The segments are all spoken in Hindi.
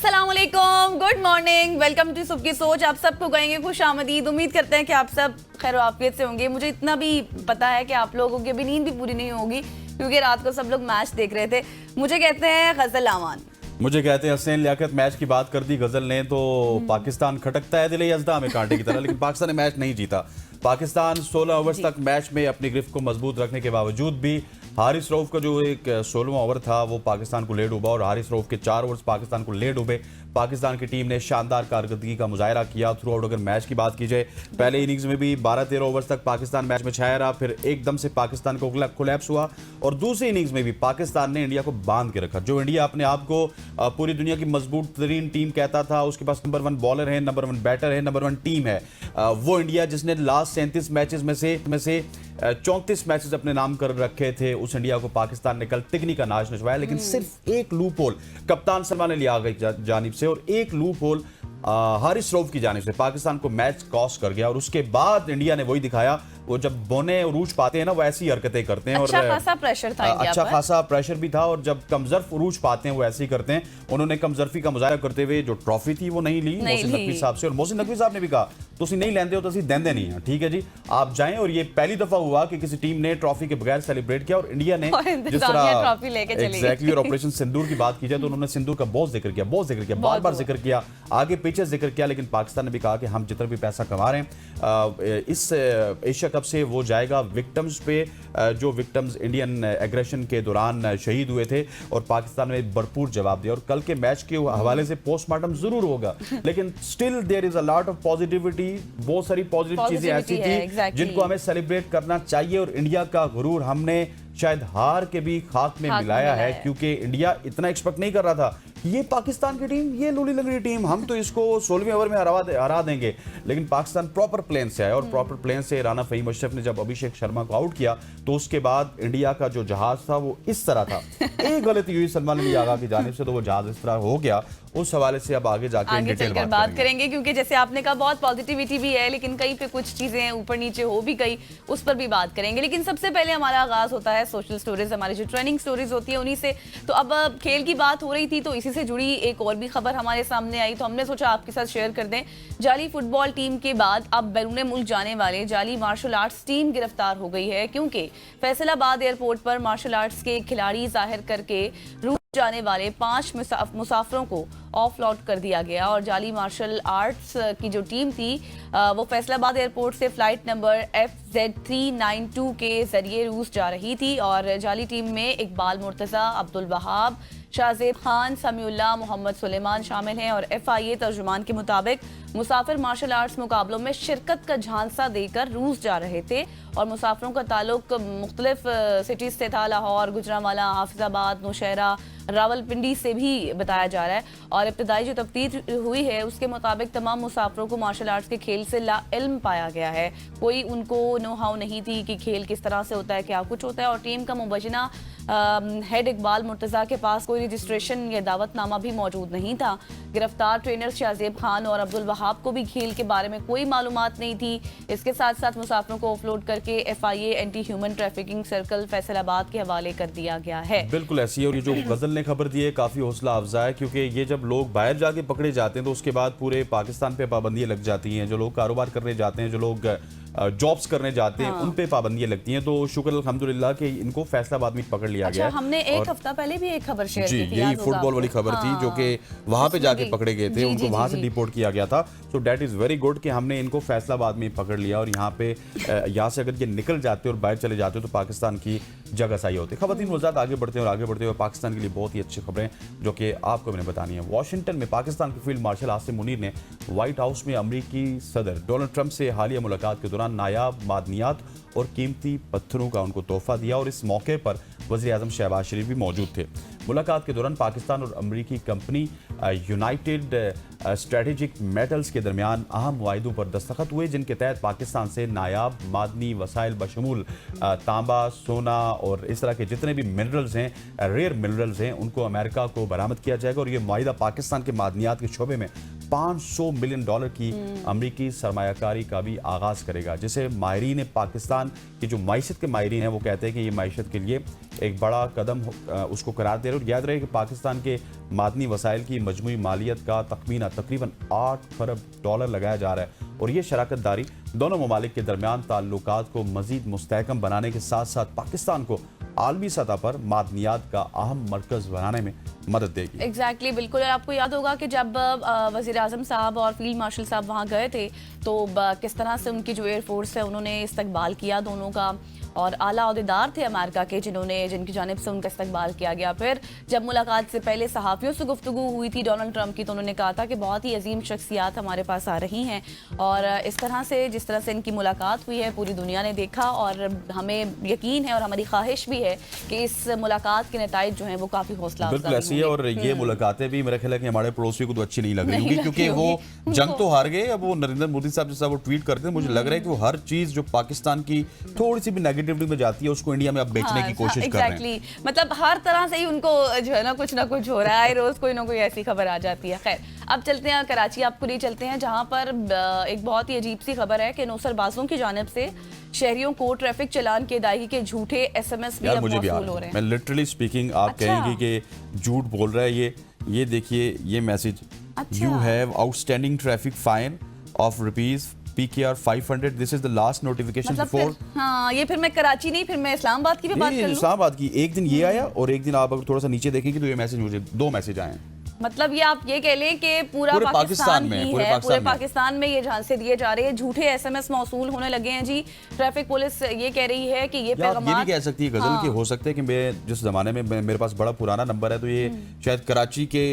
अस्सलाम वालेकुम, गुड मॉर्निंग, वेलकम टू सबकी सोच। आप सबको कहेंगे खुश आमदीद। उम्मीद करते हैं कि आप सब खैर आफियत से होंगे। मुझे इतना भी पता है कि आप लोगों की अभी नींद भी पूरी नहीं होगी क्योंकि रात को सब लोग मैच देख रहे थे। मुझे कहते हैं गजल आमान, मुझे कहते हैं हसनैन लियाकत। मैच की बात कर दी गजल ने तो पाकिस्तान खटकता है दिल यज़दा में कांटे की तरह, लेकिन पाकिस्तान ने मैच नहीं जीता। पाकिस्तान 16 ओवर्स तक मैच में अपनी गिरफ्त को मजबूत रखने के बावजूद भी हारिस रऊफ का जो एक 16वां ओवर था वो पाकिस्तान को ले डूबा और हारिस रऊफ के 4 ओवर्स पाकिस्तान को ले डूबे। पाकिस्तान की टीम ने शानदार कारकर्दगी का मुजाहरा किया थ्रू आउट। अगर मैच की बात की जाए, पहले इनिंग्स में भी 12-13 ओवर्स तक पाकिस्तान मैच में छाया रहा, फिर एकदम से पाकिस्तान को कोलैप्स हुआ और दूसरी इनिंग्स में भी पाकिस्तान ने इंडिया को बांध के रखा। जो इंडिया अपने आप को पूरी दुनिया की मजबूत तरीन टीम कहता था, उसके पास नंबर 1 बॉलर है, नंबर 1 बैटर है, नंबर 1 टीम है, वो इंडिया जिसने लास्ट 37 मैचेस में से 34 मैचेस अपने नाम कर रखे थे, उस इंडिया को पाकिस्तान ने कल तिकनी का नाच नचवाया। लेकिन सिर्फ एक लूप होल कप्तान सलमान अली आगा की जानिब से और एक लूप होल हारिस रऊफ की जानिब से पाकिस्तान को मैच कॉस्ट कर गया। और उसके बाद इंडिया ने वही दिखाया, वो जब बोने उरूज पाते हैं ना वो ऐसी हरकतें करते हैं। अच्छा और खासा प्रेशर था इंडिया अच्छा पर। खासा प्रेशर भी था और जब कमजरफ उरूज पाते हैं वो ऐसे ही करते हैं। उन्होंने कमजरफी का मुजाहरा करते हुए जो ट्रॉफी थी वो नहीं ली मोहसिन नकवी साहब से, और मोहसिन नकवी साहब ने भी कहा तुसी नहीं लेंदे हो तो देंदे नहीं है, ठीक है जी आप जाएं। और ये पहली दफा हुआ कि किसी टीम ने ट्रॉफी के बगैर सेलिब्रेट किया और इंडिया ने जिस तरह एग्जैक्टली और ऑपरेशन सिंदूर की बात की जाए तो उन्होंने सिंदूर का बहुत जिक्र किया, बार बार जिक्र किया, आगे पीछे जिक्र किया। लेकिन पाकिस्तान ने भी कहा कि हम जितना भी पैसा कमा रहे हैं इस एशिया कप से वो जाएगा विक्टिम्स पे, जो विक्टिम्स इंडियन एग्रेशन के दौरान शहीद हुए थे, और पाकिस्तान ने भरपूर जवाब दिया। और कल के मैच के हवाले से पोस्टमार्टम जरूर होगा लेकिन still there is a lot of positivity. बहुत सारी पॉजिटिव चीजें ऐसी थी जिनको हमें सेलिब्रेट करना चाहिए। और इंडिया का गुरूर हमने शायद हार के भी खाक में मिलाया है क्योंकि इंडिया इतना एक्सपेक्ट नहीं कर रहा था ये पाकिस्तान की टीम, ये लूली लंगड़ी टीम, हम तो इसको 16वें ओवर में हरा देंगे। लेकिन पाकिस्तान प्रॉपर प्लेन से आया और प्रॉपर प्लेन से राना फहीम अशरफ ने जब अभिषेक शर्मा को आउट किया तो उसके बाद इंडिया का जो जहाज था वो इस तरह था। एक गलती हुई सलमान अली आगा की जानिब से तो वो जहाज इस तरह हो गया। उस हवाले से अब आगे जाके डिटेल बात करेंगे क्योंकि जैसे आपने कहा बहुत पॉजिटिविटी भी है लेकिन कहीं पे कुछ चीजें ऊपर नीचे हो भी गई, उस पर भी बात करेंगे। लेकिन सबसे पहले हमारा आगाज होता है सोशल स्टोरीज, हमारी जो ट्रेनिंग स्टोरीज होती है उन्हीं से। तो अब खेल की बात हो रही थी तो इसी से जुड़ी एक और भी खबर हमारे सामने आई तो हमने सोचा आपके साथ शेयर कर दें। जाली फुटबॉल टीम के बाद अब बैरून मुल्क जाने वाले जाली मार्शल आर्ट्स टीम गिरफ्तार हो गई है क्योंकि फैसलाबाद एयरपोर्ट पर मार्शल आर्ट्स के खिलाड़ी जाहिर करके रूस जाने वाले 5 मुसाफिरों को ऑफलोड कर दिया गया। और जाली मार्शल आर्ट्स की जो टीम थी वो फैसलाबाद एयरपोर्ट से फ्लाइट नंबर FZ392 के जरिए रूस जा रही थी। और जाली टीम में इकबाल मुर्तजा, अब्दुल वहाब, शाहजेब खान, समीउल्लाह, मोहम्मद सुलेमान शामिल हैं। और FIA तर्जुमान के मुताबिक मुसाफिर मार्शल आर्ट्स मुकाबलों में शिरकत का झांसा देकर रूस जा रहे थे और मुसाफिरों का ताल्लुक मुख्तलिफ सिटीज से था, लाहौर, गुजरांवाला, हाफिजाबाद, नौशहरा, रावलपिंडी से भी बताया जा रहा है। और इब्तदाई जो तफ्तीश हुई है उसके मुताबिक तमाम मुसाफिरों को मार्शल आर्ट्स के खेल से लाइल्म पाया गया है। कोई उनको नो हाउ नहीं थी कि खेल किस तरह से होता है, क्या कुछ होता है। और टीम का मुबजना हेड इकबाल मुर्तजा के पास कोई रजिस्ट्रेशन या दावतनामा भी मौजूद नहीं था। गिरफ्तार ट्रेनर शाहजेब खान और अब्दुल वहाब को भी खेल के बारे में कोई मालूमात नहीं थी। इसके साथ साथ मुसाफिरों को ऑफलोड करके FIA anti human trafficking circle Faisalabad के हवाले कर दिया गया है। बिल्कुल ऐसी है। और ये जो गजल ने खबर दी है काफी हौसला अफजा है क्योंकि ये जब लोग बाहर जाके पकड़े जाते हैं तो उसके बाद पूरे पाकिस्तान पे पाबंदियां लग जाती हैं। जो लोग कारोबार करने जाते हैं, जो लोग जॉब्स करने जाते हैं, उन पे पाबंदियां लगती हैं। तो शुक्र अल्हम्दुलिल्लाह कि इनको फैसलाबाद में पकड़ लिया गया है। हमने एक हफ्ता पहले भी एक खबर शेयर की थी, यही फुटबॉल वाली खबर थी जो कि वहां पे जाके पकड़े गए थे, उनको वहां से डिपोर्ट किया गया था। So that is very good कि हमने इनको फैसलाबाद में पकड़ लिया और यहाँ से अगर ये निकल जाते और बाहर चले जाते तो पाकिस्तान की जगह सही होती। खवातीन वज़ात आगे बढ़ते हैं और आगे बढ़ते हुए पाकिस्तान के लिए बहुत ही अच्छी खबरें जो कि आपको मैंने बतानी है। वाशिंगटन में पाकिस्तान के फील्ड मार्शल आसिम मुनीर ने व्हाइट हाउस में अमरीकी सदर डोनाल्ड ट्रंप से हालिया मुलाकात के दौरान नायाब मादनियात और कीमती पत्थरों का उनको तोहफा दिया और इस मौके पर वज़ीर-ए-आज़म शहबाज शरीफ भी मौजूद थे। मुलाकात के दौरान पाकिस्तान और अमरीकी कंपनी यूनाइटेड स्ट्रेटेजिक मेटल्स के दरमियान अहम मुआहिदों पर दस्तखत हुए जिनके तहत पाकिस्तान से नायाब मादनी वसाइल बशमूल तांबा, सोना और इस तरह के जितने भी मिनरल्स हैं, रेयर मिनरल्स हैं, उनको अमेरिका को बरामद किया जाएगा। और ये मुआहिदा पाकिस्तान के मादनियात के शोबे में $500 मिलियन की अमेरिकी सरमायाकारी का भी आगाज करेगा, जिसे माहिरीन पाकिस्तान की जो मईशत के माहिरीन हैं वो कहते हैं कि ये मईशत के लिए एक बड़ा कदम उसको करार दे रहे। और याद रहे कि पाकिस्तान के मादनी वसाइल की मजमूई मालियत का तखमीना तकरीबन $8 खरब लगाया जा रहा है। और ये शराकत दारी दोनों ममालिक के दरमियान ताल्लुकात को मजीद मुस्तहकम बनाने के साथ साथ पाकिस्तान को आलमी सतह पर मादनियात का अहम मरकज बनाने में मदद देगी। एग्जैक्टली बिल्कुल। और आपको याद होगा कि जब वज़ीर आज़म साहब और फील्ड मार्शल साहब वहाँ गए थे तो किस तरह से उनकी जो एयरफोर्स है उन्होंने इस्तकबाल किया दोनों का, और आला अहदेदार थे अमेरिका के जिनकी जानिब से उनका इस्तकबाल किया गया। फिर जब मुलाकात से पहले सहाफ़ियों से गुफ्तगू हुई थी डोनाल्ड ट्रंप की, तो उन्होंने कहा था कि बहुत ही अजीम शख्सियात हमारे पास आ रही हैं, और इस तरह से जिस तरह से इनकी मुलाकात हुई है पूरी दुनिया ने देखा, और हमें यकीन है और हमारी ख्वाहिश भी है कि इस मुलाकात के नताइज जो हैं वो काफ़ी हौसला अफजा बिल्कुल ऐसी है। और ये मुलाकातें भी मेरा ख्याल है कि हमारे पड़ोसी को तो अच्छी नहीं लग रही होगी, क्योंकि वो जंग तो हार गए। अब वो नरेंद्र मोदी साहब जैसा वो ट्वीट करते हैं, मुझे लग रहा है कि वो हर चीज़ जो पाकिस्तान की थोड़ी सी भी नेगेटिविटी में जाती है उसको इंडिया में अब बेचने की कोशिश कर रहे हैं। मतलब हर तरह से ही उनको जो है ना कुछ हो रहा है, रोज कोई ना कोई ऐसी खबर आ जाती है। खैर अब चलते हैं कराची, आपको ले चलते हैं जहां पर एक बहुत ही अजीब सी खबर है कि नौसरबाजों की जानिब से शहरियों को ट्रैफिक चालान की अदायगी के झूठे SMS भी अब मौसूल हो रहे हैं। मैं लिटरली स्पीकिंग आप कहेंगे कि झूठ बोल रहा है ये देखिए ये message, you have outstanding traffic fine of rupees PKR 500, this is the last notification before. हाँ, ये फिर मैं कराची नहीं, फिर मैं इस्लामाबाद की भी बात कर लूं। इस्लामाबाद की एक दिन ये आया और एक दिन आप अगर थोड़ा सा नीचे देखेंगे तो ये मैसेज मुझे 2 मैसेज आए हैं। मतलब ये आप ये कह लें कि पूरे पाकिस्तान में पूरे पाकिस्तान में ये झांसे दिए जा रहे हैं, झूठे SMS मौसूल होने लगे हैं जी। ट्रैफिक पुलिस ये कह रही है कि ये पैगाम ये भी कह सकती है गजल कि हो सकता है कि मैं जिस जमाने में मेरे पास बड़ा पुराना नंबर है तो ये शायद कराची के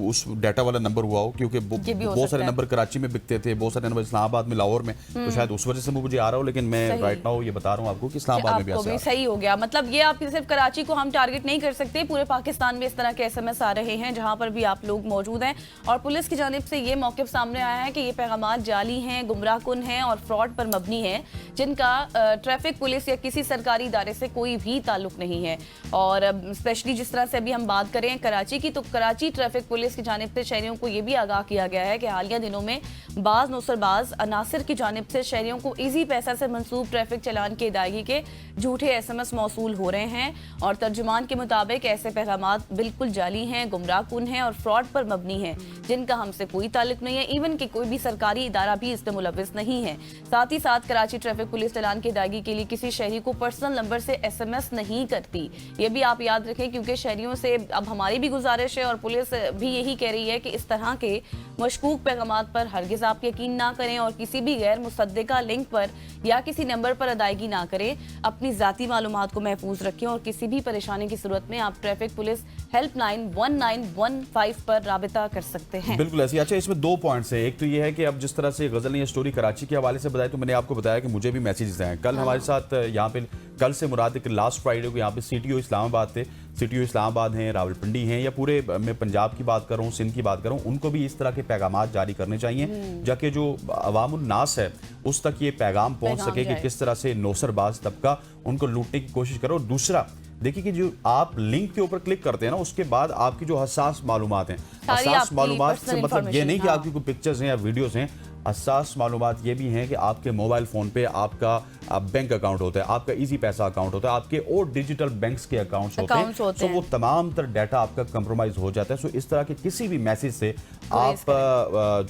उस डाटा वाला नंबर हुआ हो, क्योंकि बहुत सारे नंबर कराची में बिकते थे, बहुत सारे नंबर इस्लामाबाद में, लाहौर में, तो शायद उस वजह से मुझे आ रहा हो। लेकिन मैं राइट नाउ ये बता रहा हूँ आपको कि इस्लामाबाद में भी ऐसा है। सही हो गया। मतलब ये आप सिर्फ कराची को हम टारगेट नहीं कर सकते, पूरे पाकिस्तान में इस तरह के SMS आ रहे हैं जहां पर भी आप लोग मौजूद हैं। और पुलिस की जानिब से ये मौक़िफ़ सामने आया है कि ये पैगामात जाली हैं, गुमराहकुन हैं और फ्रॉड पर मबनी हैं, जिनका ट्रैफिक पुलिस या किसी सरकारी इदारे से कोई भी ताल्लुक नहीं है। और स्पेशली जिस तरह से अभी हम बात करें कराची की, तो कराची ट्रैफिक पुलिस की जानिब से शहरियों को ये भी आगाह किया गया है कि हालिया दिनों में बाज़ नौसरबाज अनासर की जानिब से शहरियों को ईजी पैसा से मंसूब ट्रैफिक चलान की अदायगी के झूठे SMS मौसूल हो रहे हैं। और तर्जुमान के मुताबिक ऐसे पैगामात बिल्कुल जाली हैं, गुमराहकुन हैं और फ्रॉड पर मबनी हैं, जिनका हमसे कोई ताल्लुक नहीं है। इवन कि कोई भी सरकारी इदारा भी इसमें मुलविस नहीं है। साथ ही साथ कराची ट्रैफिक पुलिस चलान की अदायगी के लिए किसी शहरी को पर्सनल नंबर से SMS नहीं करती। ये भी आप याद रखें, क्योंकि शहरियों से अब हमारी भी गुजारिश है और पुलिस भी यही कह रही है कि इस तरह के मशकूक पैगामात पर हरगिज़ आप यकीन ना करें और किसी भी गैर मुसद्दिका लिंक पर या किसी नंबर पर अदायगी ना करें। अपनी ज़ाती मालूमात को महफूज रखें और किसी भी परेशानी की सूरत में आप ट्रैफिक पुलिस हेल्पलाइन 1915 पर राबिता कर सकते हैं। बिल्कुल ऐसी। अच्छा, इसमें 2 पॉइंट्स हैं। एक तो ये है कि अब जिस तरह से गजल ने ये स्टोरी कराची के हवाले से बताई, तो मैंने आपको बताया कि मुझे भी मैसेजेस आए। कल हमारे साथ यहाँ पे, कल से मुराद है कि लास्ट फ्राइडे को यहाँ पे CTO इस्लामाबाद थे, CTO इस्लामाबाद हैं, रावलपिंडी हैं, या पूरे मैं पंजाब की बात कर रहा हूँ, सिंध की बात कर रहा हूँ, उनको भी इस तरह के पैगामात जारी करने चाहिए जाके जो अवामुन नास है उस तक ये पैगाम पहुँच सके कि किस तरह से नौसरबाज तबका उनको लूटने की कोशिश करो। दूसरा देखिए कि जो आप लिंक के ऊपर क्लिक करते हैं ना, उसके बाद आपकी जो हसास मालूमात हैं, हसास मालूमात से मतलब ये नहीं कि आपकी कोई पिक्चर्स हैं या वीडियोस हैं, हसास मालूमात ये भी हैं कि आपके मोबाइल फ़ोन पे आपका बैंक अकाउंट होता है, आपका इजी पैसा अकाउंट होता है, आपके और डिजिटल बैंक्स के अकाउंट्स होते हैं, तो वो तमाम तर डाटा आपका कंप्रोमाइज हो जाता है। सो इस तरह के किसी भी मैसेज से आप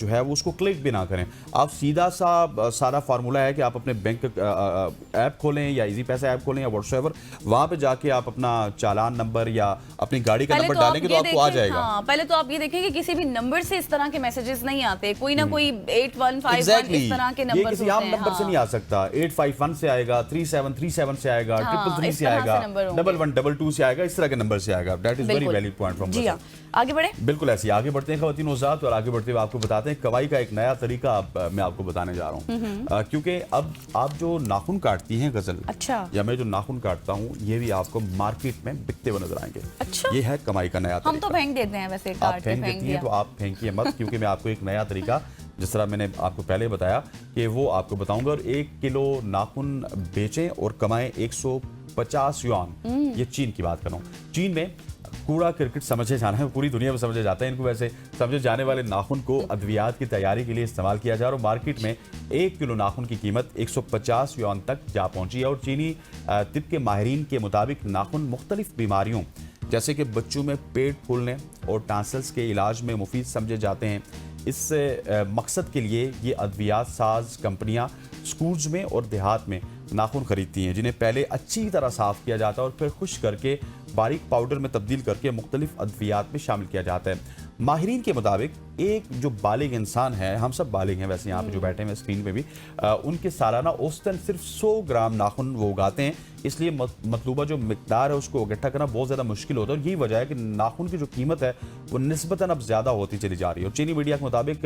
जो है वो उसको क्लिक भी ना करें। आप सीधा सा सारा फार्मूला है कि आप अपने बैंक ऐप खोलें या इजी पैसा ऐप खोलें या व्हाट्सएवर, वहाँ पे जाके आप अपना चालान नंबर या अपनी गाड़ी का नंबर डालेंगे तो आपको आ जाएगा। पहले तो आप ये देखें कि किसी भी नंबर से इस तरह के मैसेजेस नहीं आते, कोई ना कोई 8151 इस तरह के नंबर किसी आम नंबर से नहीं आ सकता। 851 से आएगा, 3737 से आएगा, 333 से आएगा, 1122 से आएगा, इस तरह के नंबर से आएगा। That is very valid point from जी हां। आगे बढ़े, बिल्कुल ऐसे आगे बढ़ते हैं ख़वातीन हज़रात, और आगे बढ़ते हुए आपको बताते हैं कवाई का एक नया तरीका मैं आपको बताने जा रहा हूँ। क्योंकि अब आप जो नाखून काटती हैं गजल, अच्छा, या मैं जो नाखून काटता हूँ, ये भी आपको मार्केट में बिकते हुए नजर आएंगे। अच्छा, ये है कमाई का नया तरीका। हम तो फेंक देते हैं वैसे, आप फेंक देती हैं तो आप फेंकिए मत, क्योंकि मैं आपको एक नया तरीका, जिस तरह मैंने आपको पहले बताया कि वो आपको बताऊंगा। और 1 किलो नाखून बेचें और कमाएं 150 युआन। ये चीन की बात कर रहा हूँ। चीन में कूड़ा क्रिकेट समझे जाना है, पूरी दुनिया में समझे जाता है इनको। वैसे समझे जाने वाले नाखून को अद्वियात की तैयारी के लिए इस्तेमाल किया जा रहा है और मार्केट में 1 किलो नाखून की कीमत 150 युआन तक जा पहुंची है। और चीनी तिब के माहिरीन के मुताबिक नाखून मुख्तलिफ बीमारियों जैसे कि बच्चों में पेट फूलने और टांसल्स के इलाज में मुफीद समझे जाते हैं। इस मकसद के लिए ये अद्वियात साज कंपनियां स्कूल्स में और देहात में नाखून खरीदती हैं, जिन्हें पहले अच्छी तरह साफ़ किया जाता है और फिर खुश्क करके बारीक पाउडर में तब्दील करके मुख्तलिफ अद्वियात में शामिल किया जाता है। माहिरीन के मुताबिक एक जो बालिग इंसान है, हम सब बालिग हैं वैसे यहाँ पे जो बैठे हैं स्क्रीन पे भी, उनके सालाना औसतन सिर्फ 100 ग्राम नाखून वो उगाते हैं। इसलिए मतलूबा जो मिकदार है उसको इकट्ठा करना बहुत ज़्यादा मुश्किल होता है और यही वजह है कि नाखून की जो कीमत है वो निस्बतन अब ज़्यादा होती चली जा रही है। और चीनी मीडिया के मुताबिक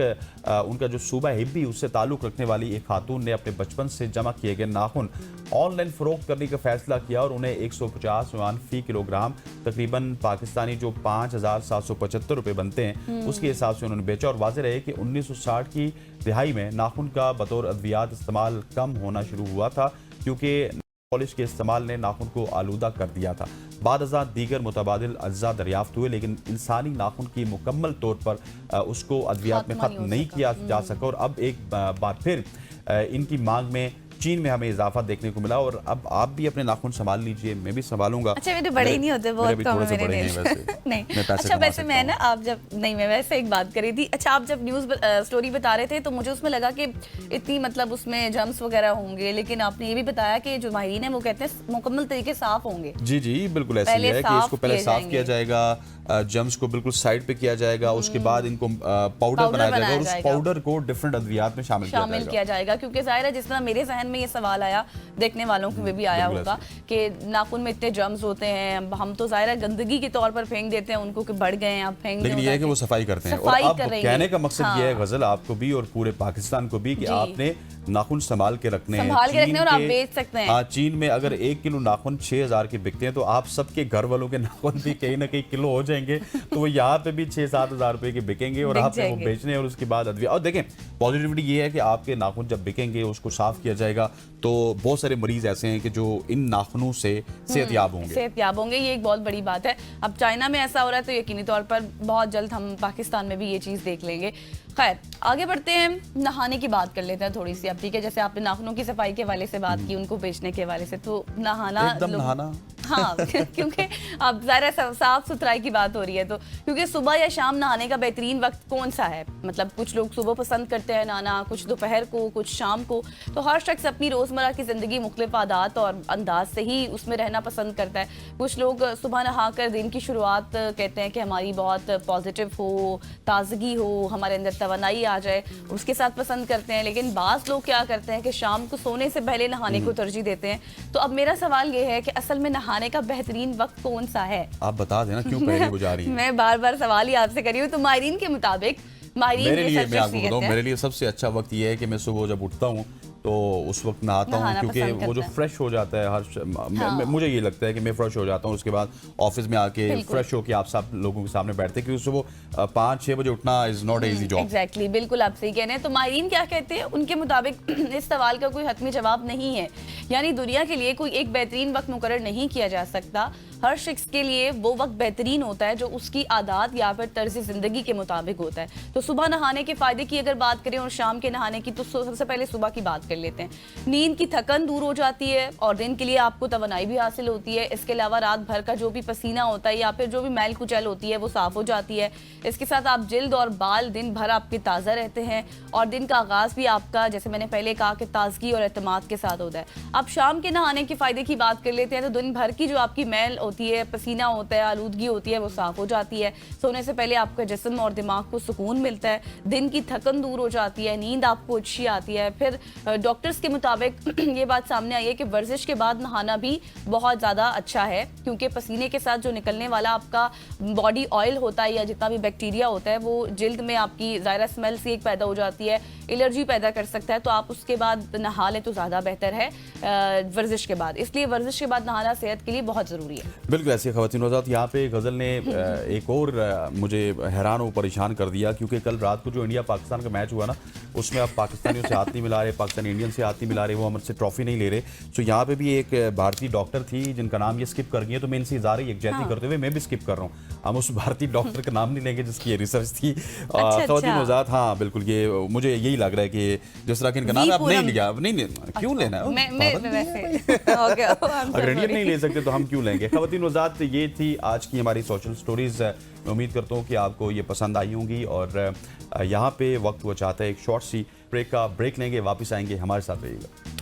उनका जो सूबा हिब्बी उससे ताल्लुक़ रखने वाली एक खातून ने अपने बचपन से जमा किए गए नाखून ऑनलाइन फ़रोख्त करने का फैसला किया और उन्हें 150 युआन फ़ी किलोग्राम तकरीबन पाकिस्तानी जो 5,775 रुपये बनते हैं उसके हिसाब से उन्होंने बेचा। और वाज़ेह रहे कि 1960 की दिहाई में नाखून का बतौर अद्वियात इस्तेमाल कम होना शुरू हुआ था क्योंकि पॉलिश के इस्तेमाल ने नाखून को आलूदा कर दिया था। बाद अज़ा दीगर मुतबादिल अज्जा दरियाफ्त हुए लेकिन इंसानी नाखून की मुकम्मल तौर पर उसको अद्वियात में ख़त्म नहीं किया जा सका। और अब एक बार फिर इनकी मांग में चीन में हमें इजाफा देखने को मिला। और अब आप भी अपने नाखून संभाल लीजिए, मैं भी संभालूंगा। अच्छा मेरे बड़े ही नहीं होते, बहुत कम है मेरे लिए। नहीं अच्छा वैसे मैं ना आप जब नहीं मैं वैसे एक बात करी थी। अच्छा आप जब न्यूज़ स्टोरी बता रहे थे तो मुझे उसमें लगा कि इतनी मतलब उसमें जम्स वगैरह होंगे, लेकिन आपने ये भी बताया कि जो माहिरीन है वो कहते हैं मुकम्मल तरीके साफ होंगे। जी जी बिल्कुल ऐसे ही है कि इसको पहले साफ किया जाएगा, जम्स को बिल्कुल साइड पे किया जाएगा, उसके बाद इनको पाउडर बनाया जाएगा और उस पाउडर को डिफरेंट अद्वियात में शामिल किया जाएगा। क्योंकि जाहिर है जिस तरह मेरे जहन में ये सवाल आया, देखने वालों को भी आया होगा कि नाखून में इतने जम्स होते हैं, हम तो जाहिर है गंदगी के तौर पर फेंक देते हैं उनको कि बढ़ गए हैं, आप फेंक, लेकिन ये है कि वो सफाई करते हैं। और अब कहने का मकसद ये है गजल आपको भी और पूरे पाकिस्तान को भी कि आपने नाखून संभाल के रखने हैं और आप बेच सकते हैं। हाँ, चीन में अगर 1 किलो नाखून 6,000 के बिकते हैं तो आप सबके घर वालों के नाखून भी कहीं ना कहीं किलो हो जाएंगे तो वो यहाँ पे भी 6-7 हज़ार रुपए के बिकेंगे और आपने वो बेचने और उसके बाद अद्विया। और देखें पॉजिटिविटी ये है कि आपके नाखून जब बिकेंगे उसको साफ किया जाएगा तो बहुत सारे मरीज ऐसे हैं कि जो इन नाखूनों से सेहतयाब होंगे। ये एक बहुत बड़ी बात है। अब चाइना में ऐसा हो रहा है तो यकीनी तौर पर बहुत जल्द हम पाकिस्तान में भी ये चीज़ देख लेंगे। खैर आगे बढ़ते हैं, नहाने की बात कर लेते हैं थोड़ी सी अब, ठीक है। जैसे आपने नाखूनों की सफाई के हवाले से बात की, उनको बेचने के हवाले से, तो नहाना हाँ क्योंकि अब ज़रा साफ सुथराई की बात हो रही है तो क्योंकि सुबह या शाम नहाने का बेहतरीन वक्त कौन सा है? मतलब कुछ लोग सुबह पसंद करते हैं नहाना, कुछ दोपहर को, कुछ शाम को। तो हर शख्स अपनी रोज़मर्रा की ज़िंदगी मुख्तलिफ आदात और अंदाज से ही उसमें रहना पसंद करता है। कुछ लोग सुबह नहा कर दिन की शुरुआत कहते हैं कि हमारी बहुत पॉजिटिव हो, ताजगी हो, हमारे अंदर तवानाई आ जाए, उसके साथ पसंद करते हैं। लेकिन बाज़ लोग क्या करते हैं कि शाम को सोने से पहले नहाने को तरजीह देते हैं। तो अब मेरा सवाल ये है कि असल में नहाने का बेहतरीन वक्त कौन सा है? आप बता देना क्यों पहले गुजार रही हैं। मैं बार बार सवाल ही आपसे करी हूँ। तो माहिरीन के मुताबिक मेरे लिए सबसे अच्छा वक्त ये है कि मैं सुबह जब उठता हूँ तो उस वक्त नहाता हूँ क्योंकि वो जो फ्रेश हो जाता है मुझे ये लगता है कि मैं फ्रेश हो जाता हूँ। उसके बाद ऑफिस में आके फ्रेश होके आप सब लोगों के सामने बैठते हैं क्योंकि सुबह 5-6 बजे उठना is not easy job. Exactly, बिल्कुल आप सही कह रहे हैं। तो माहिरीन क्या कहते हैं, उनके मुताबिक इस सवाल का कोई हतमी जवाब नहीं है, यानी दुनिया के लिए कोई एक बेहतरीन वक्त मुकर्रर नहीं किया जा सकता। हर शख्स के लिए वो वक्त बेहतरीन होता है जो उसकी आदत या फिर तर्ज जिंदगी के मुताबिक होता है। तो सुबह नहाने के फायदे की अगर बात करें और शाम के नहाने की, तो सबसे पहले सुबह की बात कर लेते हैं। नींद की थकन दूर हो जाती है और दिन के लिए आपको तवानाई भी हासिल होती है। इसके अलावा रात भर का जो भी पसीना होता है या फिर जो भी मैल कुचैल होती है वो साफ हो जाती है। इसके साथ आप जिल्द और बाल दिन भर आपके ताज़ा रहते हैं और दिन का आगाज भी आपका, जैसे मैंने पहले कहा, कि ताजगी और एतमाद के साथ होता है। अब शाम के नहाने के फायदे की बात कर लेते हैं। तो दिन भर की जो आपकी मैल होती है, पसीना होता है, आलूदगी होती है, वो साफ हो जाती है। सोने से पहले आपका जिस्म और दिमाग को सुकून मिलता है, दिन की थकन दूर हो जाती है, नींद आपको अच्छी आती है। फिर डॉक्टर्स के मुताबिक ये बात सामने आई है कि वर्जिश के बाद नहाना भी बहुत ज़्यादा अच्छा है क्योंकि पसीने के साथ जो निकलने वाला आपका बॉडी ऑयल होता है या जितना भी बैक्टीरिया होता है वो जिल्द में आपकी ज़ायरा स्मेल सी एक पैदा हो जाती है, एलर्जी पैदा कर सकता है। तो आप उसके बाद नहा लें तो ज़्यादा बेहतर है वर्जिश के बाद। इसलिए वर्जिश के बाद नहाना सेहत के लिए बहुत ज़रूरी है। बिल्कुल ऐसी खवातीन हज़रात। यहाँ पे गज़ल ने एक और मुझे हैरान और परेशान कर दिया, क्योंकि कल रात को जो इंडिया पाकिस्तान का मैच हुआ ना, उसमें आप पाकिस्तानियों से हाथ नहीं मिला रहे, पाकिस्तानी इंडियन से हाथ नहीं मिला रहे, वो हमसे ट्रॉफी नहीं ले रहे। तो यहाँ पे भी एक भारतीय डॉक्टर थी जिनका नाम ये स्किप कर गई है, तो मैं इनसे इज़हार यकजहती करते हुए मैं भी स्किप कर रहा हूँ। हम उस भारतीय डॉक्टर का नाम नहीं लेंगे जिसकी ये रिसर्च थी। खवातीन हज़रात, हाँ बिल्कुल, ये मुझे यही लग रहा है कि जिस तरह का इनका नाम आप नहीं लिया, नहीं क्यों लेना है, अगर इंडियन नहीं ले सकते तो हम क्यों लेंगे। खवातीन हज़रात, ये थी आज की हमारी सोशल स्टोरीज़। मैं उम्मीद करता हूँ कि आपको ये पसंद आई होंगी। और यहाँ पे वक्त वो चाहता है एक शॉर्ट सी ब्रेक लेंगे, वापस आएंगे, हमारे साथ रहिएगा।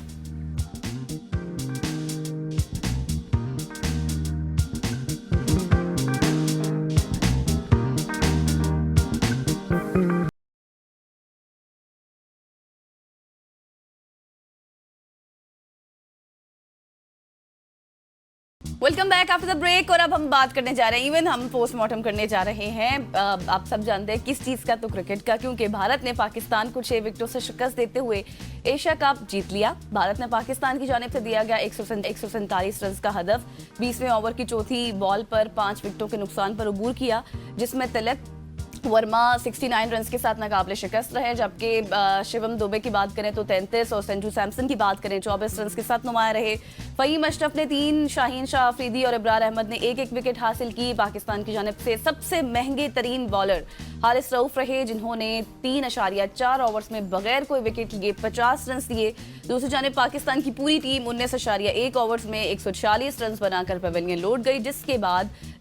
Welcome back after the break. और अब हम बात करने जा रहे हैं, इवन हम पोस्टमार्टम करने जा रहे हैं, आप सब जानते हैं किस चीज़ का, तो क्रिकेट का, क्योंकि भारत ने पाकिस्तान को 6 विकेटों से शिकस्त देते हुए एशिया कप जीत लिया। भारत ने पाकिस्तान की जानिब से दिया गया 147 रन का हदफ 20वें ओवर की चौथी बॉल पर 5 विकेटों के नुकसान पर अबूर किया, जिसमें तिलक वर्मा 69 रन के साथ नाकाबिले शिकस्त रहे, जबकि शिवम दुबे की बात करें तो 33 और संजू सैमसन की बात करें 24 रन के साथ नुमाया रहे। फ़हीम अशरफ ने 3, शाहीन शाह अफरीदी और इब्रार अहमद ने 1-1 विकेट हासिल की। पाकिस्तान की जानिब से सबसे महंगे तरीन बॉलर हारिस रऊफ रहे, जिन्होंने 3.4 ओवर्स में बगैर कोई विकेट लिए 50 रन दिए। दूसरी जानिब पाकिस्तान की पूरी टीम 19.1 ओवर्स में 140 रन बनाकर पवेलियन लौट गई,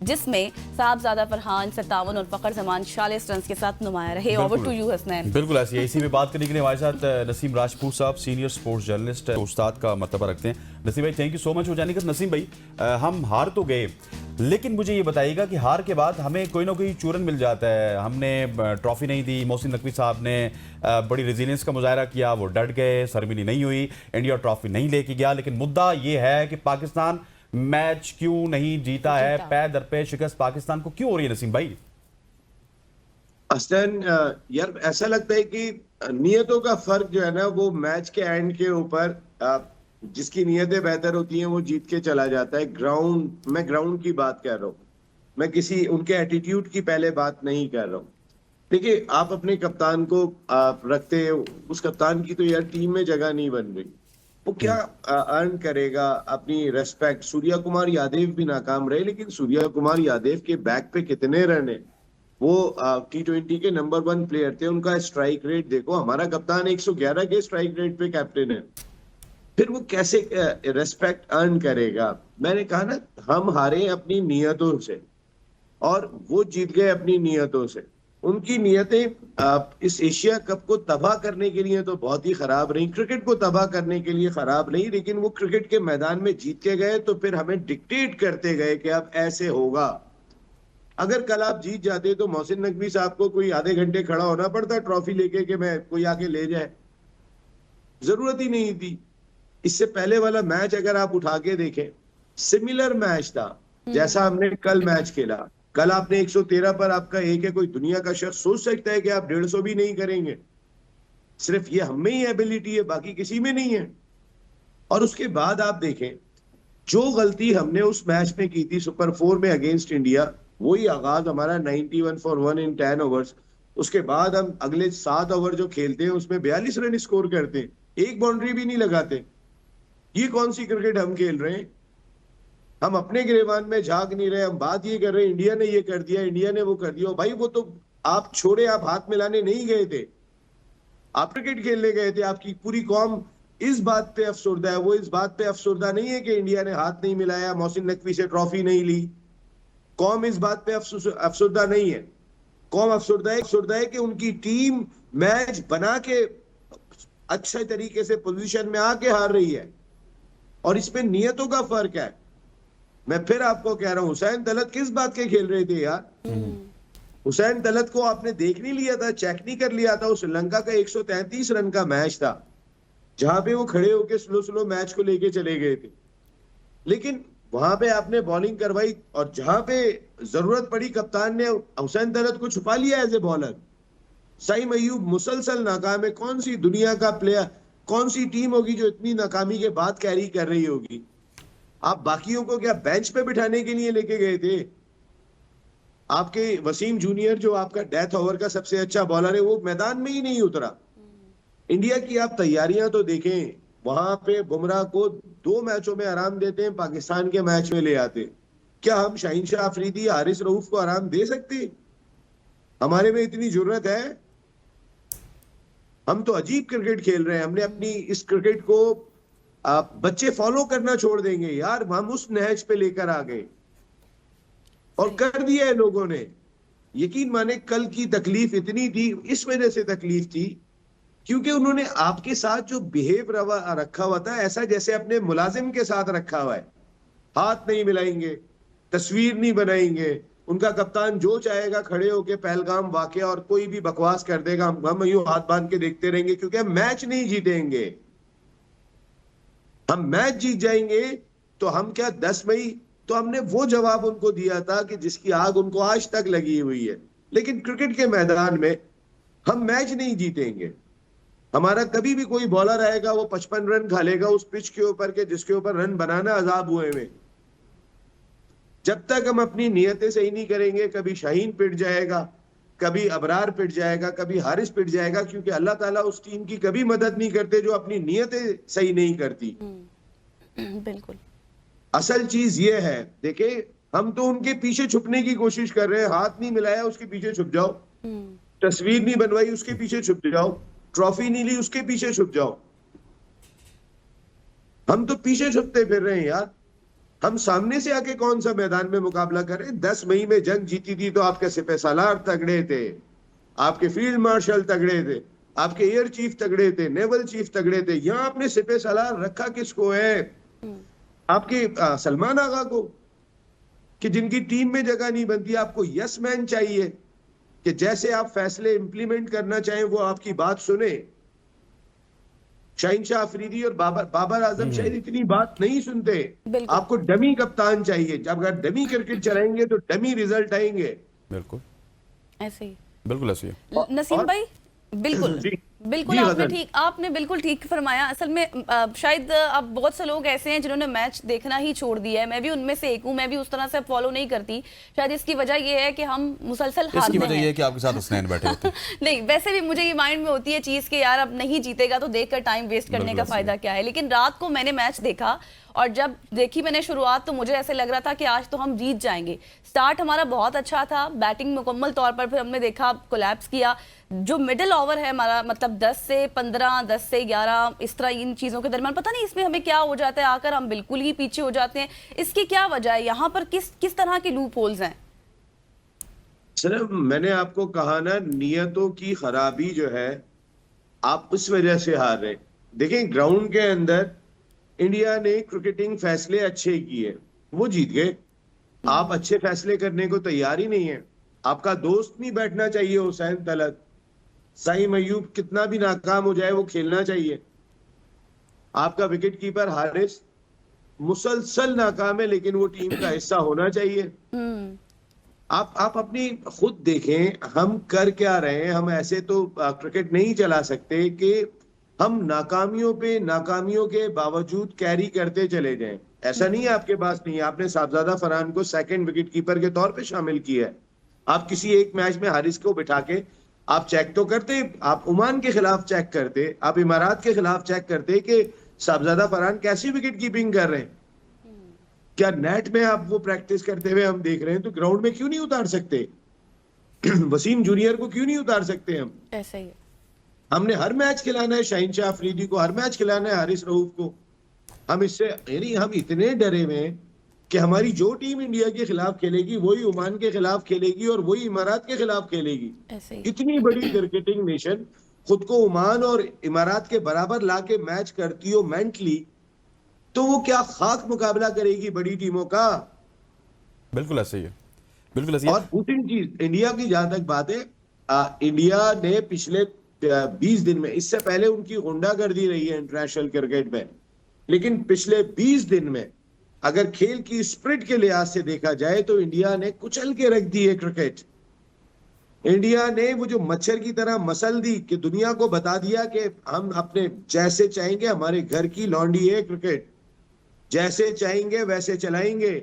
जिसमें साहबजादा फरहान 57 और फखर जमान 40 रन के साथ नुमाया रहे। Over to you Hasnain. बिल्कुल ऐसी है। इसी में बात करने के लिए हमारे साथ नसीम राजपूत साहब, सीनियर स्पोर्ट्स जर्नलिस्ट, उस्ताद का मर्तबा रखते हैं। नसीम भाई, थैंक यू सो मच हो जाने का। नसीम भाई, हम हार तो गए, लेकिन मुझे ये बताइएगा कि हार के बाद हमें कोई ना कोई चूरन मिल जाता है। हमने ट्रॉफी नहीं दी, मोहसिन नकवी साहब ने बड़ी रेजिलियंस का मुजाहरा किया, वो डट गए, शर्मिली नहीं हुई, इंडिया ट्रॉफी नहीं लेके गया। लेकिन मुद्दा ये है कि पाकिस्तान मैच क्यों नहीं जीता है, पै दर पे शिकस्त पाकिस्तान को क्यों हो रही है नसीम भाई? असन यार, ऐसा लगता है कि नियतों का फर्क जो है ना, वो मैच के एंड के ऊपर जिसकी नियतें बेहतर होती हैं वो जीत के चला जाता है। मैं ग्राउंड की बात कर रहा हूँ, मैं किसी उनके एटीट्यूड की पहले बात नहीं कर रहा हूँ। देखिए, आप अपने कप्तान को रखते हो, उस कप्तान की तो यार टीम में जगह नहीं बन रही, वो क्या अर्न करेगा अपनी रेस्पेक्ट। सूर्या कुमार यादव भी नाकाम रहे, लेकिन सूर्या कुमार यादव के बैक पे कितने रन है। वो T20 के नंबर 1 प्लेयर थे, उनका स्ट्राइक रेट देखो। हमारा कप्तान 111 के स्ट्राइक रेट पे कैप्टन है, फिर वो कैसे रेस्पेक्ट अर्न करेगा। मैंने कहा ना, हम हारे अपनी नियतों से और वो जीत गए अपनी नियतों से। उनकी नियतें इस एशिया कप को तबाह करने के लिए तो बहुत ही खराब रही, क्रिकेट को तबाह करने के लिए खराब नहीं, लेकिन वो क्रिकेट के मैदान में जीत के गए तो फिर हमें डिक्टेट करते गए कि अब ऐसे होगा। अगर कल आप जीत जाते तो मोहसिन नकवी साहब को कोई आधे घंटे खड़ा होना पड़ता ट्रॉफी लेके कि मैं कोई आके ले जाए, जरूरत ही नहीं थी। इससे पहले वाला मैच अगर आप उठा के देखें, सिमिलर मैच था जैसा हमने कल मैच खेला। कल आपने 113 पर आपका एक है, कोई दुनिया का शख्स सोच सकता है कि आप 150 भी नहीं करेंगे। सिर्फ ये हम में ही एबिलिटी है, बाकी किसी में नहीं है। और उसके बाद आप देखें, जो गलती हमने उस मैच में की थी सुपर 4 में अगेंस्ट इंडिया, वही आगाज हमारा 91 फॉर 1 इन 10 ओवर्स। उसके बाद हम अगले 7 ओवर जो खेलते हैं उसमें 42 रन स्कोर करते हैं, एक बाउंड्री भी नहीं लगाते। ये कौन सी क्रिकेट हम खेल रहे हैं? हम अपने गिरेबान में झांक नहीं रहे, हम बात ये कर रहे हैं इंडिया ने ये कर दिया, इंडिया ने वो कर दिया। भाई, वो तो आप छोड़े, आप हाथ मिलाने नहीं गए थे, आप क्रिकेट खेलने गए थे। आपकी पूरी कौम इस बात पे अफसरदा है, वो इस बात पे अफसरदा नहीं है कि इंडिया ने हाथ नहीं मिलाया, मोहसिन नकवी से ट्रॉफी नहीं ली। कौम इस बात पे अफसरदा नहीं है। कौम अफसरदा है कि उनकी टीम मैच बना के अच्छे तरीके से पोजीशन में आके हार रही है, और इसमें नियतों का फर्क है। मैं फिर आपको कह रहा हूं, हुसैन तलत किस बात के खेल रहे थे यार? हुसैन तलत को आपने देख नहीं लिया था, चेक नहीं कर लिया था? वो श्रीलंका का 133 रन का मैच था, जहां पे वो खड़े होकर स्लो मैच को लेके चले गए थे, लेकिन वहां पे आपने बॉलिंग करवाई, और जहां पे जरूरत पड़ी कप्तान ने हुसैन तलत को छुपा लिया एज ए बॉलर। सईम अय्यूब मुसलसल नाकाम है। कौन सी दुनिया का प्लेयर, कौन सी टीम होगी जो इतनी नाकामी के बाद कैरी कर रही होगी? आप बाकियों को क्या बेंच पे बिठाने के लिए लेके गए थे? आपके वसीम जूनियर जो आपका डेथ ओवर का सबसे अच्छा बॉलर है, वो मैदान में ही नहीं उतरा। इंडिया की आप तैयारियां तो देखें, वहां पे बुमराह को 2 मैचों में आराम देते हैं, पाकिस्तान के मैच में ले आते। क्या हम शाहीन शाह अफरीदी, हारिस रऊफ को आराम दे सकते? हमारे में इतनी जरूरत है? हम तो अजीब क्रिकेट खेल रहे हैं। हमने अपनी इस क्रिकेट को बच्चे फॉलो करना छोड़ देंगे यार। हम उस नहज पे लेकर आ गए और कर दिया है लोगों ने। यकीन माने कल की तकलीफ इतनी थी, इस वजह से तकलीफ थी क्योंकि उन्होंने आपके साथ जो बिहेव रखा हुआ था, ऐसा जैसे अपने मुलाजिम के साथ रखा हुआ है। हाथ नहीं मिलाएंगे, तस्वीर नहीं बनाएंगे, उनका कप्तान जो चाहेगा खड़े होके पहलगाम वाकया और कोई भी बकवास कर देगा, हम यूं हाथ बांध के देखते रहेंगे क्योंकि हम मैच नहीं जीतेंगे। हम मैच जीत जाएंगे तो हम क्या 10 मई, तो हमने वो जवाब उनको दिया था कि जिसकी आग उनको आज तक लगी हुई है। लेकिन क्रिकेट के मैदान में हम मैच नहीं जीतेंगे। हमारा कभी भी कोई बॉलर आएगा, वो 55 रन खा लेगा उस पिच के ऊपर के जिसके ऊपर रन बनाना अजाब हुए में। जब तक हम अपनी नियतें सही नहीं करेंगे, कभी शाहीन पिट जाएगा, कभी अबरार पिट जाएगा, कभी हारिस पिट जाएगा, क्योंकि अल्लाह ताला उस टीम की कभी मदद नहीं करते जो अपनी नियतें सही नहीं करती। बिल्कुल। असल चीज ये है, देखे हम तो उनके पीछे छुपने की कोशिश कर रहे हैं। हाथ नहीं मिलाया उसके पीछे छुप जाओ, तस्वीर नहीं बनवाई उसके पीछे छुप जाओ, ट्रॉफी नहीं ली उसके पीछे छुप जाओ। हम तो पीछे छुपते फिर रहे हैं यार। हम सामने से आके कौन सा मैदान में मुकाबला कर रहे हैं? 10 मई में जंग जीती थी तो आपके सिपह सालार तगड़े थे, आपके फील्ड मार्शल तगड़े थे, आपके एयर चीफ तगड़े थे, नेवल चीफ तगड़े थे। यहां आपने सिपह सालार रखा किसको है? आपके सलमान आगा को, कि जिनकी टीम में जगह नहीं बनती। आपको यस मैन चाहिए कि जैसे आप फैसले इंप्लीमेंट करना चाहें वो आपकी बात सुने। शाहीन शाह अफरीदी और बाबर आजम शायद इतनी बात नहीं सुनते। आपको डमी कप्तान चाहिए। जब अगर डमी क्रिकेट चलाएंगे तो डमी रिजल्ट आएंगे। बिल्कुल ऐसे ही, बिल्कुल ऐसे ही। नसीम भाई बिल्कुल बिल्कुल आपने बिल्कुल ठीक फरमाया। असल में शायद अब बहुत से लोग ऐसे हैं जिन्होंने मैच देखना ही छोड़ दिया है। मैं भी उनमें से एक हूँ। मैं भी उस तरह से फॉलो नहीं करती। शायद इसकी वजह ये है कि हम मुसलसल हारते हैं। इसकी वजह ये है कि आपके साथ हसनैन बैठे होते हैं। नहीं, वैसे भी मुझे ये माइंड में होती है चीज कि यार अब नहीं जीतेगा तो देखकर टाइम वेस्ट करने का फायदा क्या है। लेकिन रात को मैंने मैच देखा और जब देखी मैंने शुरुआत तो मुझे ऐसे लग रहा था कि आज तो हम जीत जाएंगे। स्टार्ट हमारा बहुत अच्छा था, बैटिंग मुकम्मल तौर पर, फिर हमने देखा कोलैप्स किया। जो मिडिल ओवर है हमारा, मतलब 10 से 15, 10 से 11, इस तरह इन चीज़ों के दरमियान पता नहीं इसमें हमें क्या हो जाता है, आकर हम बिल्कुल ही पीछे हो जाते हैं। इसकी क्या वजह है? यहाँ पर किस तरह के लूप होल्स हैं? सर मैंने आपको कहा ना, नियतों की खराबी जो है आप उस वजह से हार रहे। देखें ग्राउंड के अंदर इंडिया ने क्रिकेटिंग फैसले अच्छे किए, वो जीत गए। आप अच्छे फैसले करने को तैयार ही नहीं है। आपका दोस्त नहीं बैठना चाहिए हुसैन तलत, सईम अयूब कितना भी नाकाम हो जाए वो खेलना चाहिए। आपका विकेट कीपर हारिस मुसलसल नाकाम है लेकिन वो टीम का हिस्सा होना चाहिए। आप अपनी खुद देखें हम कर क्या रहे हैं। हम ऐसे तो क्रिकेट नहीं चला सकते कि हम नाकामियों के बावजूद कैरी करते चले जाएं। ऐसा नहीं है आपके पास नहीं है। आपने साहबजादा फरहान को सेकंड विकेट कीपर के तौर पे शामिल किया है। आप किसी एक मैच में हारिस को बिठा के आप चेक तो करते, आप ओमान के खिलाफ चेक करते, आप इमारात के खिलाफ चेक करते कि साहबजादा फरहान कैसी विकेट कीपिंग कर रहे हैं। क्या नेट में आप वो प्रैक्टिस करते हुए हम देख रहे हैं तो ग्राउंड में क्यों नहीं उतार सकते? वसीम जूनियर को क्यों नहीं उतार सकते हम? ऐसा ही है। हमने हर मैच खिलाना है शाहीन शाह अफरीदी को, हर मैच खिलाना है हारिस रऊफ को। हम इससे यानी हम इतने डरे हुए हैं कि हमारी जो टीम इंडिया के खिलाफ खेलेगी वही ओमान के खिलाफ खेलेगी और वही इमारात के खिलाफ खेलेगी। इतनी बड़ी क्रिकेटिंग नेशन खुद को ओमान और इमारात के बराबर लाके मैच करती हो मेंटली, तो वो क्या खाक मुकाबला करेगी बड़ी टीमों का? बिल्कुल ऐसे ही है, बिल्कुल ऐसे ही है। और दूसरी चीज इंडिया की जहां तक बात है, इंडिया ने पिछले 20 दिन में, इससे पहले उनकी गुंडागर्दी रही है इंटरनेशनल क्रिकेट में, लेकिन पिछले 20 दिन में अगर खेल की स्पिरिट के लिहाज से देखा जाए तो इंडिया ने कुचल के रख दी है क्रिकेट। इंडिया ने वो जो मच्छर की तरह मसल दी कि दुनिया को बता दिया कि हम अपने जैसे चाहेंगे, हमारे घर की लौंडी है क्रिकेट। जैसे चाहेंगे वैसे चलाएंगे,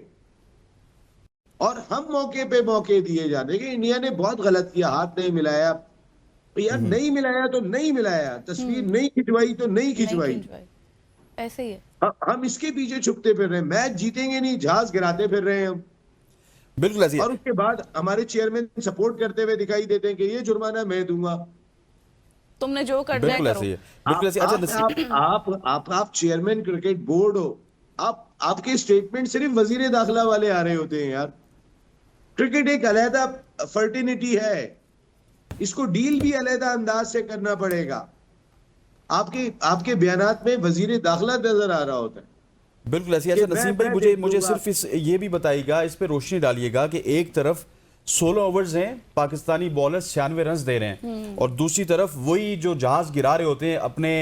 और हम मौके पे मौके दिए जाते हैं। इंडिया ने बहुत गलत किया, हाथ नहीं मिलाया। तो यार नहीं मिलाया तो नहीं मिलाया, तस्वीर नहीं खिंचवाई तो नहीं नहीं खिंचवाई। खिंचवाई, ऐसे ही है। हम इसके पीछे छुपते फिर रहे हैं, मैच जीतेंगे नहीं, जहाज गिराते फिर रहे हैं हम। बिल्कुल ऐसी और उसके बाद हमारे चेयरमैन सपोर्ट करते हुए दिखाई देते हैं कि ये जुर्माना मैं दूंगा। तुमने जो करना है बिल्कुल करो। ऐसी है, बिल्कुल ऐसी। अच्छा आप चेयरमैन क्रिकेट बोर्ड हो, आपके स्टेटमेंट सिर्फ वजीर दाखिला वाले आ रहे होते हैं यार। क्रिकेट एक अलहदा फर्टिनिटी है, इसको डील भी अलहदा अंदाज से करना पड़ेगा। आपके आपके बयानात में वजीर दाखिला नजर आ रहा होता है। बिल्कुल ऐसी। कि अच्छा नसीम भाई, मैं मुझे देख मुझे लूंगा। सिर्फ इस ये भी बताइएगा, इस पे रोशनी डालिएगा कि एक तरफ 16 ओवर्स हैं, पाकिस्तानी बॉलर्स 96 रन दे रहे हैं, और दूसरी तरफ वही जो जहाज गिरा रहे होते हैं अपने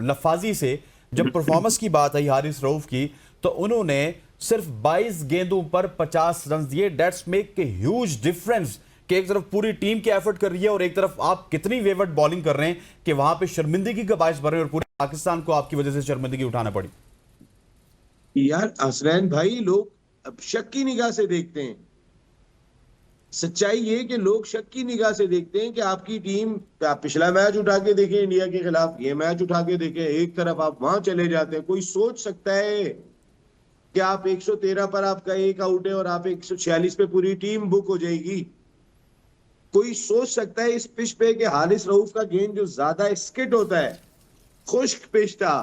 लफाजी से। जब परफॉर्मेंस की बात आई हारिस रऊफ की, तो उन्होंने सिर्फ 22 गेंदों पर 50 रन दिए। That's make a huge difference कि एक तरफ पूरी टीम की एफर्ट कर रही है और एक तरफ आप कितनी वेवर्ड बॉलिंग कर रहे हैं कि वहां पे शर्मिंदगी का बायस बन रहे हैं, और पूरे पाकिस्तान को आपकी वजह से शर्मिंदगी उठाना पड़ी। यार हसनैन भाई, लोग अब शक की निगाह से देखते हैं। सच्चाई ये कि लोग शक की निगाह से देखते हैं कि आपकी टीम, आप पिछला मैच उठा के देखें इंडिया के खिलाफ, ये मैच उठा के देखें, एक तरफ आप वहां चले जाते हैं। कोई सोच सकता है कि आप 113 पर आपका एक आउट है और आप 146 पे पूरी टीम बुक हो जाएगी? कोई सोच सकता है इस पिच पे कि हारिस रऊफ का गेंद जो ज्यादा स्किट होता है, खुश्क पिच था,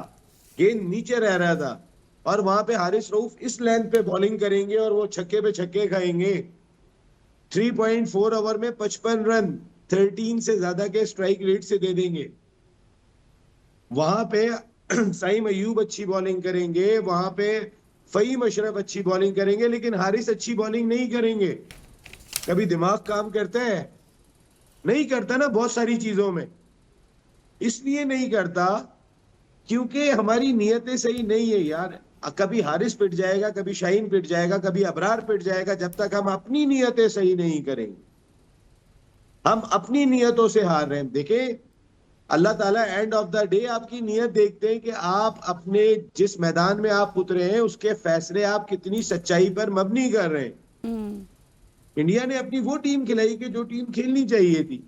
गेंद नीचे रह रहा था, और वहां पे हारिस रऊफ इस लेंथ पे बॉलिंग करेंगे और वो छक्के पे छक्के खाएंगे। 3.4 ओवर में 55 रन 13 से ज्यादा के स्ट्राइक रेट से दे देंगे। वहां पे साइम अयूब अच्छी बॉलिंग करेंगे, वहां पे फहीम अशरफ अच्छी बॉलिंग करेंगे, लेकिन हारिस अच्छी बॉलिंग नहीं करेंगे। कभी दिमाग काम करता है? नहीं करता ना, बहुत सारी चीजों में। इसलिए नहीं करता क्योंकि हमारी नीयतें सही नहीं है यार। कभी हारिस पिट जाएगा, कभी शाहीन पिट जाएगा, कभी अबरार पिट जाएगा। जब तक हम अपनी नीयतें सही नहीं करेंगे, हम अपनी नीयतों से हार रहे हैं। देखें, अल्लाह ताला एंड ऑफ द डे आपकी नीयत देखते हैं कि आप अपने जिस मैदान में आप उतरे हैं उसके फैसले आप कितनी सच्चाई पर मबनी कर रहे हैं। इंडिया ने अपनी वो टीम खिलाई कि जो टीम खेलनी चाहिए थी,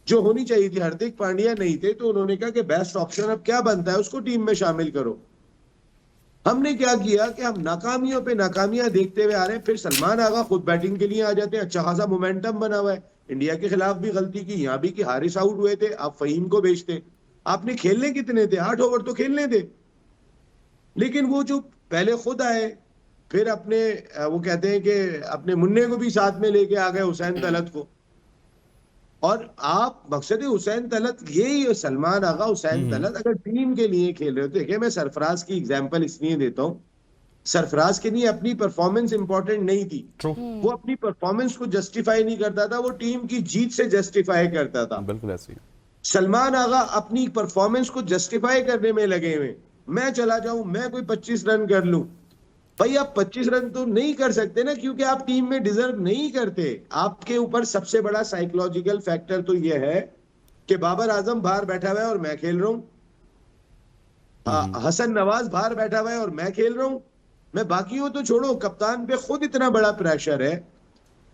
जो होनी चाहिए थी। हार्दिक पांड्या नहीं थे तो उन्होंने कहा कि बेस्ट ऑप्शन अब क्या बनता है, उसको टीम में शामिल करो। हमने क्या किया कि हम नाकामियों पे नाकामियां देखते हुए आ रहे हैं। फिर सलमान आगा खुद बैटिंग के लिए आ जाते हैं, अच्छा खासा मोमेंटम बना हुआ है। इंडिया के खिलाफ भी गलती की, यहां भी कि हारिस आउट हुए थे, आप फहीम को बेचते। आपने खेलने कितने थे? 8 ओवर तो खेलने थे। लेकिन वो जो पहले खुद आए, फिर अपने वो कहते हैं कि अपने मुन्ने को भी साथ में लेके आ गए, हुसैन तलत को। और आप मकसद हुसैन तलत यही है, सलमान आगा हुसैन तलत अगर टीम के लिए खेल रहे हो। देखिए, मैं सरफराज की एग्जांपल इसलिए देता हूं, सरफराज के लिए अपनी परफॉर्मेंस इंपॉर्टेंट नहीं थी। True. वो अपनी परफॉर्मेंस को जस्टिफाई नहीं करता था, वो टीम की जीत से जस्टिफाई करता था। बिल्कुल ऐसी है। सलमान आगा अपनी परफॉर्मेंस को जस्टिफाई करने में लगे हुए। मैं चला जाऊं, मैं कोई 25 रन कर लूं। भाई, आप 25 रन तो नहीं कर सकते ना, क्योंकि आप टीम में डिजर्व नहीं करते। आपके ऊपर सबसे बड़ा साइकोलॉजिकल फैक्टर तो यह है कि बाबर आजम बाहर बैठा हुआ है और मैं खेल रहा हूं, हसन नवाज बाहर बैठा हुआ है और मैं खेल रहा हूं। मैं बाकियों तो छोड़ो, कप्तान पे खुद इतना बड़ा प्रेशर है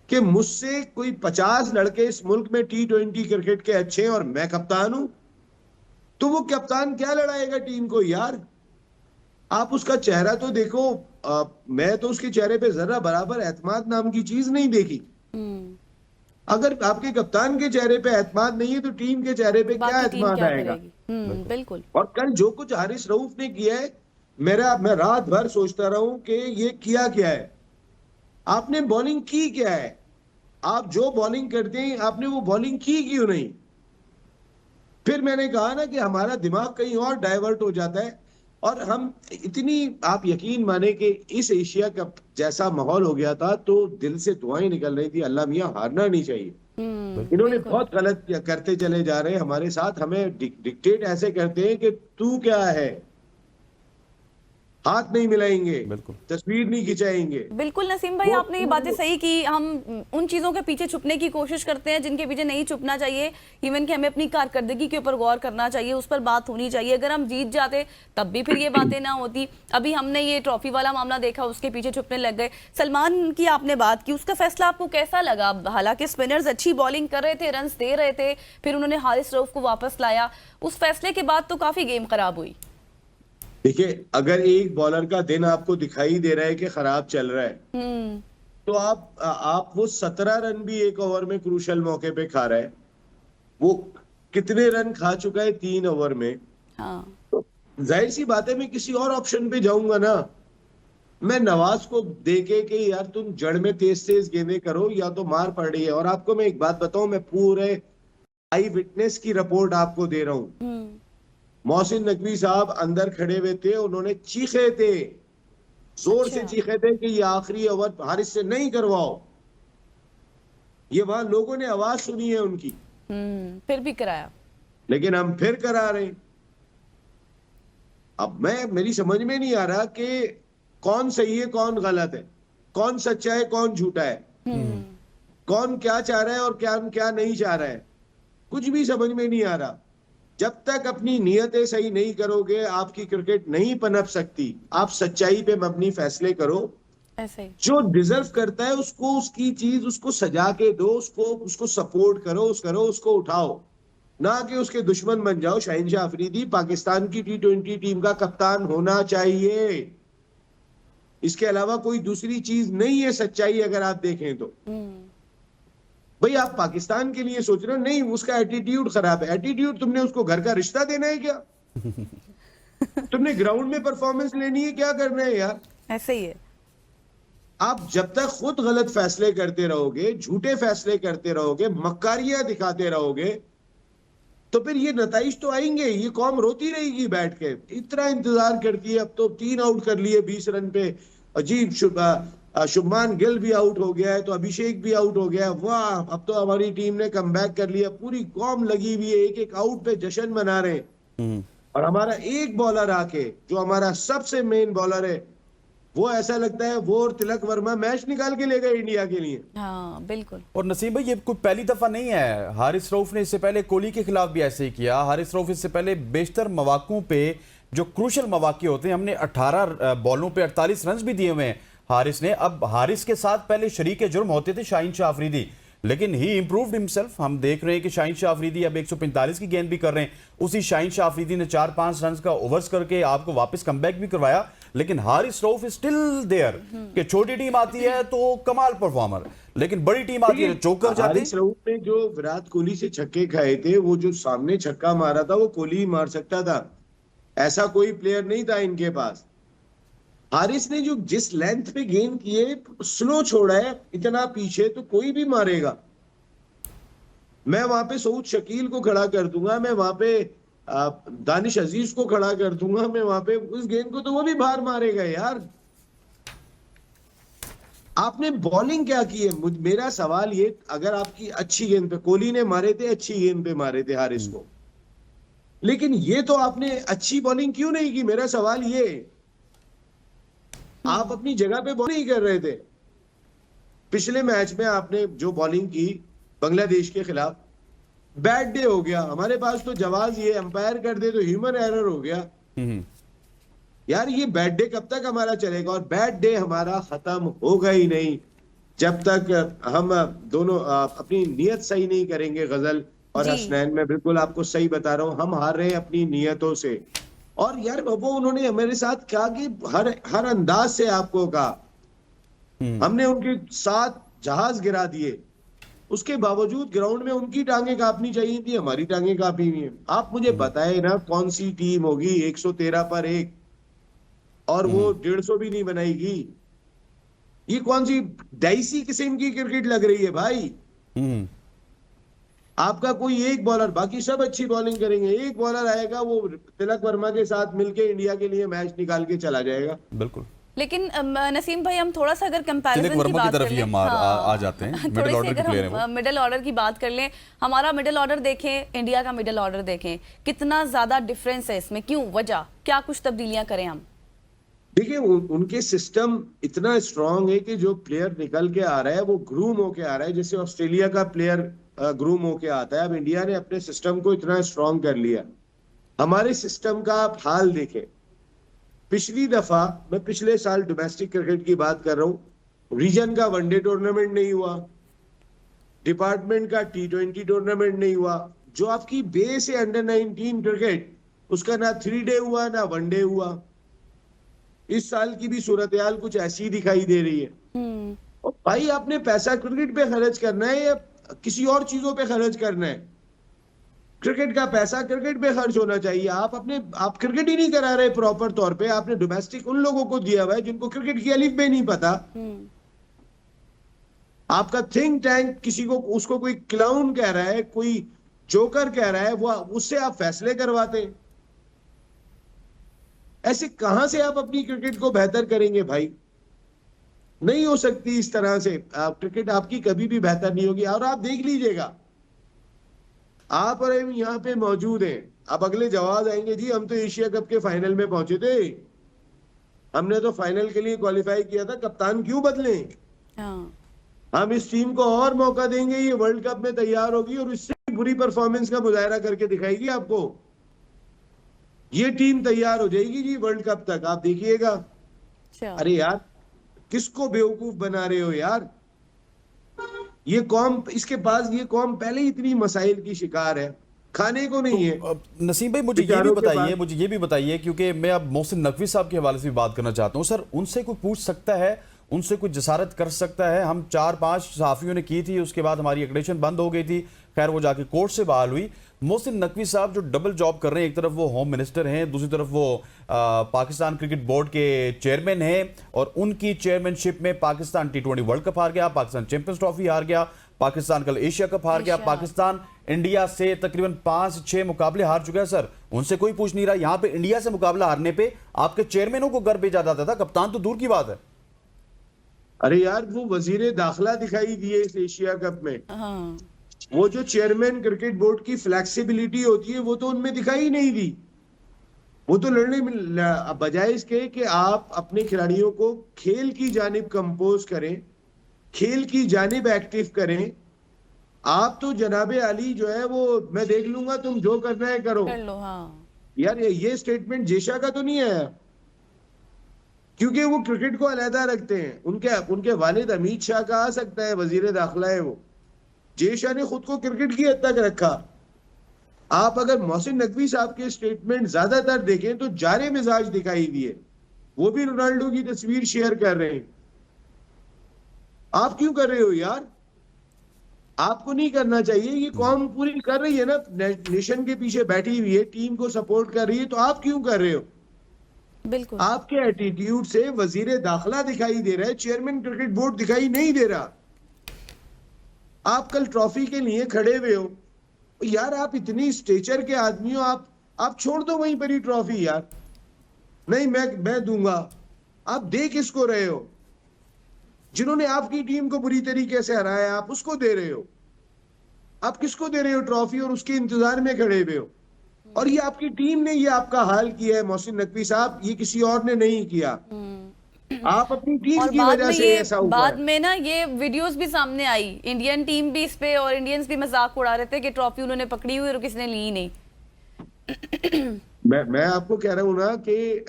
कि मुझसे कोई 50 लड़के इस मुल्क में T20 क्रिकेट के अच्छे हैं और मैं कप्तान हूं। तो वो कप्तान क्या लड़ाएगा टीम को यार? आप उसका चेहरा तो देखो। मैं तो उसके चेहरे पे जरा बराबर एतमाद नाम की चीज नहीं देखी। अगर आपके कप्तान के चेहरे पे एतमाद नहीं है तो टीम के चेहरे पे क्या बाकी टीम एतमाद क्या आएगा? करेगी? बिल्कुल। और कल जो कुछ हारिस रऊफ ने किया है, मैं रात भर सोचता रहा हूं कि ये किया क्या है। आपने बॉलिंग की क्या है? आप जो बॉलिंग करते हैं, आपने वो बॉलिंग की क्यों नहीं? फिर मैंने कहा ना कि हमारा दिमाग कहीं और डाइवर्ट हो जाता है, और हम इतनी, आप यकीन माने कि इस एशिया कप जैसा माहौल हो गया था तो दिल से दुआएं निकल रही थी, अल्लाह मियां हारना नहीं चाहिए। इन्होंने बहुत गलत करते चले जा रहे हैं हमारे साथ। हमें डिक्टेट ऐसे करते हैं कि तू क्या है, हाथ नहीं मिलाएंगे, बिल्कुल। तस्वीर नहीं खिंचाएंगे। बिल्कुल नसीम भाई, आपने ये बातें सही की। हम उन चीजों के पीछे छुपने की कोशिश करते हैं जिनके पीछे नहीं छुपना चाहिए। इवन कि हमें अपनी कारकर्दगी के ऊपर गौर करना चाहिए, उस पर बात होनी चाहिए। अगर हम जीत जाते तब भी फिर ये बातें ना होती। अभी हमने ये ट्रॉफी वाला मामला देखा, उसके पीछे छुपने लग गए। सलमान की आपने बात की, उसका फैसला आपको कैसा लगा? हालांकि स्पिनर्स अच्छी बॉलिंग कर रहे थे, रन दे रहे थे, फिर उन्होंने हारिस रऊफ को वापस लाया। उस फैसले के बाद तो काफी गेम खराब हुई। देखिए, अगर एक बॉलर का दिन आपको दिखाई दे रहा है कि खराब चल रहा है, तो आप वो 17 रन भी एक ओवर में क्रूशल मौके पे खा रहा है। वो कितने रन खा चुका है 3 ओवर में। हाँ। तो जाहिर सी बात है, मैं किसी और ऑप्शन पे जाऊंगा ना। मैं नवाज को देके कि यार तुम जड़ में तेज तेज गेंदें करो या तो मार पड़ रही है। और आपको मैं एक बात बताऊं, मैं पूरे आई विटनेस की रिपोर्ट आपको दे रहा हूं। मोहसिन नकवी साहब अंदर खड़े हुए थे, उन्होंने चीखे थे, जोर से चीखे थे कि ये आखिरी ओवर हारिस से नहीं करवाओ। ये वहां लोगों ने आवाज सुनी है उनकी, फिर भी कराया। लेकिन हम फिर करा रहे। अब मेरी समझ में नहीं आ रहा कि कौन सही है कौन गलत है, कौन सच्चा है कौन झूठा है, कौन क्या चाह रहा है और क्या क्या नहीं चाह रहा है। कुछ भी समझ में नहीं आ रहा। जब तक अपनी नियतें सही नहीं करोगे, आपकी क्रिकेट नहीं पनप सकती। आप सच्चाई पे मबनी फैसले करो। ऐसे ही। जो डिजर्व करता है उसको उसकी चीज उसको सजा के दो, उसको सपोर्ट करो, उसको उठाओ, ना कि उसके दुश्मन बन जाओ। शाहिनशाह अफरीदी पाकिस्तान की T20 टीम का कप्तान होना चाहिए। इसके अलावा कोई दूसरी चीज नहीं है सच्चाई, अगर आप देखें तो। भाई, आप पाकिस्तान के लिए सोच रहे हो, नहीं उसका एटीट्यूड खराब है। एटीट्यूड तुमने उसको घर का रिश्ता देना है क्या? तुमने ग्राउंड में परफॉर्मेंस लेनी है, क्या करना है यार? ऐसे ही है। आप जब तक खुद गलत फैसले करते रहोगे, झूठे फैसले करते रहोगे, मक्कारियां दिखाते रहोगे, तो फिर ये नताइज तो आएंगे। ये कौम रोती रहेगी बैठ के। इतना इंतजार करती है। अब तो 3 आउट कर लिए 20 रन पे। अजीब शुभमान गिल भी आउट हो गया है, तो अभिषेक भी आउट हो गया है। वाह, अब तो हमारी टीम ने कमबैक कर लिया। पूरी कौम लगी हुई है, एक एक आउट पे जश्न मना रहे हैं। और हमारा एक बॉलर आके, जो हमारा सबसे मेन बॉलर है, वो ऐसा लगता है वो और तिलक वर्मा मैच निकाल के ले गए इंडिया के लिए। हाँ बिल्कुल। और नसीम भाई, ये कोई पहली दफा नहीं है। हारिस रऊफ ने इससे पहले कोहली के खिलाफ भी ऐसे ही किया। हारिस रऊफ इससे पहले बेशतर मौकों पे, जो क्रूशल मौके होते हैं, हमने 18 बॉलों पे 48 रन भी दिए हुए हैं हारिस ने। अब हारिस के साथ पहले शरीक जुर्म होते थे शाहिनशाह अफरीदी, लेकिन ही इम्प्रूव्ड हिमसेल्फ। हम देख रहे हैं कि शाहिनशाह अफरीदी अब 145 की गेंद भी कर रहे हैं। उसी शाहिनशाह अफरीदी ने 4-5 रन का ओवर्स करके आपको वापस कमबैक भी करवाया। लेकिन Haris Rauf is still there कि छोटी टीम आती है तो कमाल परफॉर्मर, लेकिन बड़ी टीम आती है तो चौक कर जाते हैं। हारिस रऊफ ने जो विराट कोहली से छक्के खाए थे, वो जो सामने छक्का मारा था, वो कोहली ही मार सकता था। ऐसा कोई प्लेयर नहीं था इनके पास। हारिस ने जो जिस लेंथ पे गेंद किए, स्लो छोड़ा है इतना पीछे, तो कोई भी मारेगा। मैं वहां पे सऊद शकील को खड़ा कर दूंगा, मैं वहां पे दानिश अजीज को खड़ा कर दूंगा, मैं वहां पे उस गेंद को तो वो भी बाहर मारेगा यार। आपने बॉलिंग क्या की है? मेरा सवाल ये, अगर आपकी अच्छी गेंद पे, कोहली ने मारे थे, अच्छी गेंद पे मारे थे हारिस को, लेकिन ये तो आपने अच्छी बॉलिंग क्यों नहीं की? मेरा सवाल ये, आप अपनी जगह पे बॉलिंग नहीं कर रहे थे। पिछले मैच में आपने जो बॉलिंग की बांग्लादेश के खिलाफ, बैड डे हो गया। हमारे पास तो जवाब ये, अंपायर कर दे तो ह्यूमन एरर हो गया। यार, ये बैड डे कब तक हमारा चलेगा? और बैड डे हमारा खत्म होगा ही नहीं जब तक हम दोनों अपनी नीयत सही नहीं करेंगे। गजल और हसनैन, मैं बिल्कुल आपको सही बता रहा हूं, हम हार रहे हैं अपनी नीयतों से। और यार वो उन्होंने हमारे साथ क्या कि हर अंदाज से आपको कहा, हमने उनके साथ जहाज गिरा दिए। उसके बावजूद ग्राउंड में उनकी टांगे कांपनी चाहिए थी, हमारी टांगे कांपी हुई हैं। आप मुझे बताए ना, कौन सी टीम होगी 113 पर 1 और वो 150 भी नहीं बनाएगी? ये कौन सी डाइसी किस्म की क्रिकेट लग रही है भाई? आपका कोई एक बॉलर, बाकी सब अच्छी बॉलिंग करेंगे, एक बॉलर आएगा वो तिलक वर्मा के साथ मिलके इंडिया के लिए मैच निकाल के चला जाएगा। बिल्कुल। लेकिन नसीम भाई, हम थोड़ा सा अगर कंपैरिजन की बात कर लें, आ जाते हैं मिडिल ऑर्डर के प्लेयर हैं। मिडिल ऑर्डर की बात कर लें, हमारा मिडिल ऑर्डर देखें, इंडिया का मिडिल ऑर्डर देखें, कितना ज्यादा डिफरेंस है इसमें। क्यों? वजह क्या? कुछ तब्दीलियां करें हम? देखिए उनके सिस्टम इतना स्ट्रांग है कि जो प्लेयर निकल के आ रहा है वो ग्रूम होके आ रहा है, जैसे ऑस्ट्रेलिया का प्लेयर ग्रूम होके आता है। अब इंडिया ने अपने सिस्टम को इतना स्ट्रांग कर लिया। हमारे सिस्टम का आप हाल देखें, पिछली दफा, मैं पिछले साल डोमेस्टिक क्रिकेट की बात कर रहा हूं, रीजन का वनडे टूर्नामेंट नहीं हुआ, डिपार्टमेंट का T20 टूर्नामेंट नहीं हुआ। जो आपकी बेस है अंडर 19 क्रिकेट, उसका ना 3 डे हुआ ना वनडे हुआ। इस साल की भी सूरत हाल कुछ ऐसी दिखाई दे रही है। और भाई आपने पैसा क्रिकेट पे खर्च करना है या किसी और चीजों पे खर्च करना है? क्रिकेट का पैसा क्रिकेट पे खर्च होना चाहिए। आप क्रिकेट ही नहीं करा रहे प्रॉपर तौर पे। आपने डोमेस्टिक उन लोगों को दिया हुआ है जिनको क्रिकेट की अलिफ बे नहीं पता। आपका थिंक टैंक किसी को, उसको कोई क्लाउन कह रहा है, कोई जोकर कह रहा है, वो उससे आप फैसले करवाते हैं। ऐसे कहां से आप अपनी क्रिकेट को बेहतर करेंगे भाई? नहीं हो सकती इस तरह से। क्रिकेट आपकी कभी भी बेहतर नहीं होगी। और आप देख लीजिएगा, आप और हम यहाँ पे मौजूद हैं, अब अगले जवाब आएंगे, जी हम तो एशिया कप के फाइनल में पहुंचे थे, हमने तो फाइनल के लिए क्वालिफाई किया था, कप्तान क्यों बदले? हम इस टीम को और मौका देंगे, ये वर्ल्ड कप में तैयार होगी और इससे बुरी परफॉर्मेंस का मुजाहरा करके दिखाएगी आपको। ये टीम तैयार हो जाएगी जी वर्ल्ड कप तक, आप देखिएगा। अरे यार, किसको बेवकूफ बना रहे हो यार? ये कौम, इसके पास ये कौम पहले ही इतनी मसाइल की शिकार है, खाने को नहीं है। तो, नसीम भाई मुझे ये भी बताइए, क्योंकि मैं अब मोहसिन नकवी साहब के हवाले से भी बात करना चाहता हूँ। सर, उनसे कोई पूछ सकता है, उनसे कुछ जसारत कर सकता है? हम 4-5 सहाफियों ने की थी, उसके बाद हमारी एक्रेडिटेशन बंद हो गई थी, खैर वो जाके कोर्ट से बहाल हुई। मोहसिन नकवी साहब जो डबल जॉब कर रहे हैं, एक तरफ वो होम मिनिस्टर हैं, दूसरी तरफ वो पाकिस्तान क्रिकेट बोर्ड के चेयरमैन हैं, और उनकी चेयरमैनशिप में पाकिस्तान T20 वर्ल्ड कप हार गया, पाकिस्तान चैंपियंस ट्रॉफी हार गया, पाकिस्तान कल एशिया कप हार गया, पाकिस्तान इंडिया से तकरीबन 5-6 मुकाबले हार चुका है। सर, उनसे कोई पूछ नहीं रहा। यहाँ पे इंडिया से मुकाबला हारने पे आपके चेयरमैनों को घर भेजा जाता था, कप्तान तो दूर की बात है। अरे यार, वो वजीर दाखिला दिखाई दिए इस एशिया कप में। वो जो चेयरमैन क्रिकेट बोर्ड की फ्लेक्सिबिलिटी होती है वो तो उनमें दिखाई नहीं दी। वो तो लड़ने में, बजाय इसके कि आप अपने खिलाड़ियों को खेल की जानिब कंपोज करें, खेल की जानिब एक्टिव करें, आप तो जनाबे अली जो है वो मैं देख लूंगा, तुम जो करना है करो। कर लो, यार ये स्टेटमेंट जेशा का तो नहीं है, क्योंकि वो क्रिकेट को अलहदा रखते हैं। उनके वालिद अमित शाह का आ सकता है, वजीर दाखिला है वो। जेशा ने खुद को क्रिकेट की हद तक रखा। आप अगर मोहसिन नकवी साहब के स्टेटमेंट ज्यादातर देखें तो जारे मिजाज दिखाई दिए। वो भी रोनाल्डो की तस्वीर शेयर कर रहे हैं। आप क्यों कर रहे हो यार? आपको नहीं करना चाहिए। ये कौम पूरी कर रही है ना, नेशन के पीछे बैठी हुई है, टीम को सपोर्ट कर रही है, तो आप क्यों कर रहे हो? बिल्कुल। आपके एटीट्यूड से वजीर दाखिला दिखाई दे रहा है, चेयरमैन क्रिकेट बोर्ड दिखाई नहीं दे रहा। आप कल ट्रॉफी के लिए खड़े हुए हो यार, आप इतनी स्टेचर के आदमी हो, आप छोड़ दो वहीं पर ही ट्रॉफी यार। नहीं, मैं दूंगा। आप दे किसको रहे हो? जिन्होंने आपकी टीम को बुरी तरीके से हराया, आप उसको दे रहे हो। आप किसको दे रहे हो ट्रॉफी और उसके इंतजार में खड़े हुए हो? और ये आपकी टीम ने ये आपका हाल किया है मोहसिन नकवी साहब, ये किसी और ने नहीं किया। आप अपनी टीम की वजह से ऐसा हुआ। बाद में ना ये वीडियोस भी सामने आई, इंडियन टीम भी इस पे, और इंडियंस भी मजाक उड़ा रहे थे कि ट्रॉफी उन्होंने पकड़ी हुई और किसने ली नहीं। मैं आपको कह रहा हूं ना कि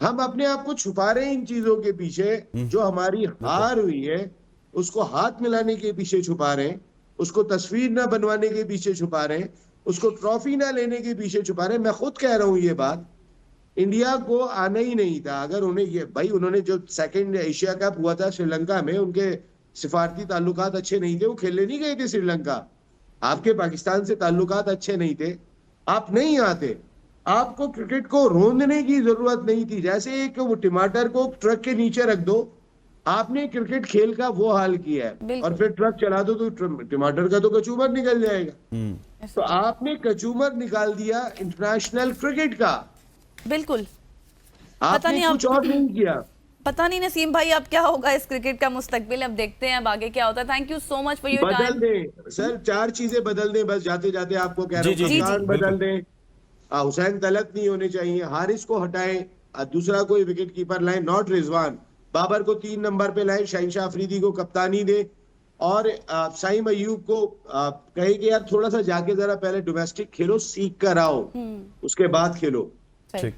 हम अपने आप को छुपा रहे हैं इन चीजों के पीछे। जो हमारी हार हुई है उसको हाथ मिलाने के पीछे छुपा रहे हैं, उसको तस्वीर ना बनवाने के पीछे छुपा रहे हैं, उसको ट्रॉफी ना लेने के पीछे छुपा रहे हैं। मैं खुद कह रहा हूं ये बात, इंडिया को आना ही नहीं था। अगर उन्होंने जो सेकंड एशिया कप हुआ था श्रीलंका में, उनके सिफारती ताल्लुकात अच्छे नहीं थे, वो खेलने नहीं गए थे श्रीलंका। आपके पाकिस्तान से ताल्लुकात अच्छे नहीं थे, आप नहीं आते। आपको क्रिकेट को रोंदने की जरूरत नहीं थी। जैसे एक वो टमाटर को ट्रक के नीचे रख दो, आपने क्रिकेट खेल का वो हाल किया है, और फिर ट्रक चला दो तो टमाटर का तो कचूमर निकल जाएगा। तो आपने कचूमर निकाल दिया इंटरनेशनल क्रिकेट का। बिल्कुल। पता नहीं, कुछ और नहीं किया। पता नहीं नसीम भाई अब क्या होगा इस क्रिकेट का मुस्तकबिल, अब देखते हैं अब आगे क्या होता है। Thank you so much for your time. बदल दें सर, 4 चीजें बदल दें बस, जाते जाते आपको कह रहा हूं, बदल दें, हुसैन तलत नहीं होने चाहिए, हारिस को हटाएं, दूसरा कोई विकेट कीपर लाएं, नॉट रिजवान। बाबर को 3 नंबर पे लाएं, शहीनशाह अफरीदी को कप्तानी दे, और साइम अयूब को कहे कि यार थोड़ा सा जाके जरा पहले डोमेस्टिक खेलो, सीख कर आओ, उसके बाद खेलो। सही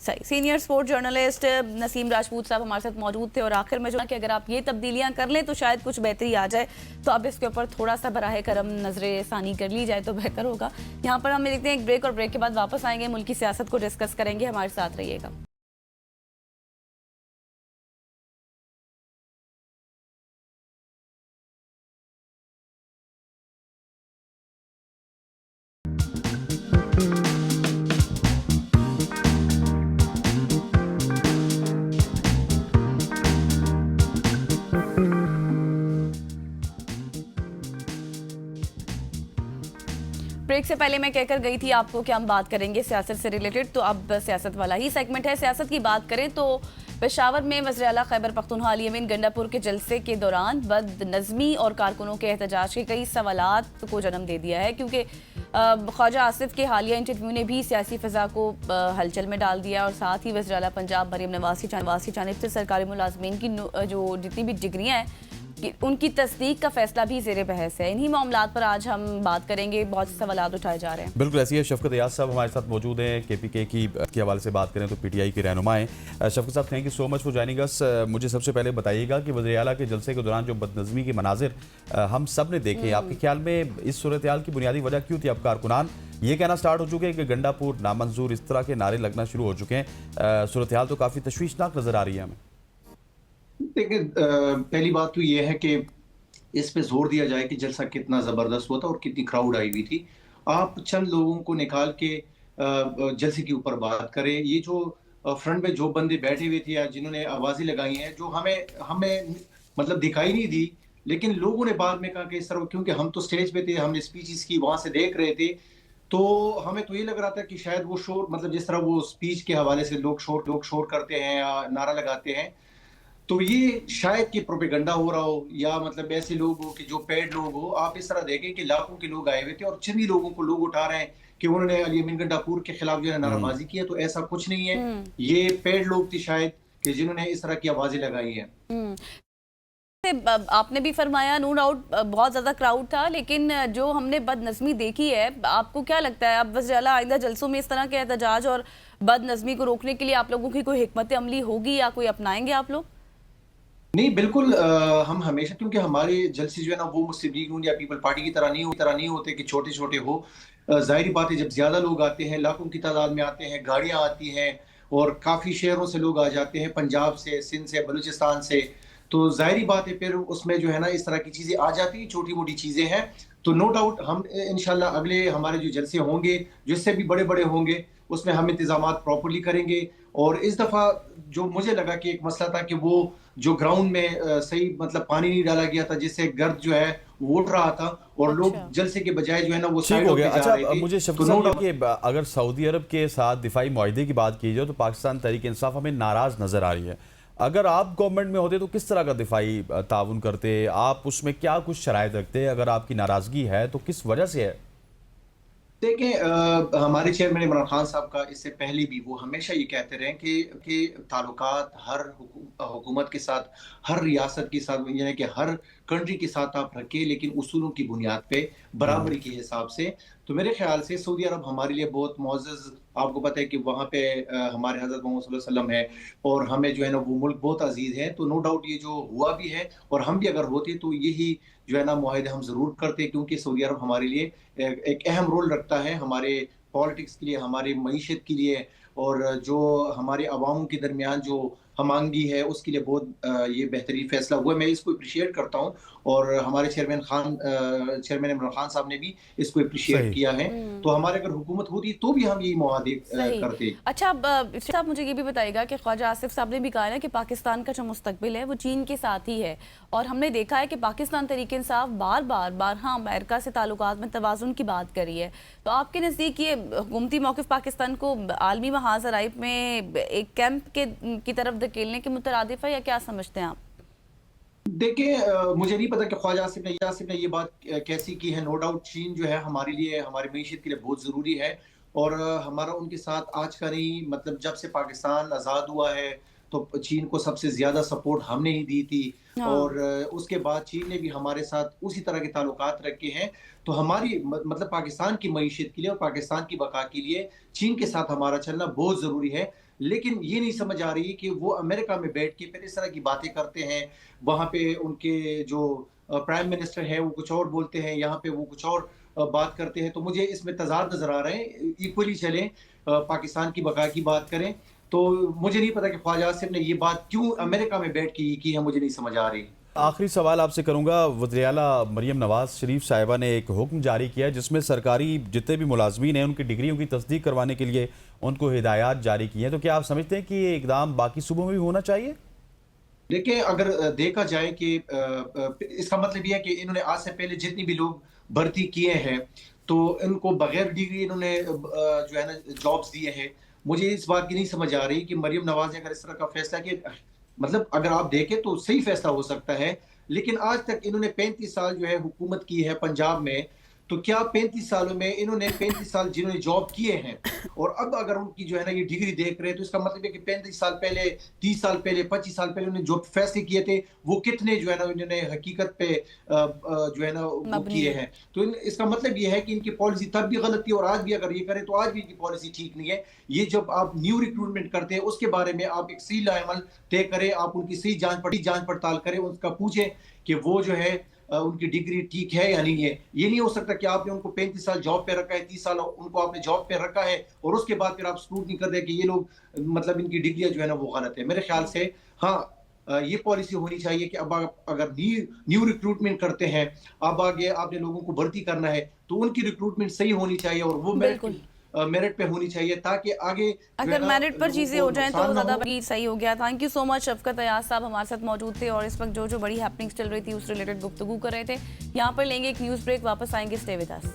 सही। Senior sport journalist Naseem Rajput साहब हमारे साथ मौजूद थे, और आखिर में जो कि अगर आप ये तब्दीलियां कर लें तो शायद कुछ बेहतरी आ जाए, तो अब इसके ऊपर थोड़ा सा बराह करम नजर सानी कर ली जाए तो बेहतर होगा। यहाँ पर हम देखते हैं एक ब्रेक, और ब्रेक के बाद वापस आएंगे, मुल्क की सियासत को डिस्कस करेंगे। हमारे साथ रहिएगा। ब्रेक से पहले मैं कहकर गई थी आपको कि हम बात करेंगे सियासत से रिलेटेड, तो अब सियासत वाला ही सेगमेंट है। सियासत की बात करें तो पेशावर में वज़ीर आला खैबर पख्तूनख्वा अली अमीन गंडापुर के जलसे के दौरान बदनज़मी और कारकुनों के एहतजाज के कई सवालात को जन्म दे दिया है, क्योंकि ख्वाजा आसिफ के हालिया इंटरव्यू ने भी सियासी फ़िज़ा को हलचल में डाल दिया, और साथ ही वज़ीर आला पंजाब मरीम नवाज़ की जानिब से सरकारी मुलाजमीन की जो जितनी भी डिग्रियाँ हैं उनकी तस्दीक का फैसला भी ज़ेरे बहस है। इन्हीं मामलात पर आज हम बात करेंगे, बहुत से सवालात उठाए जा रहे हैं। बिल्कुल ऐसी है। शफकत एयाज साहब हमारे साथ मौजूद हैं, KPK की के हवाले से बात करें तो PTI के रहनुमा हैं। शफकत साहब, thank you so much for joining अस। मुझे सबसे पहले बताइएगा कि वज़ीर आला के जलसे के दौरान जो बदनज़मी के मनाजिर हम सब ने देखे, आपके ख्याल में इस सूरत हाल की बुनियादी वजह क्यों थी? अब कारकुनान ये कहना स्टार्ट हो चुके हैं कि गंडापुर नामंजूर, इस तरह के नारे लगना शुरू हो चुके हैं। सूरत हाल तो काफ़ी तशवीशनाक नज़र आ रही है हमें। देखिए, पहली बात तो ये है कि इस पे जोर दिया जाए कि जलसा कितना जबरदस्त हुआ था और कितनी क्राउड आई हुई थी। आप चंद लोगों को निकाल के जलसे के ऊपर बात करें। ये जो फ्रंट में जो बंदे बैठे हुए थे या जिन्होंने आवाजें लगाई हैं, जो हमें मतलब दिखाई नहीं दी, लेकिन लोगों ने बाद में कहा कि इस तरह, क्योंकि हम तो स्टेज पे थे, हमने स्पीचेस की वहां से देख रहे थे, तो हमें तो ये लग रहा था कि शायद वो शोर, मतलब जिस तरह वो स्पीच के हवाले से लोग शोर करते हैं या नारा लगाते हैं, तो ये शायद कि प्रोपेगेंडा हो रहा हो, या मतलब ऐसे लोग हो कि जो पेड लोग हो। आप इस तरह देखें कि लाखों के लोग आए हुए थे और चंद ही लोगों को लोग उठा रहे हैं कि उन्होंने अली अमीन गंडापुर के खिलाफ जो है नाराबाजी की है, तो ऐसा कुछ नहीं है। ये पेड लोग थे शायद कि जिन्होंने इस तरह की आवाजें लगाई हैं। आपने भी फरमाया नो डाउट बहुत ज्यादा क्राउड था, लेकिन जो हमने बदनज़मी देखी है, आपको क्या लगता है अब वज़ीर आला आइंदा जलसों में इस तरह के एहतजाज और बदनज़मी को रोकने के लिए आप लोगों की कोई हिकमत अमली होगी या कोई अपनाएंगे आप लोग? नहीं, बिल्कुल। हम हमेशा, क्योंकि हमारे जलसे जो है ना वो मुस्लिम लीग नून या पीपल पार्टी की तरह नहीं होते कि छोटे छोटे हो। जाहिर बात है, जब ज्यादा लोग आते हैं, लाखों की तादाद में आते हैं, गाड़ियां आती हैं और काफी शहरों से लोग आ जाते हैं, पंजाब से, सिंध से, बलूचिस्तान से, तो जाहिर बात है फिर उसमें जो है ना इस तरह की चीजें आ जाती हैं, छोटी मोटी चीजें हैं। तो नो डाउट हम इंशाल्लाह अगले हमारे जो जलसे होंगे, जिससे भी बड़े बड़े होंगे, उसमें हम इंतजाम प्रॉपरली करेंगे। और इस दफा जो मुझे लगा कि एक मसला था कि वो जो ग्राउंड में सही मतलब पानी नहीं डाला गया था, जिससे गर्द जो है वो उठ रहा था और लोग जलसे के बजाय जो है ना वो ठीक हो गया। अच्छा, रहे थे। मुझे शफकत साहब कि अगर सऊदी अरब के साथ दिफाई मुआहदे की बात की जाए तो पाकिस्तान तहरीक इंसाफ हमें नाराज नजर आ रही है। अगर आप गवर्नमेंट में होते तो किस तरह का दिफाई ताउन करते? आप उसमें क्या कुछ शराइत रखते? अगर आपकी नाराजगी है तो किस वजह से है? देखें, हमारे चेयरमैन इमरान खान साहब का इससे पहले भी वो हमेशा ये कहते रहे कि ताल्लुकात हर हुकूमत के साथ, हर रियासत के साथ, यानी कि हर कंट्री के साथ आप रखें, लेकिन उसूलों की बुनियाद पे, बराबरी के हिसाब से। तो मेरे ख्याल से सऊदी अरब हमारे लिए बहुत मुअज़्ज़ज़, आपको पता है कि वहाँ पे हमारे हज़रत मोहम्मद सल्लल्लाहु अलैहि वसल्लम है और हमें जो है ना वो मुल्क बहुत अजीज है। तो नो डाउट ये जो हुआ भी है, और हम भी अगर होते तो यही जो है ना मुआहिदे हम जरूर करते, क्योंकि सऊदी अरब हमारे लिए एक अहम रोल रखता है, हमारे पॉलिटिक्स के लिए, हमारी मईशत के लिए, और जो हमारे अवामों के दरमियान जो हमांगी है उसके लिए बहुत ये बेहतरीन फैसला हुआ। मैं इसको अप्रिशिएट करता हूँ, और हमारे चेयरमैन इमरान खान साहब ने भी इसको अप्रिशिएट किया है। तो हमारे अगर हुकूमत होती तो भी हम यही मुआहदे करते। अच्छा, अब साहब मुझे ये भी बताइएगा कि ख्वाजा आसिफ साहब ने भी कहा है कि पाकिस्तान का जो मुस्तकबिल है वो चीन के साथ ही है, और हमने देखा है कि पाकिस्तान तहरीक इंसाफ बार हाँ अमेरिका से ताल्लुकात में तवाज़ुन की बात करी है। तो आपके नज़दीक ये हुकूमती मौक़िफ़ पाकिस्तान को आलमी महाज़ ज़राइब में एक कैंप की तरफ धकेलने के मुतरादिफ है, या क्या समझते हैं आप? देखिए, मुझे नहीं पता कि ख्वाजा आसिफ ने ये बात कैसी की है। नो डाउट चीन जो है हमारे लिए, हमारी मईशत के लिए बहुत ज़रूरी है, और हमारा उनके साथ आज का नहीं, मतलब जब से पाकिस्तान आज़ाद हुआ है तो चीन को सबसे ज़्यादा सपोर्ट हमने ही दी थी। हाँ। और उसके बाद चीन ने भी हमारे साथ उसी तरह के ताल्लुकात रखे हैं। तो हमारी मतलब पाकिस्तान की मईशत के लिए और पाकिस्तान की बका के लिए चीन के साथ हमारा चलना बहुत ज़रूरी है। लेकिन ये नहीं समझ आ रही कि वो अमेरिका में बैठ के फिर इस तरह की बातें करते हैं। वहाँ पे उनके जो प्राइम मिनिस्टर है वो कुछ और बोलते हैं, यहाँ पे वो कुछ और बात करते हैं। तो मुझे इसमें तज़ाद नज़र आ रहे हैं। इक्वली चलें, पाकिस्तान की बका की बात करें। तो मुझे नहीं पता कि ख्वाजा आसिफ ने ये बात क्यों अमेरिका में बैठ के की है, मुझे नहीं समझ आ रही। आखिरी सवाल आपसे करूंगा। वज़ीर-ए-आला मरियम नवाज शरीफ साहिबा ने एक हुक्म जारी किया है जिसमें सरकारी जितने भी मुलाजमीन हैं उनकी डिग्रियों की तस्दीक करवाने के लिए उनको हिदायत जारी की हैं। तो क्या आप समझते हैं कि ये इकदाम बाकी सूबों में भी होना चाहिए? देखिए, अगर देखा जाए कि इसका मतलब ये है कि इन्होंने आज से पहले जितनी भी लोग भर्ती किए हैं तो इनको बगैर डिग्री इन्होंने जो है ना जॉब्स दिए हैं। मुझे इस बात की नहीं समझ आ रही कि मरियम नवाज ने अगर इस तरह का फैसला किया, मतलब अगर आप देखें तो सही फैसला हो सकता है। लेकिन आज तक इन्होंने 35 साल जो है हुकूमत की है पंजाब में। तो क्या 35 सालों में इन्होंने 35 साल जिन्होंने जॉब किए हैं और अब अगर उनकी जो है ना ये डिग्री देख रहे हैं तो इसका मतलब है कि 35 साल पहले, 30 साल पहले, 25 साल पहले उन्होंने जो फैसले किए थे वो कितने जो है ना इन्होंने हकीकत पे जो है ना वो किए हैं। तो इसका मतलब ये है कि इनकी पॉलिसी तब भी गलत थी और आज भी अगर ये करें तो आज भी इनकी पॉलिसी ठीक नहीं है। ये जब आप न्यू रिक्रूटमेंट करते हैं उसके बारे में आप एक सही अमल तय करें, आप उनकी सही जांच पड़ताल करें, उनका पूछें कि वो जो है उनकी डिग्री ठीक है या नहीं है। ये नहीं हो सकता कि आपने उनको 35 साल जॉब पे रखा है, 30 साल उनको आपने जॉब पे रखा है और उसके बाद फिर आप स्क्रूटनी कर दें कि ये लोग मतलब इनकी डिग्रियां जो है ना वो गलत है। मेरे ख्याल से हाँ, ये पॉलिसी होनी चाहिए कि अब आप अगर न्यू रिक्रूटमेंट करते हैं, अब आगे आपने लोगों को भर्ती करना है तो उनकी रिक्रूटमेंट सही होनी चाहिए और वो मेरिट पे होनी चाहिए ताकि आगे अगर मेरिट पर चीजें हो जाएं तो ज्यादा सही हो गया। Thank you so much. Shafqat Ayaz साहब हमारे साथ मौजूद थे और इस वक्त जो बड़ी हैपनिंग्स चल रही थी उस रिलेटेड गुफ्तगू कर रहे थे। यहाँ पर लेंगे एक न्यूज ब्रेक, वापस आएंगे। Stay with us.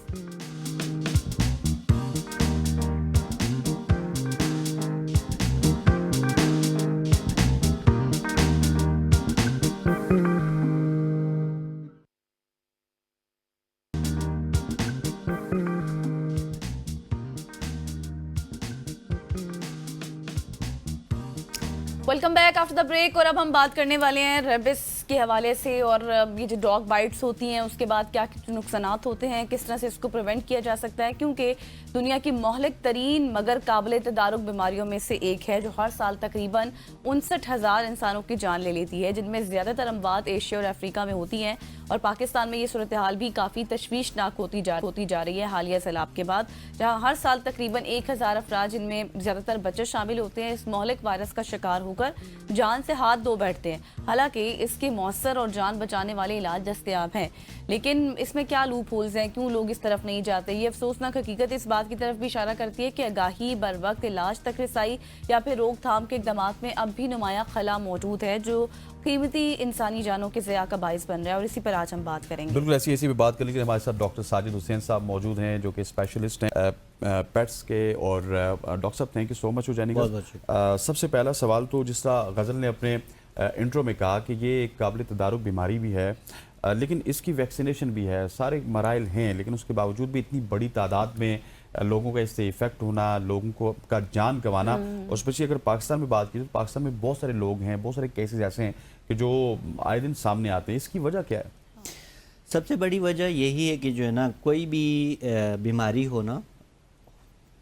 Welcome back after the break. और अब हम बात करने वाले हैं रेबिस के हवाले से और ये जो डॉग बाइट्स होती हैं उसके बाद क्या नुकसानात होते हैं, किस तरह से इसको प्रिवेंट किया जा सकता है, क्योंकि दुनिया की मोहलिक तरीन मगर काबिल तदारुक बीमारियों में से एक है जो हर साल तकरीबन 59,000 इंसानों की जान ले लेती है, जिनमें ज़्यादातर अमवात एशिया और अफ्रीका में होती हैं। और पाकिस्तान में ये सूरत हाल भी काफ़ी तशवीशनाक होती जा रही है हालिया सैलाब के बाद, जहाँ हर साल तकरीबन 1,000 अफराद, जिनमें ज़्यादातर बच्चे शामिल होते हैं, इस मोहलिक वायरस का शिकार होकर जान से हाथ धो बैठते हैं। हालांकि इसके मौसर और जान बचाने वाले इलाज दस्तयाब हैं, लेकिन इसमें क्या लूप होल्स हैं, क्यों लोग इस तरफ नहीं जाते? ये अफसोसनाक हकीकत इस बात की तरफ भी इशारा करती है कि आगाही, बर वक्त इलाज तक रसाई या फिर रोकथाम के इकदाम में अब भी नुमाया खला मौजूद है जो कीमती इंसानी जानों के ज़िया का बाइस बन रहा है। और इसी पर आज हम बात करेंगे। बिल्कुल ऐसी भी बात कर लीजिए। हमारे साथ डॉक्टर साजिद हुसैन साहब मौजूद हैं जो कि स्पेशलिस्ट हैं पेट्स के। और डॉक्टर साहब, थैंक यू सो मच हो जाने का। सबसे पहला सवाल तो जिस तरह गज़ल ने अपने इंट्रो में कहा कि ये एक काबिल तदारुक बीमारी भी है, लेकिन इसकी वैक्सीनेशन भी है, सारे मराइल हैं, लेकिन उसके बावजूद भी इतनी बड़ी तादाद में लोगों का इससे इफेक्ट होना, लोगों को का जान गंवाना। और स्पेशली अगर पाकिस्तान में बात की तो पाकिस्तान में बहुत सारे लोग हैं, बहुत सारे केसेस ऐसे हैं कि जो आए दिन सामने आते हैं। इसकी वजह क्या है? सबसे बड़ी वजह यही है कि जो है ना, कोई भी बीमारी हो ना,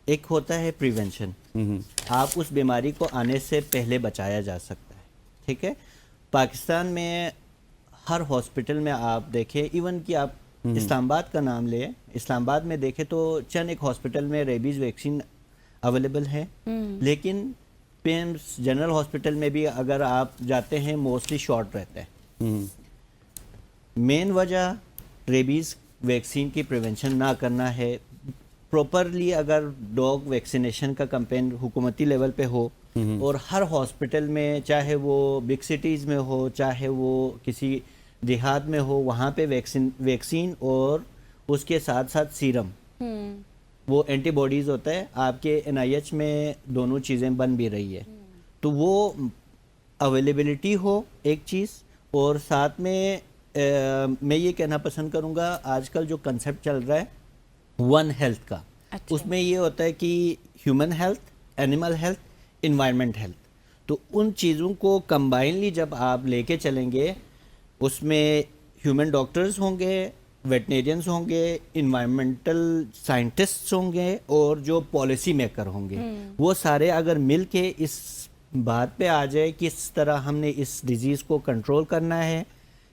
एक होता है प्रिवेंशन। आप उस बीमारी को आने से पहले बचाया जा सकता है, ठीक है। पाकिस्तान में हर हॉस्पिटल में आप देखें, इवन कि आप इस्लामाबाद का नाम लें, इस्लामाबाद में देखें तो चंद एक हॉस्पिटल में रेबीज़ वैक्सीन अवेलेबल है, लेकिन पीएम्स जनरल हॉस्पिटल में भी अगर आप जाते हैं मोस्टली शॉर्ट रहता है। मेन वजह रेबीज़ वैक्सीन की प्रिवेंशन ना करना है। प्रॉपरली अगर डॉग वैक्सीनेशन का कैंपेन हुकूमती लेवल पे हो और हर हॉस्पिटल में, चाहे वो बिग सिटीज़ में हो चाहे वो किसी देहात में हो, वहाँ पे वैक्सीन और उसके साथ साथ सीरम, वो एंटीबॉडीज़ होता है। आपके NIH में दोनों चीज़ें बन भी रही है, तो वो अवेलेबिलिटी हो एक चीज़। और साथ में मैं ये कहना पसंद करूँगा, आजकल जो कंसेप्ट चल रहा है वन हेल्थ का, अच्छा। उसमें ये होता है कि human health, animal health, environment health, तो उन चीज़ों को कंबाइनली जब आप लेके चलेंगे, उसमें ह्यूमन डॉक्टर्स होंगे, वेटनेरियंस होंगे, इन्वायरमेंटल साइंटिस्ट्स होंगे और जो पॉलिसी मेकर होंगे, वो सारे अगर मिल के इस बात पे आ जाए किस तरह हमने इस डिजीज़ को कंट्रोल करना है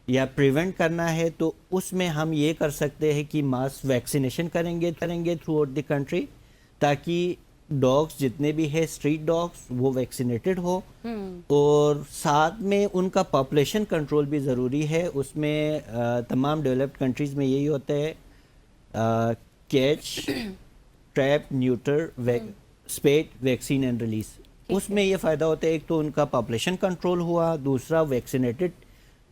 या प्रिवेंट करना है, तो उसमें हम ये कर सकते हैं कि मास वैक्सीनेशन करेंगे थ्रू आउट द कंट्री, ताकि डॉग्स जितने भी है स्ट्रीट डॉग्स वो वैक्सीनेटेड हो, और साथ में उनका पॉपुलेशन कंट्रोल भी ज़रूरी है। उसमें तमाम डेवलप्ड कंट्रीज़ में यही होता है, catch, trap, neuter, स्पेट, vaccine and release. उसमें ये फ़ायदा होता है, एक तो उनका पॉपुलेशन कंट्रोल हुआ, दूसरा वैक्सीनेटेड,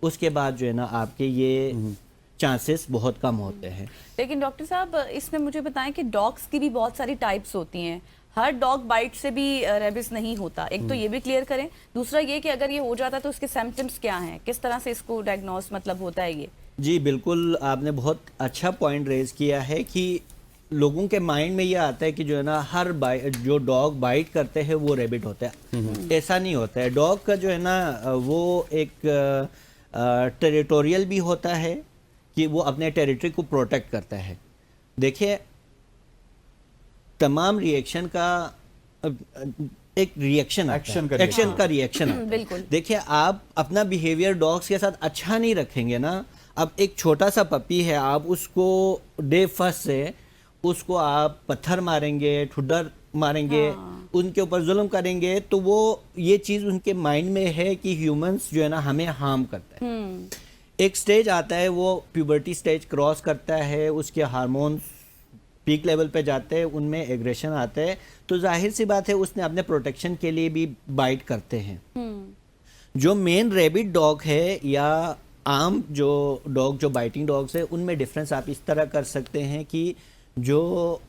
उसके बाद जो है ना आपके ये चांसेस बहुत कम होते हैं। लेकिन डॉक्टर साहब इसमें मुझे बताएं कि डॉग्स की भी बहुत सारी टाइप्स होती हैं, हर डॉग बाइट से भी रेबिस नहीं होता, एक तो ये भी क्लियर करें, दूसरा ये कि अगर ये हो जाता है तो उसके सिम्टम्स क्या हैं, किस तरह से इसको डायग्नोस मतलब होता है ये? जी बिल्कुल, आपने बहुत अच्छा पॉइंट रेज किया है कि लोगों के माइंड में ये आता है कि जो है ना हर जो डॉग बाइट करते हैं वो रेबिट होता है। ऐसा नहीं होता है। डॉग का जो है ना वो एक टेरिटोरियल भी होता है कि वो अपने टेरिटरी को प्रोटेक्ट करता है। देखिए, तमाम रिएक्शन का एक रिएक्शन एक्शन का रिएक्शन बिल्कुल। देखिए, आप अपना बिहेवियर डॉग्स के साथ अच्छा नहीं रखेंगे ना, अब एक छोटा सा पपी है, आप उसको डे फर्स्ट से उसको आप पत्थर मारेंगे, ठुड्डा मारेंगे, उनके ऊपर जुल्म करेंगे, तो वो ये चीज़ उनके माइंड में है कि ह्यूमंस जो है ना हमें हार्म करता है। एक स्टेज आता है, वो प्यूबर्टी स्टेज क्रॉस करता है, उसके हार्मोन्स पीक लेवल पे जाते हैं, उनमें एग्रेशन आता है, तो जाहिर सी बात है उसने अपने प्रोटेक्शन के लिए भी बाइट करते हैं। जो मेन रेबिट डॉग है या आम जो डॉग जो बाइटिंग डॉग्स है, उनमें डिफरेंस आप इस तरह कर सकते हैं कि जो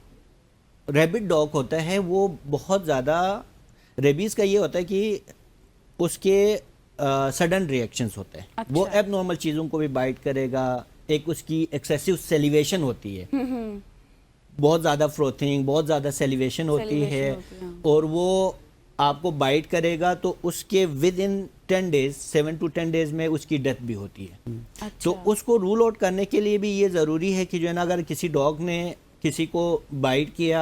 रेबिट डॉग होता है वो बहुत ज़्यादा, रेबीज़ का ये होता है कि उसके सडन रिएक्शंस होते हैं। अच्छा। वो एबनॉर्मल चीज़ों को भी बाइट करेगा, एक उसकी एक्सेसिव सेलिवेशन होती है, बहुत ज़्यादा फ्रोथिंग, बहुत ज़्यादा सेलिवेशन होती है, और वो आपको बाइट करेगा तो उसके with in 10 days 7 to 10 days में उसकी डेथ भी होती है। अच्छा। तो उसको रूल आउट करने के लिए भी ये ज़रूरी है कि जो है ना अगर किसी डॉग ने किसी को बाइट किया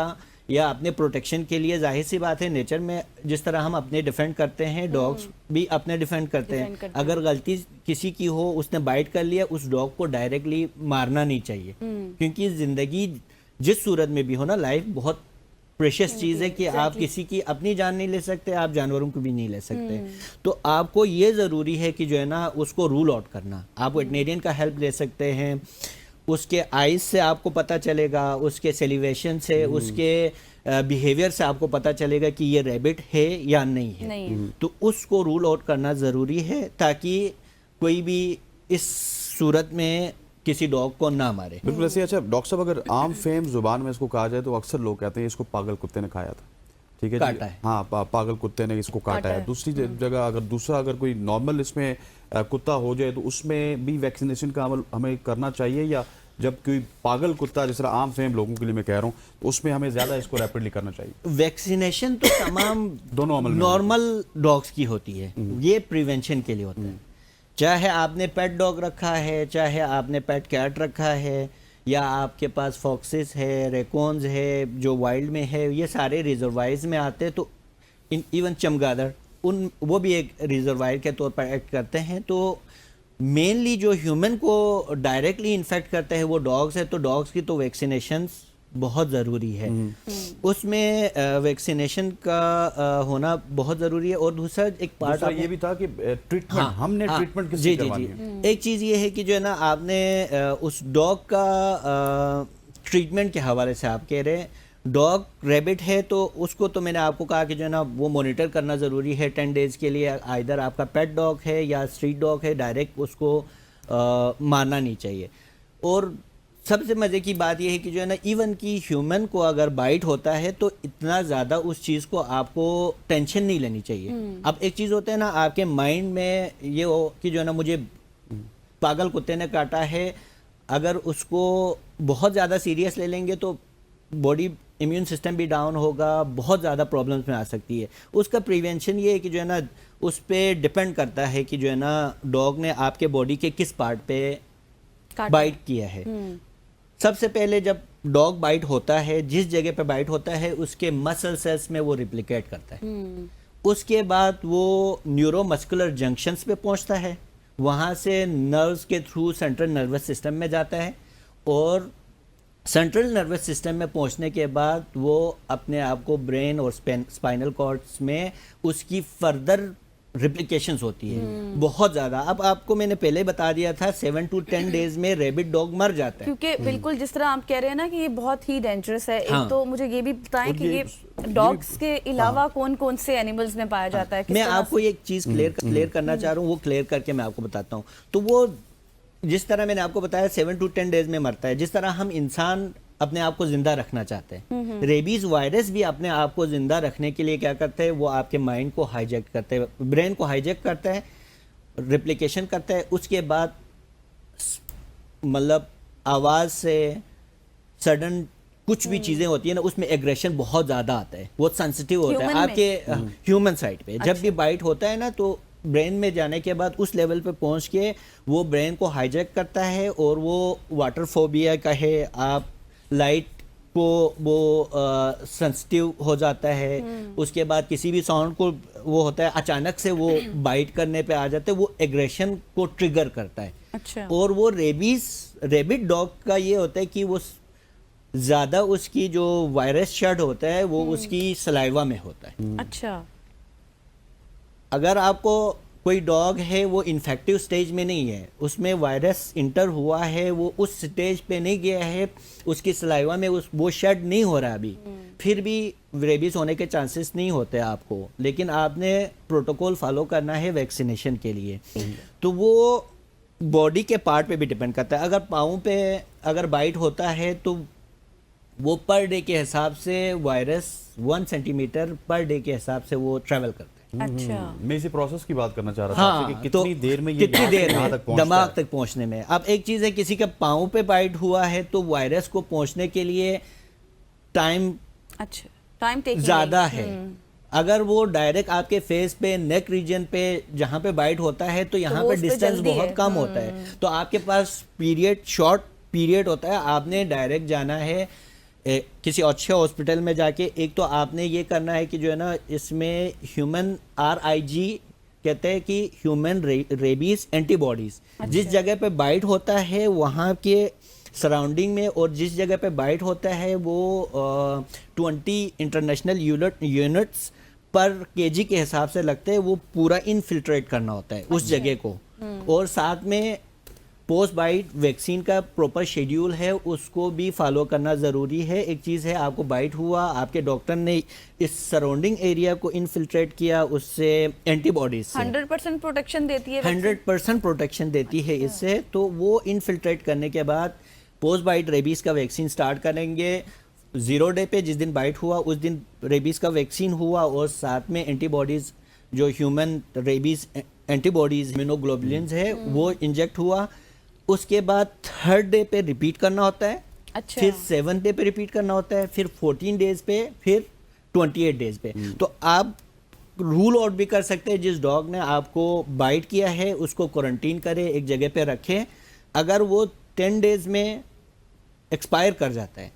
या अपने प्रोटेक्शन के लिए, जाहिर सी बात है नेचर में जिस तरह हम अपने डिफेंड करते हैं, डॉग्स भी अपने डिफेंड करते हैं। अगर गलती किसी की हो, उसने बाइट कर लिया, उस डॉग को डायरेक्टली मारना नहीं चाहिए, क्योंकि ज़िंदगी जिस सूरत में भी हो ना, लाइफ बहुत प्रेशियस चीज़ है कि आप किसी की अपनी जान नहीं ले सकते, आप जानवरों को भी नहीं ले सकते। तो आपको ये ज़रूरी है कि जो है ना उसको रूल आउट करना। आप वेटनेरियन का हेल्प ले सकते हैं, उसके आइज से आपको पता चलेगा, उसके सेलिवेशन से, उसके बिहेवियर से आपको पता चलेगा कि ये रैबिट है या नहीं है। तो उसको रूल आउट करना ज़रूरी है ताकि कोई भी इस सूरत में किसी डॉग को ना मारे। बिल्कुल ऐसे। अच्छा डॉक्टर साहब, अगर आम फेम जुबान में इसको कहा जाए तो अक्सर लोग कहते हैं इसको पागल कुत्ते ने खाया था, ठीक है, काटा है। हाँ, पागल कुत्ते ने इसको काटा है। दूसरी जगह अगर कोई नॉर्मल इसमें कुत्ता हो जाए तो उसमें भी वैक्सीनेशन का अमल हमें करना चाहिए, या जब कोई पागल कुत्ता जिस तरह आम फेम लोगों के लिए मैं कह रहा हूँ, तो उसमें हमें ज्यादा इसको रैपिडली करना चाहिए? वैक्सीनेशन तो तमाम दोनों अमल नॉर्मल डॉग्स की होती है, ये प्रिवेंशन के लिए होता है। चाहे आपने पेट डॉग रखा है, चाहे आपने पेट कैट रखा है, या आपके पास फॉक्सेस है, रेकॉन्स है जो वाइल्ड में है, ये सारे रिजर्वायर्स में आते हैं। तो इवन चमगादड़, वो भी एक रिजर्वायर के तौर पर एक्ट करते हैं। तो मेनली जो ह्यूमन को डायरेक्टली इन्फेक्ट करते हैं वो डॉग्स है, तो डॉग्स की तो वैक्सीनेशंस बहुत ज़रूरी है। उसमें वैक्सीनेशन का होना बहुत ज़रूरी है। और दूसरा एक पार्ट ये भी था कि ट्रीटमेंट, हमने ट्रीटमेंट किससे करवानी है। एक चीज़ ये है कि जो है ना आपने उस डॉग का ट्रीटमेंट के हवाले से आप कह रहे हैं, डॉग रैबिट है तो उसको तो मैंने आपको कहा कि जो है ना वो मॉनिटर करना ज़रूरी है 10 डेज़ के लिए। आइदर आपका पेट डॉग है या स्ट्रीट डॉग है, डायरेक्ट उसको मारना नहीं चाहिए। और सबसे मज़े की बात यह है कि जो है ना इवन कि ह्यूमन को अगर बाइट होता है तो इतना ज़्यादा उस चीज़ को आपको टेंशन नहीं लेनी चाहिए। अब एक चीज़ होता है ना आपके माइंड में ये हो कि जो है ना मुझे पागल कुत्ते ने काटा है, अगर उसको बहुत ज़्यादा सीरियस ले लेंगे तो बॉडी इम्यून सिस्टम भी डाउन होगा, बहुत ज़्यादा प्रॉब्लम्स में आ सकती है। उसका प्रिवेंशन ये है कि जो है ना उस पर डिपेंड करता है कि जो है ना डॉग ने आपके बॉडी के किस पार्ट पे काटा। बाइट किया है। सबसे पहले जब डॉग बाइट होता है, जिस जगह पे बाइट होता है उसके मसल सेल्स में वो रिप्लिकेट करता है। उसके बाद वो न्यूरोमस्कुलर जंक्शंस पे पहुंचता है, वहाँ से नर्व्स के थ्रू सेंट्रल नर्वस सिस्टम में जाता है और सेंट्रल नर्वस सिस्टम में पहुंचने के बाद वो अपने आप को ब्रेन और स्पाइनल कॉर्ड्स में उसकी फर्दर रिप्लिकेशंस होती है बहुत ज़्यादा। अब आपको मैंने पहले बता दिया था 7 to 10 डेज में रेबिड डॉग मर जाता है। क्योंकि बिल्कुल जिस तरह आप कह रहे हैं ना कि ये बहुत ही डेंजरस है। हाँ। एक तो मुझे ये भी बताएं और कि ये डॉग्स के अलावा कौन कौन से एनिमल्स में पाया जाता है? किस मैं तरह आपको एक चीज़ क्लियर करना चाह रहा हूँ, वो क्लियर करके मैं आपको बताता हूँ। तो वो जिस तरह मैंने आपको बताया 7 to 10 डेज में मरता है, जिस तरह हम इंसान अपने आप को जिंदा रखना चाहते हैं, रेबीज वायरस भी अपने आप को जिंदा रखने के लिए क्या करता है, वो आपके माइंड को हाईजैक करता है, ब्रेन को हाईजैक करता है, रिप्लिकेशन करता है। उसके बाद मतलब आवाज़ से सडन कुछ भी चीज़ें होती है ना, उसमें एग्रेशन बहुत ज़्यादा आता है, बहुत सेंसिटिव होता है Human में? आपके ह्यूमन साइड पे। जब भी बाइट होता है ना तो ब्रेन में जाने के बाद उस लेवल पे पहुंच के वो ब्रेन को हाईजैक करता है और वो वाटर फोबिया कहे आप, लाइट को वो सेंसिटिव हो जाता है। उसके बाद किसी भी साउंड को वो होता है, अचानक से वो बाइट करने पे आ जाते हैं, वो एग्रेशन को ट्रिगर करता है। अच्छा। और वो रेबिड डॉग का ये होता है कि वो ज़्यादा उसकी जो वायरस शेड होता है वो उसकी सलाइवा में होता है। अच्छा। अगर आपको कोई डॉग है वो इन्फेक्टिव स्टेज में नहीं है, उसमें वायरस इंटर हुआ है, वो उस स्टेज पे नहीं गया है, उसकी सलाइवा में वो शेड नहीं हो रहा अभी, फिर भी रेबीज होने के चांसेस नहीं होते आपको। लेकिन आपने प्रोटोकॉल फॉलो करना है वैक्सीनेशन के लिए। तो वो बॉडी के पार्ट पे भी डिपेंड करता है। अगर पाँव पे अगर बाइट होता है तो वो पर डे के हिसाब से वायरस 1 सेंटीमीटर पर डे के हिसाब से वो ट्रैवल करता है। अच्छा। मैं इसी प्रोसेस की बात करना चाह रहा था हाँ, आपसे कि कितनी देर में ये कितनी देर यहाँ में तक पहुंचता दिमाग है? तक पहुंचने में। अब एक चीज़ है, किसी का पाँव पे बाइट हुआ है तो वायरस को पहुंचने के लिए टाइम अच्छा, टाइम टेकिंग ज़्यादा है। अगर वो डायरेक्ट आपके फेस पे, नेक रीजन पे जहाँ पे बाइट होता है तो यहाँ वो पे उस पे डिस्टेंस जल्दी बहुत है। कम होता है, तो आपके पास शॉर्ट पीरियड होता है। आपने डायरेक्ट जाना है किसी अच्छे हॉस्पिटल में जाके। एक तो आपने ये करना है कि जो है ना इसमें ह्यूमन RIG कहते हैं कि ह्यूमन रेबीज एंटीबॉडीज, जिस जगह पे बाइट होता है वहाँ के सराउंडिंग में और जिस जगह पे बाइट होता है वो 20 इंटरनेशनल यूनिट्स पर केजी के हिसाब से लगते हैं, वो पूरा इनफिल्ट्रेट करना होता है उस जगह को। और साथ में पोस्ट बाइट वैक्सीन का प्रॉपर शेड्यूल है, उसको भी फॉलो करना ज़रूरी है। एक चीज़ है, आपको बाइट हुआ, आपके डॉक्टर ने इस सराउंडिंग एरिया को इनफिल्ट्रेट किया, उससे एंटीबॉडीज 100% प्रोटेक्शन देती है। 100% प्रोटेक्शन देती है इससे। तो वो इनफिल्ट्रेट करने के बाद पोस्ट बाइट रेबीज़ का वैक्सीन स्टार्ट करेंगे 0 डे पे। जिस दिन बाइट हुआ उस दिन रेबीज़ का वैक्सीन हुआ और साथ में एंटीबॉडीज़ जो ह्यूमन रेबीज़ एंटीबॉडीज़ इम्यूनोग्लोबुलिन्स है वो इंजेक्ट हुआ। उसके बाद 3rd डे पे रिपीट करना होता है। अच्छा। फिर 7th डे पे रिपीट करना होता है, फिर 14 डेज पे, फिर 28 डेज पे। तो आप रूल आउट भी कर सकते हैं, जिस डॉग ने आपको बाइट किया है उसको क्वारंटीन करें, एक जगह पे रखें। अगर वो 10 डेज में एक्सपायर कर जाता है,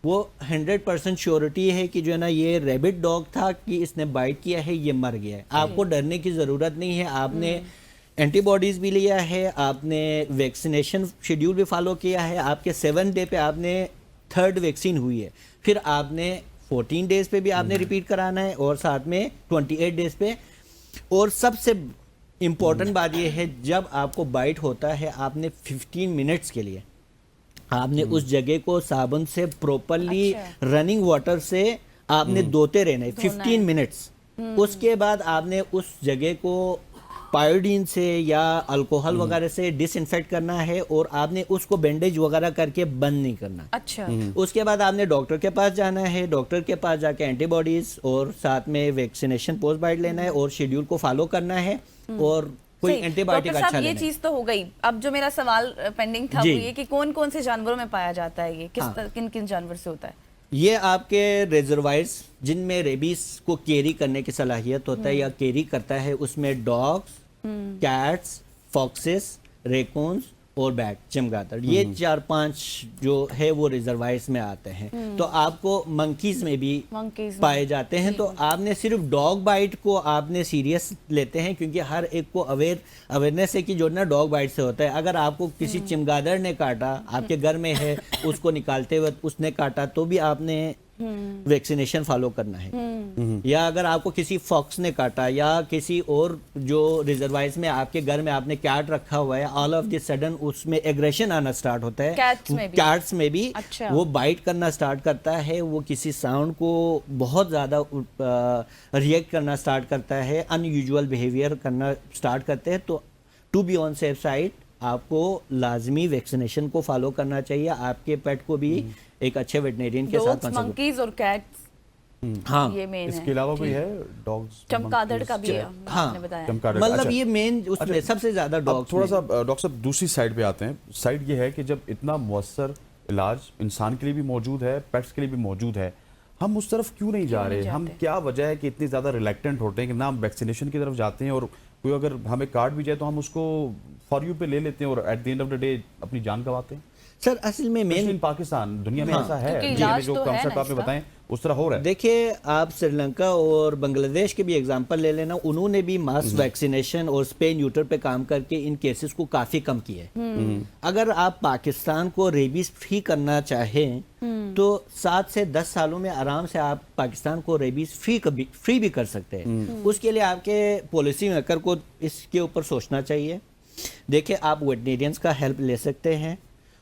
वो 100% श्योरिटी है कि जो है ना ये रेबिड डॉग था कि इसने बाइट किया है, ये मर गया है। आपको डरने की ज़रूरत नहीं है। आपने एंटीबॉडीज़ भी लिया है, आपने वैक्सीनेशन शेड्यूल भी फॉलो किया है, आपके 7 डे पे आपने 3rd वैक्सीन हुई है, फिर आपने 14 डेज पे भी आपने रिपीट कराना है और साथ में 28 डेज पे। और सबसे इम्पोर्टेंट बात यह है, जब आपको बाइट होता है आपने 15 मिनट्स के लिए आपने उस जगह को साबुन से प्रॉपरली रनिंग वाटर से आपने धोते रहना है 15 मिनट्स। उसके बाद आपने उस जगह को पायोडीन से या अल्कोहल वगैरह से डिसइंफेक्ट करना है और आपने उसको बैंडेज वगैरह करके बंद नहीं करना। अच्छा। उसके बाद आपने डॉक्टर के पास जाना है, डॉक्टर के पास जाके एंटीबॉडीज और साथ में वैक्सीनेशन पोस्ट बाइट लेना है और शेड्यूल को फॉलो करना है और कोई सही। एंटीबायोटिक डॉक्टर अच्छा साहब, ये लेना है। चीज तो हो गई। अब जो मेरा सवाल पेंडिंग था वो जी। ये कि कौन कौन से जानवरों में पाया जाता है ये, हाँ। किन किन जानवर से होता है? ये आपके रिजर्वायर्स जिनमें रेबीज को कैरी करने की सलाहियत होता है या कैरी करता है, उसमें डॉग्स, कैट्स, फॉक्सेस, रेकून्स और बैट, चमगादड़, ये 4-5 जो है वो रिजर्वायर्स में आते हैं। तो आपको मंकीज में भी पाए जाते हैं। तो आपने सिर्फ डॉग बाइट को आपने सीरियस लेते हैं, क्योंकि हर एक को अवेयरनेस है कि जो ना डॉग बाइट से होता है। अगर आपको किसी चमगादड़ ने काटा, आपके घर में है, उसको निकालते वक्त उसने काटा, तो भी आपने वैक्सीनेशन फॉलो करना है। या अगर आपको किसी फॉक्स ने काटा या किसी और जो रिजर्वायर्स में आपके घर में आपने कैट रखा हुआ है, ऑल ऑफ द सडन उसमें एग्रेशन आना स्टार्ट होता है। कैट्स में भी अच्छा। वो बाइट करना स्टार्ट करता है, वो किसी साउंड को बहुत ज़्यादा रिएक्ट करना स्टार्ट करता है, अनयूजुअल बिहेवियर करना स्टार्ट करते हैं। तो to be on safe side आपको लाजमी वैक्सीनेशन को फॉलो करना चाहिए। आपके पेट को भी एक अच्छे वेटनेरियन के साथ मंकीज और कैट्स, हाँ, ये मेन है। इसके अलावा कोई है? डॉग्स, चमगादड़ का भी आपने बताया। चमगादड़, मतलब अच्छा। ये मेन उसमें सबसे ज्यादा अब डॉग्स थोड़ा सा डॉक्टर साहब दूसरी साइड पे आते हैं। साइड ये है कि जब इतना मुअस्सर इलाज इंसान के लिए भी मौजूद है, पेट्स के लिए भी मौजूद है, हम उस तरफ क्यों नहीं जा रहे? हम क्या वजह है कि इतनी ज़्यादा रिलेक्टेंट होते हैं कि ना हम वैक्सीनेशन की तरफ जाते हैं, और कोई अगर हमें कार्ड भी जाए तो हम उसको फॉर यू पे ले लेते हैं और at the end of the day अपनी जान गंवाते हैं। सर असल में मेन इन पाकिस्तान दुनिया में ऐसा है, क्योंकि दुनिया में इलाज जो तो है कॉन्सेप्ट ना आपने इसका। बताएं उस तरह हो रहा है। देखिए, आप श्रीलंका और बांग्लादेश के भी एग्जांपल ले लेना, उन्होंने भी मास वैक्सीनेशन और स्पे न्यूटर पे काम करके इन केसेस को काफी कम किया है। अगर आप पाकिस्तान को रेबीज फ्री करना चाहें तो 7 से 10 सालों में आराम से आप पाकिस्तान को रेबीज फ्री भी कर सकते हैं। उसके लिए आपके पॉलिसी मेकर को इसके ऊपर सोचना चाहिए। देखिए, आप वेटनेरियंस का हेल्प ले सकते हैं,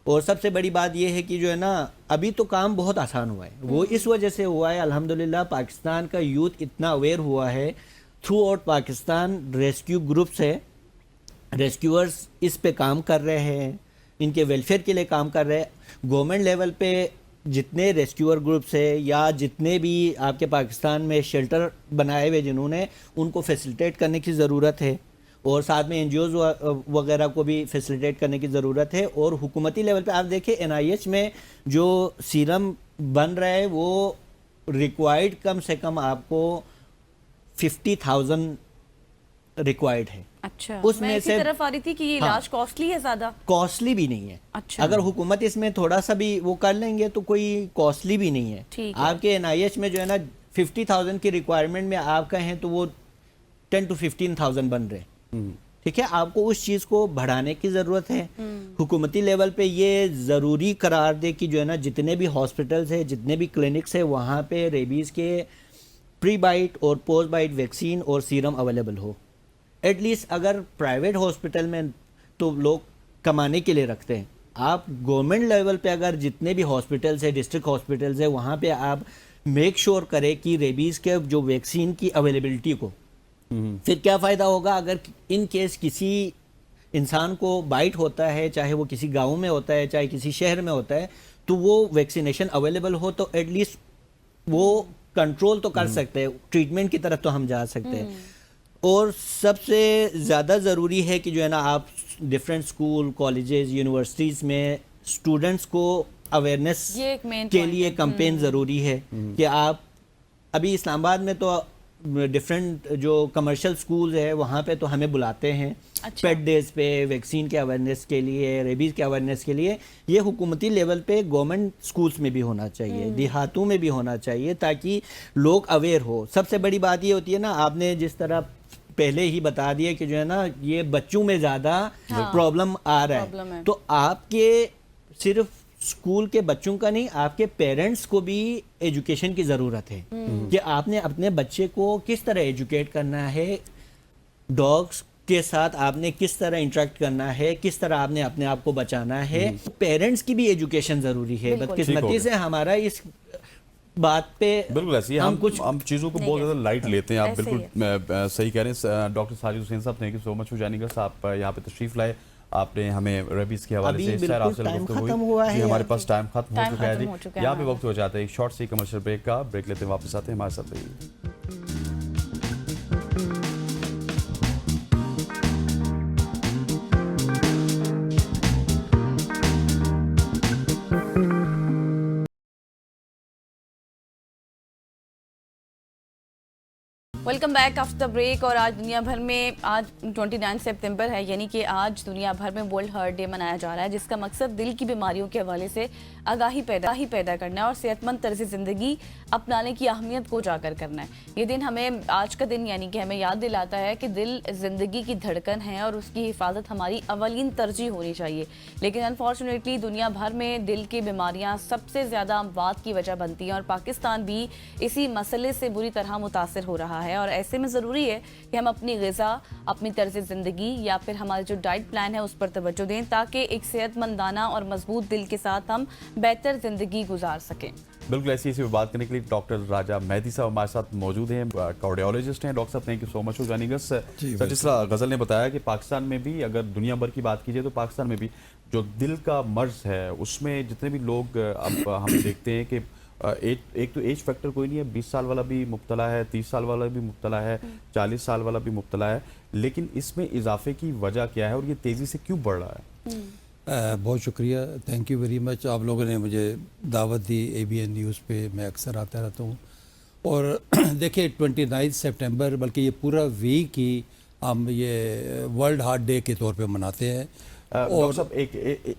और सबसे बड़ी बात यह है कि जो है ना, अभी तो काम बहुत आसान हुआ है। वो इस वजह से हुआ है, अल्हम्दुलिल्लाह पाकिस्तान का यूथ इतना अवेयर हुआ है। Through out Pakistan rescue groups है, रेस्क्यूअर्स इस पे काम कर रहे हैं, इनके वेलफेयर के लिए काम कर रहे हैं। गवर्नमेंट लेवल पे जितने रेस्क्यूअर ग्रुप्स है या जितने भी आपके पाकिस्तान में शेल्टर बनाए हुए जिन्होंने, उनको फैसिलिटेट करने की ज़रूरत है, और साथ में एनजीओज वगैरह को भी फैसिलिटेट करने की ज़रूरत है। और हुकूमती लेवल पे आप देखिए, एनआईएच में जो सीरम बन रहा है वो रिक्वायर्ड कम से कम आपको 50,000 रिक्वायर्ड है। अच्छा, उसमें मैं इसी से तरफ आ रही थी कि ये इलाज कॉस्टली है ज्यादा। कॉस्टली भी नहीं है। अच्छा। अगर हुकूमत इसमें थोड़ा सा भी वो कर लेंगे तो कोई कॉस्टली भी नहीं है। ठीक है। आपके एनआईएच में जो है ना 50,000 की रिक्वायरमेंट में आप कहें तो वो 10 to 15,000 बन रहे। ठीक है, आपको उस चीज को बढ़ाने की जरूरत है। हुकूमती लेवल पे ये जरूरी करार दे कि जो है ना, जितने भी हॉस्पिटल्स है, जितने भी क्लिनिक्स है, वहाँ पे रेबीज के प्री बाइट और पोस्ट बाइट वैक्सीन और सीरम अवेलेबल हो। एटलीस्ट अगर प्राइवेट हॉस्पिटल में तो लोग कमाने के लिए रखते हैं, आप गवर्नमेंट लेवल पे अगर जितने भी हॉस्पिटल्स है, डिस्ट्रिक्ट हॉस्पिटल्स है, वहाँ पे आप मेक श्योर करें कि रेबीज के जो वैक्सीन की अवेलेबिलिटी को, फिर क्या फ़ायदा होगा अगर इन केस किसी इंसान को बाइट होता है, चाहे वो किसी गांव में होता है, चाहे किसी शहर में होता है, तो वो वैक्सीनेशन अवेलेबल हो तो एटलीस्ट वो कंट्रोल तो कर सकते हैं, ट्रीटमेंट की तरफ तो हम जा सकते हैं। और सबसे ज़्यादा ज़रूरी है कि जो है ना, आप डिफरेंट स्कूल, कॉलेजेस, यूनिवर्सिटीज़ में स्टूडेंट्स को अवेयरनेस के लिए कैंपेन ज़रूरी है कि आप अभी इस्लामाबाद में तो डिफरेंट जो कमर्शियल स्कूल है वहाँ पे तो हमें बुलाते हैं। अच्छा। पेट डेज पे वैक्सीन के अवेयरनेस के लिए, रेबीज के अवेयरनेस के लिए। ये हुकूमती लेवल पे गवर्नमेंट स्कूल्स में भी होना चाहिए, देहातों में भी होना चाहिए, ताकि लोग अवेयर हो। सबसे बड़ी बात ये होती है ना, आपने जिस तरह पहले ही बता दिया कि जो है ना, ये बच्चों में ज़्यादा प्रॉब्लम आ रहा है, तो आपके सिर्फ स्कूल के बच्चों का नहीं, आपके पेरेंट्स को भी एजुकेशन की ज़रूरत है कि आपने अपने बच्चे को किस तरह एजुकेट करना है, डॉग्स के साथ आपने किस तरह इंटरेक्ट करना है, किस तरह आपने अपने आप को बचाना है। पेरेंट्स की भी एजुकेशन ज़रूरी है। बदकिस्मती से हमारा इस बात पे बिल्कुल ऐसी है, हम चीज़ों को बहुत ज़्यादा लाइट लेते हैं। आप बिल्कुल सही कह रहे हैं। डॉक्टर साजिद हुसैन साहब, thank you so much for joining अस। आप यहाँ पे तशरीफ लाए, आपने हमें रेबीज के हवाले से हमारे पास टाइम खत्म हो चुका है जी। यहाँ पे वक्त हो जाता है एक शॉर्ट सी कमर्शियल ब्रेक का। ब्रेक लेते हैं, वापस आते हैं, हमारे साथ रहिए। Welcome back after break. और आज दुनिया भर में आज 29 सितंबर है, यानी कि आज दुनिया भर में वर्ल्ड हार्ट डे मनाया जा रहा है, जिसका मकसद दिल की बीमारियों के हवाले से आगाही पैदा करना है और सेहतमंद तर्ज ज़िंदगी अपनाने की अहमियत को उजागर करना है। ये दिन हमें, आज का दिन यानी कि हमें याद दिलाता है कि दिल ज़िंदगी की धड़कन है और उसकी हिफाजत हमारी अवलीन तरजीह होनी चाहिए। लेकिन अनफॉर्चुनेटली दुनिया भर में दिल की बीमारियाँ सबसे ज़्यादा अमवात की वजह बनती हैं और पाकिस्तान भी इसी मसले से बुरी तरह मुतासर हो रहा है। और ऐसे में ज़रूरी है कि हम अपनी ग़िज़ा, अपनी तर्ज ज़िंदगी या फिर हमारा जो डाइट प्लान है उस पर तवज्जो दें, ताकि एक सेहतमंदाना और मजबूत दिल के साथ हम बेहतर ज़िंदगी गुजार सकें। बिल्कुल ऐसी इसी पे बात करने के लिए डॉक्टर राजा मेहदी साहब हमारे साथ मौजूद हैं, कार्डियोलॉजिस्ट हैं। डॉक्टर साहब, thank you so much for joining us. Sir, जिस तरह गजल ने बताया कि पाकिस्तान में भी, अगर दुनिया भर की बात कीजिए तो पाकिस्तान में भी जो दिल का मर्ज है उसमें जितने भी लोग अब हम देखते हैं कि एक तो एज फैक्टर कोई नहीं है, 20 साल वाला भी मुब्तला है, 30 साल वाला भी मुब्तला है, 40 साल वाला भी मुब्तला है, लेकिन इसमें इजाफे की वजह क्या है और ये तेज़ी से क्यों बढ़ रहा है? बहुत शुक्रिया, थैंक यू वेरी मच। आप लोगों ने मुझे दावत दी ABN न्यूज़ पे, मैं अक्सर आता रहता हूँ। और देखिए 29 सितंबर, बल्कि ये पूरा वीक ही हम ये वर्ल्ड हार्ट डे के तौर पे मनाते हैं। डॉक्टर साहब,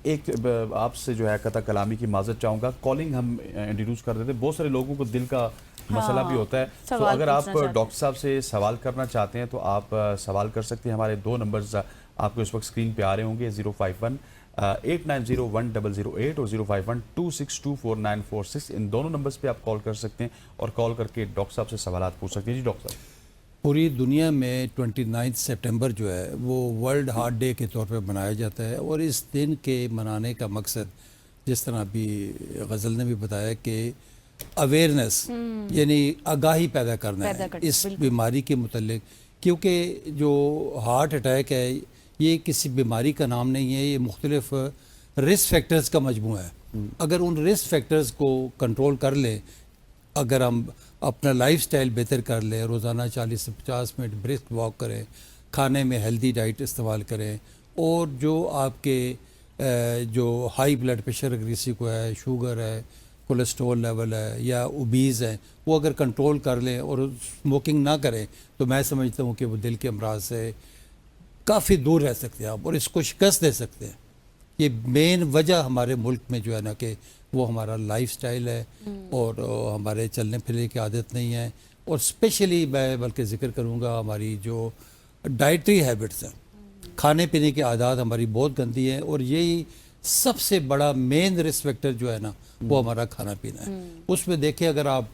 एक आपसे जो है कता कलामी की माजरत चाहूँगा। कॉलिंग हम इंट्रोड्यूस कर देते हैं, बहुत सारे लोगों को दिल का मसला भी होता है, तो अगर आप डॉक्टर साहब से सवाल करना चाहते हैं तो आप सवाल कर सकते हैं। हमारे 2 नंबर्स आपको इस वक्त स्क्रीन पे आ रहे होंगे, 051 8901008 और 05126244946। इन दोनों नंबर्स पे आप कॉल कर सकते हैं और कॉल करके डॉक्टर साहब से सवाल पूछ सकते हैं। जी डॉक्टर साहब। पूरी दुनिया में 29 सितंबर जो है वो वर्ल्ड हार्ट डे के तौर पे मनाया जाता है। और इस दिन के मनाने का मकसद, जिस तरह अभी गज़ल ने भी बताया, कि अवेयरनेस यानी आगाही पैदा करना है इस बीमारी के मुतल्लिक। क्योंकि जो हार्ट अटैक है ये किसी बीमारी का नाम नहीं है, ये मुख्तलिफ रिस्क फैक्टर्स का मजमूआ है। अगर उन रिस्क फैक्टर्स को कंट्रोल कर लें, अगर हम अपना लाइफस्टाइल बेहतर कर लें, रोज़ाना 40 से 50 मिनट ब्रिस्क वॉक करें, खाने में हेल्दी डाइट इस्तेमाल करें, और जो आपके जो हाई ब्लड प्रेशर अगर किसी को है, शुगर है, कोलेस्ट्रॉल लेवल है या ओबीज़ है, वो अगर कंट्रोल कर लें और स्मोकिंग ना करें, तो मैं समझता हूँ कि वो दिल के अमराज से काफ़ी दूर रह सकते हैं आप, और इसको शिकस्त दे सकते हैं। ये मेन वजह हमारे मुल्क में जो है ना कि वो हमारा लाइफस्टाइल है और हमारे चलने फिरने की आदत नहीं है। और स्पेशली मैं बल्कि ज़िक्र करूँगा हमारी जो डाइटरी हैबिट्स हैं, खाने पीने की आदत हमारी बहुत गंदी है। और यही सबसे बड़ा मेन रिस्क फैक्टर जो है ना वो हमारा खाना पीना है। उसमें देखिए, अगर आप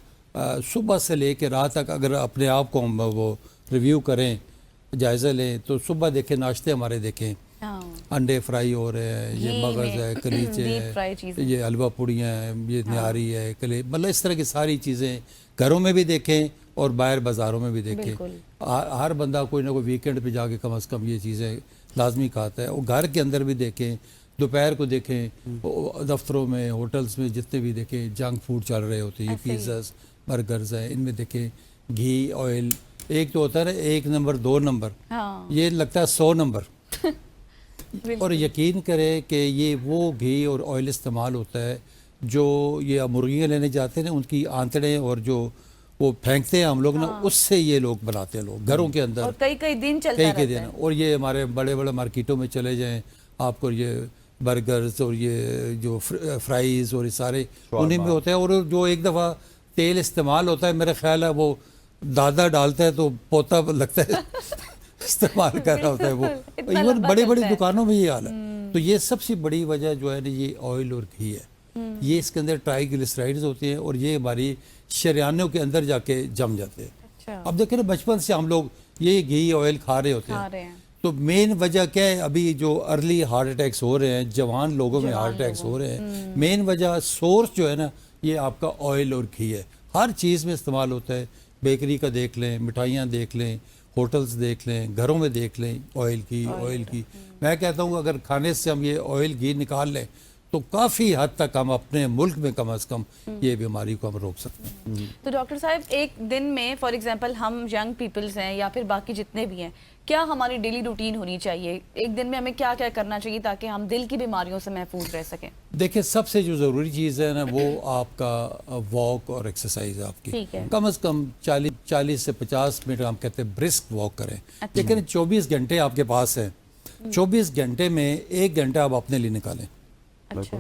सुबह से लेकर रात तक अगर अपने आप को वो रिव्यू करें, जायज़ा लें, तो सुबह देखें नाश्ते हमारे देखें, अंडे फ्राई हो रहे हैं, ये मगज़ है, कलीचे है, ये हलवा पूड़ियाँ हैं, ये निहारी है, कले, मतलब इस तरह की सारी चीज़ें घरों में भी देखें और बाहर बाज़ारों में भी देखें। हर बंदा कोई ना कोई वीकेंड पे जाके कम से कम ये चीज़ें लाजमी खाता है। और घर के अंदर भी देखें, दोपहर को देखें, दफ्तरों में, होटल्स में जितने भी देखें जंक फूड चल रहे होते हैं, पिज़्ज़ास, बर्गर्स हैं, इनमें देखें घी, ऑयल, एक तो होता है ना 1 नंबर 2 नंबर, ये लगता है 100 नंबर। और यकीन करें कि ये वो घी और ऑयल इस्तेमाल होता है जो ये मुर्गियाँ लेने जाते हैं ना, उनकी आंतड़ें और जो वो फेंकते हैं हम लोग ना, उससे ये लोग बनाते हैं लोग घरों के अंदर, और कई दिन चलता रहता है। और ये हमारे बड़े बड़े मार्केटों में चले जाएं आपको, ये बर्गर्स और ये जो फ्राइज़ और ये सारे उन्हीं में होते हैं। और जो एक दफ़ा तेल इस्तेमाल होता है, मेरा ख्याल है वो दादा डालता है तो पोता लगता है इस्तेमाल कर रहा होता है वो। इवन बड़ी बड़ी दुकानों में ये हाल है। तो ये सबसे बड़ी वजह जो है ना ये ऑयल और घी है। ये इसके अंदर ट्राइग्लिसराइड्स होते हैं और ये हमारी शरीयानों के अंदर जाके जम जाते हैं। अच्छा। अब देखें ना, बचपन से हम लोग ये घी ऑयल खा रहे होते हैं। तो मेन वजह क्या है, अभी जो अर्ली हार्ट अटैक्स हो रहे हैं, जवान लोगों में हार्ट अटैक्स हो रहे हैं, मेन वजह सोर्स जो है ना ये आपका ऑयल और घी है। हर चीज़ में इस्तेमाल होता है, बेकरी का देख लें, मिठाइयाँ देख लें, होटल्स देख लें, घरों में देख लें, ऑयल की। मैं कहता हूँ अगर खाने से हम ये ऑयल घी निकाल लें तो काफ़ी हद तक हम अपने मुल्क में कम अज़ कम ये बीमारी को हम रोक सकते हैं। तो डॉक्टर साहब एक दिन में फॉर एग्जांपल हम यंग पीपल्स हैं या फिर बाकी जितने भी हैं, क्या हमारी डेली रूटीन होनी चाहिए? एक दिन में हमें क्या क्या करना चाहिए ताकि हम दिल की बीमारियों से महफूज रह सकें? देखिए, सबसे जो ज़रूरी चीज़ है ना, वो आपका वॉक और एक्सरसाइज आपकी। ठीक है। कम से कम 40 से 50 मिनट हम कहते हैं ब्रिस्क वॉक करें। अच्छा। लेकिन 24 घंटे आपके पास है, 24 घंटे में 1 घंटा आप अपने लिए निकालें। अच्छा।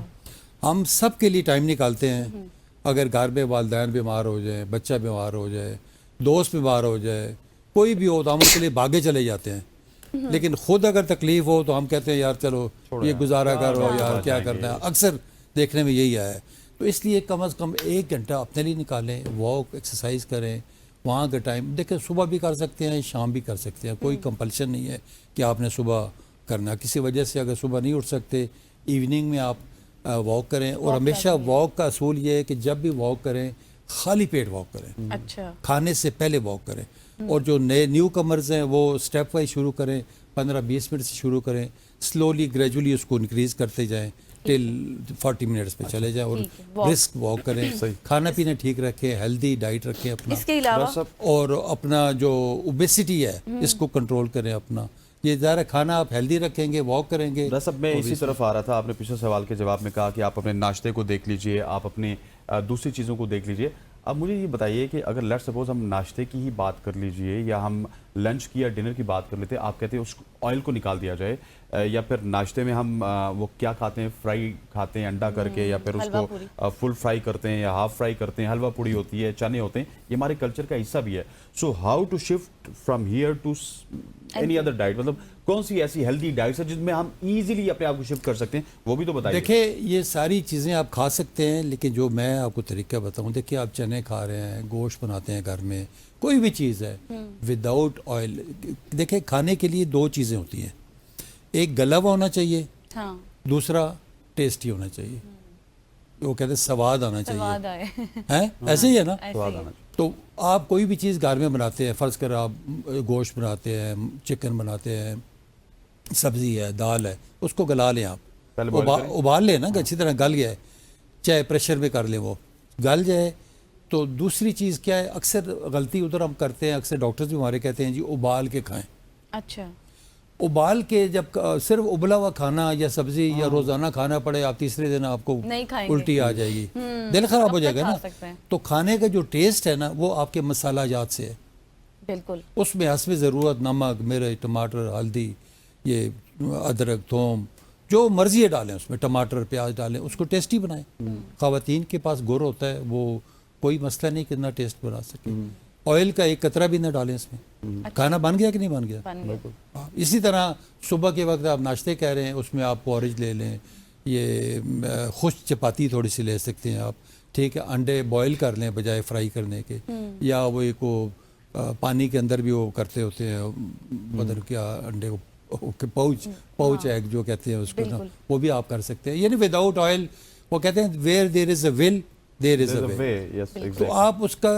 हम सब के लिए टाइम निकालते हैं। अगर घर में वालिदैन बीमार हो जाए, बच्चा बीमार हो जाए, दोस्त बीमार हो जाए, कोई भी हो, तो हम उसके लिए भागे चले जाते हैं। लेकिन खुद अगर तकलीफ हो तो हम कहते हैं यार चलो ये गुजारा करो यार, क्या करना है। अक्सर देखने में यही आया है। तो इसलिए कम अज़ कम 1 घंटा अपने लिए निकालें, वॉक एक्सरसाइज करें। वहाँ का टाइम देखें, सुबह भी कर सकते हैं, शाम भी कर सकते हैं, कोई कंपल्शन नहीं है कि आपने सुबह करना। किसी वजह से अगर सुबह नहीं उठ सकते, इवनिंग में आप वॉक करें। और हमेशा वॉक का असूल ये है कि जब भी वॉक करें खाली पेट वॉक करें, अच्छा। खाने से पहले वॉक करें। और जो नए न्यू कमर्स हैं वो स्टेप वाइज शुरू करें, 15-20 मिनट से शुरू करें, स्लोली ग्रेजुअली उसको इंक्रीज करते जाएं टिल 40 मिनट्स पे चले जाएं। और ठीक है, walk। ब्रिस्क वॉक करें, खाना पीना ठीक रखें, हेल्दी डाइट रखें अपना। इसके अलावा और अपना जो ओबेसिटी है इसको कंट्रोल करें अपना। ये ज़्यादा खाना आप हेल्दी रखेंगे, वॉक करेंगे। बस अब मैं इसी तरफ आ रहा था। आपने पिछले सवाल के जवाब में कहा कि आप अपने नाश्ते को देख लीजिए, आप अपनी दूसरी चीज़ों को देख लीजिए। अब मुझे ये बताइए कि अगर लेट्स सपोज हम नाश्ते की ही बात कर लीजिए या हम लंच की या डिनर की बात कर लेते हैं, आप कहते हैं उस ऑयल को निकाल दिया जाए, या फिर नाश्ते में हम वो क्या खाते हैं, फ्राई खाते हैं अंडा करके, या फिर हलवा उसको फुल फ्राई करते हैं या हाफ फ्राई करते हैं, हलवा पूड़ी होती है, चने होते हैं, ये हमारे कल्चर का हिस्सा भी है। So how to shift from here to any other diet, मतलब कौन सी ऐसी हेल्दी डाइट्स है जिसमें हम इजीली अपने आप को शिफ्ट कर सकते हैं, वो भी तो बताइए। देखिए, ये सारी चीज़ें आप खा सकते हैं, लेकिन जो मैं आपको तरीका बताऊं, देखिए आप चने खा रहे हैं, गोश्त बनाते हैं घर में, कोई भी चीज़ है विदाउट ऑयल। देखिए, खाने के लिए 2 चीज़ें होती हैं, एक गला हुआ होना चाहिए, हाँ, दूसरा टेस्टी होना चाहिए। वो कहते हैं स्वाद आना स्वाद चाहिए, आए। हैं? ऐसे ही है ना। ऐसे स्वाद ही। आना चाहिए। तो आप कोई भी चीज़ घर में बनाते हैं, फ़र्ज़ कर आप गोश्त बनाते हैं, चिकन बनाते हैं, सब्ज़ी है, दाल है, उसको गला लें आप, पहले boil करें। उबाल लें ना कि अच्छी तरह गल गया है, चाहे प्रेशर में कर लें, वो गल जाए। तो दूसरी चीज़ क्या है, अक्सर गलती उधर हम करते हैं, अक्सर डॉक्टर्स भी हमारे कहते हैं जी उबाल के खाएं। अच्छा। उबाल के जब सिर्फ उबला हुआ खाना या सब्जी या रोजाना खाना पड़े, आप तीसरे दिन आपको नहीं खाएंगे। उल्टी आ जाएगी, दिल खराब हो कब तक जाएगा खा ना। सकते हैं? तो खाने का जो टेस्ट है ना, वो आपके मसाला जात से है। बिल्कुल। उसमें हस्ब ज़रूरत नमक, मिर्च, टमाटर, हल्दी, ये अदरक, थोम, जो मर्जी है डालें उसमें, टमाटर प्याज डालें, उसको टेस्टी बनाएं। ख़वातीन के पास गुर होता है, वो कोई मसला नहीं कितना टेस्ट बना सके। ऑयल का एक कतरा भी ना डालें इसमें। खाना बन गया कि नहीं बन गया? बन गया। हाँ, इसी तरह सुबह के वक्त आप नाश्ते कह रहे हैं, उसमें आप पॉरेज ले लें, ये खुश्क चपाती थोड़ी सी ले सकते हैं आप, ठीक है। अंडे बॉईल कर लें बजाय फ्राई करने के, या वो एक वो पानी के अंदर भी वो करते होते हैं, मतलब क्या अंडे को पाउच एग जो कहते हैं उसको ना, वो भी आप कर सकते हैं, यानी विदाउट ऑयल। वो कहते हैं where there is a will there is a way. Yes, तो exactly. आप उसका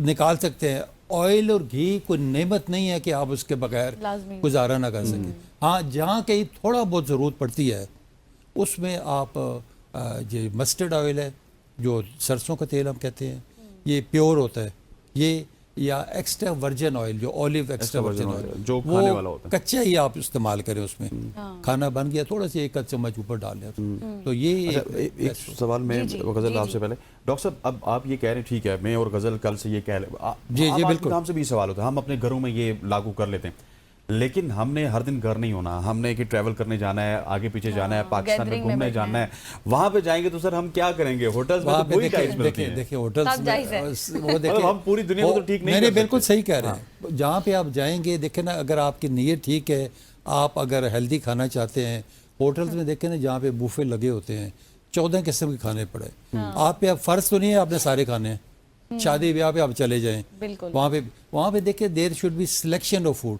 निकाल सकते हैं। ऑयल और घी कोई नेमत नहीं है कि आप उसके बगैर लाजमी। गुजारा ना कर सकें। हाँ, जहाँ कहीं थोड़ा बहुत ज़रूरत पड़ती है उसमें आप ये मस्टर्ड ऑयल है, जो सरसों का तेल हम कहते हैं, ये प्योर होता है ये, या एक्स्ट्रा वर्जिन ऑयल, जो olive extra virgin virgin oil, oil, जो खाने वाला होता है। कच्चा ही आप इस्तेमाल करें उसमें। खाना बन गया, थोड़ा सा 1 चम्मच ऊपर डाल लें। तो ये अच्छा, एक सवाल में गजल आपसे पहले, डॉक्टर साहब, अब आप ये कह रहे हैं, ठीक है, मैं और गजल कल से ये कह रहे जी, बिल्कुल। हमसे भी सवाल होता है, हम अपने घरों में ये लागू कर लेते हैं, लेकिन हमने हर दिन घर नहीं होना, हमने कि ट्रैवल करने जाना है, आगे पीछे जाना है, पाकिस्तान में gathering में घूमने बैठना जाना है, वहां पे जाएंगे तो सर हम क्या करेंगे? होटल्स में वहाँ तो पे वही टाइप्स मिलती हैं। देखिए होटल्स सब जायज़ है। वो देखिए, हम पूरी दुनिया को तो ठीक नहीं मैंने कर बिल्कुल सकते। सही कह रहे हैं। जहाँ पे आप जाएंगे, देखें ना, अगर आपकी नीयत ठीक है, आप अगर हेल्दी खाना चाहते हैं, होटल्स में देखें ना, जहाँ पे बूफे लगे होते हैं, 14 किस्म के खाने पड़े, आप पे अब फ़र्ज तो नहीं है आपने सारे खाने हैं। शादी ब्याह पे आप चले जाएं, बिल्कुल। वहाँ पे देखिए there should be selection of food.